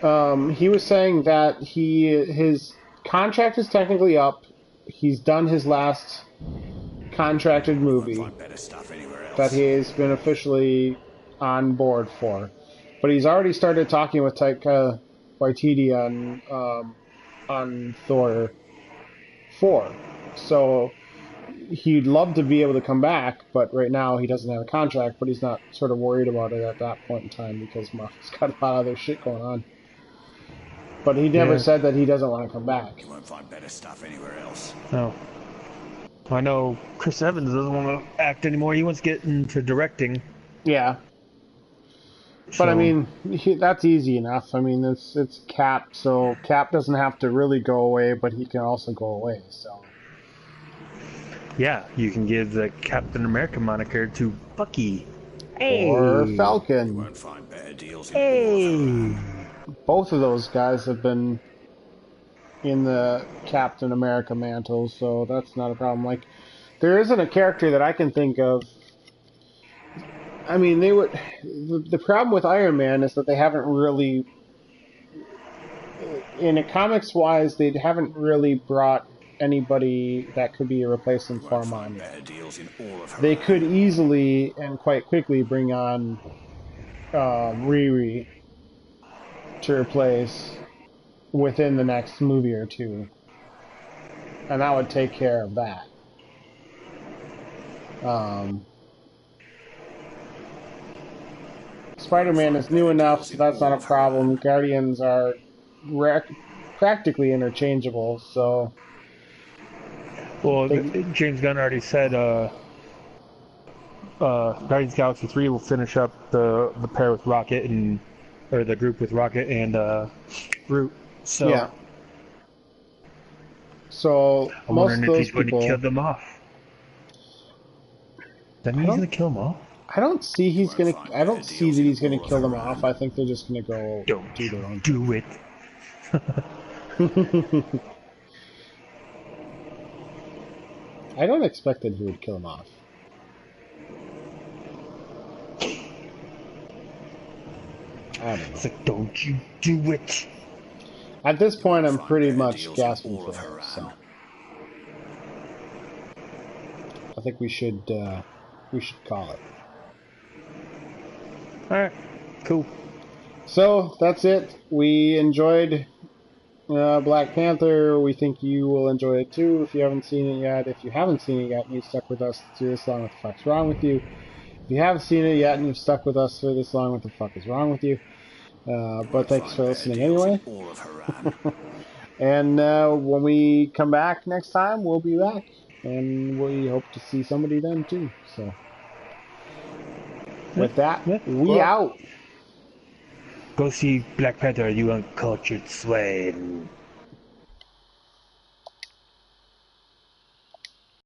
Speaker 2: He was saying that his contract is technically up. He's done his last contracted movie
Speaker 3: Find better stuff anywhere else.
Speaker 2: that he has been officially on board for, but he's already started talking with Taika Waititi on Thor 4. So he'd love to be able to come back, but right now he doesn't have a contract. But he's not sort of worried about it at that point in time because Marvel's got a lot of other shit going on. But he never said that he doesn't want to come back.
Speaker 3: You won't find better stuff anywhere else.
Speaker 1: No. I know Chris Evans doesn't want to act anymore. He wants to get into directing.
Speaker 2: Yeah. But I mean, that's easy enough. I mean, it's Cap, so Cap doesn't have to really go away, but he can also go away. So
Speaker 1: Yeah, you can give the Captain America moniker to Bucky.
Speaker 2: Or
Speaker 3: You
Speaker 2: Falcon.
Speaker 3: won't find better deals in all of her.
Speaker 2: Both of those guys have been in the Captain America mantle, so that's not a problem. Like, there isn't a character that I can think of. I mean, they would. The problem with Iron Man is that they haven't really, in a comics wise, they haven't really brought anybody that could be a replacement for him on yet.
Speaker 3: Better deals in all of her.
Speaker 2: They could easily and quite quickly bring on Riri to replace within the next movie or two, and that would take care of that. Spider-Man is new enough, so that's not a problem. Guardians are practically interchangeable, so...
Speaker 1: Well, James Gunn already said Guardians of the Galaxy 3 will finish up the pair with Rocket and... or the group with Rocket and Groot. So,
Speaker 2: yeah. So,
Speaker 1: I'm
Speaker 2: most
Speaker 1: wondering
Speaker 2: of
Speaker 1: if
Speaker 2: those
Speaker 1: he's going
Speaker 2: people...
Speaker 1: to kill them off. That means he's going to kill them all?
Speaker 2: I don't see he's gonna. I don't see that he's gonna kill them off. I think they're just gonna go
Speaker 1: Don't
Speaker 2: do their own.
Speaker 1: do it.
Speaker 2: I don't expect that he would kill them off. I don't know.
Speaker 1: It's like, don't you do it.
Speaker 2: At this point, I'm pretty much gasping for air. So I think we should call it.
Speaker 1: Alright, cool.
Speaker 2: So that's it. We enjoyed Black Panther. We think you will enjoy it too if you haven't seen it yet. If you haven't seen it yet and you've stuck with us through this long, what the fuck's wrong with you? If you haven't seen it yet and you've stuck with us for this long, what the fuck is wrong with you? But thanks for listening anyway. And when we come back next time, we'll be back. And we hope to see somebody then too. So with that, we out.
Speaker 1: Go see Black Panther, you uncultured swine.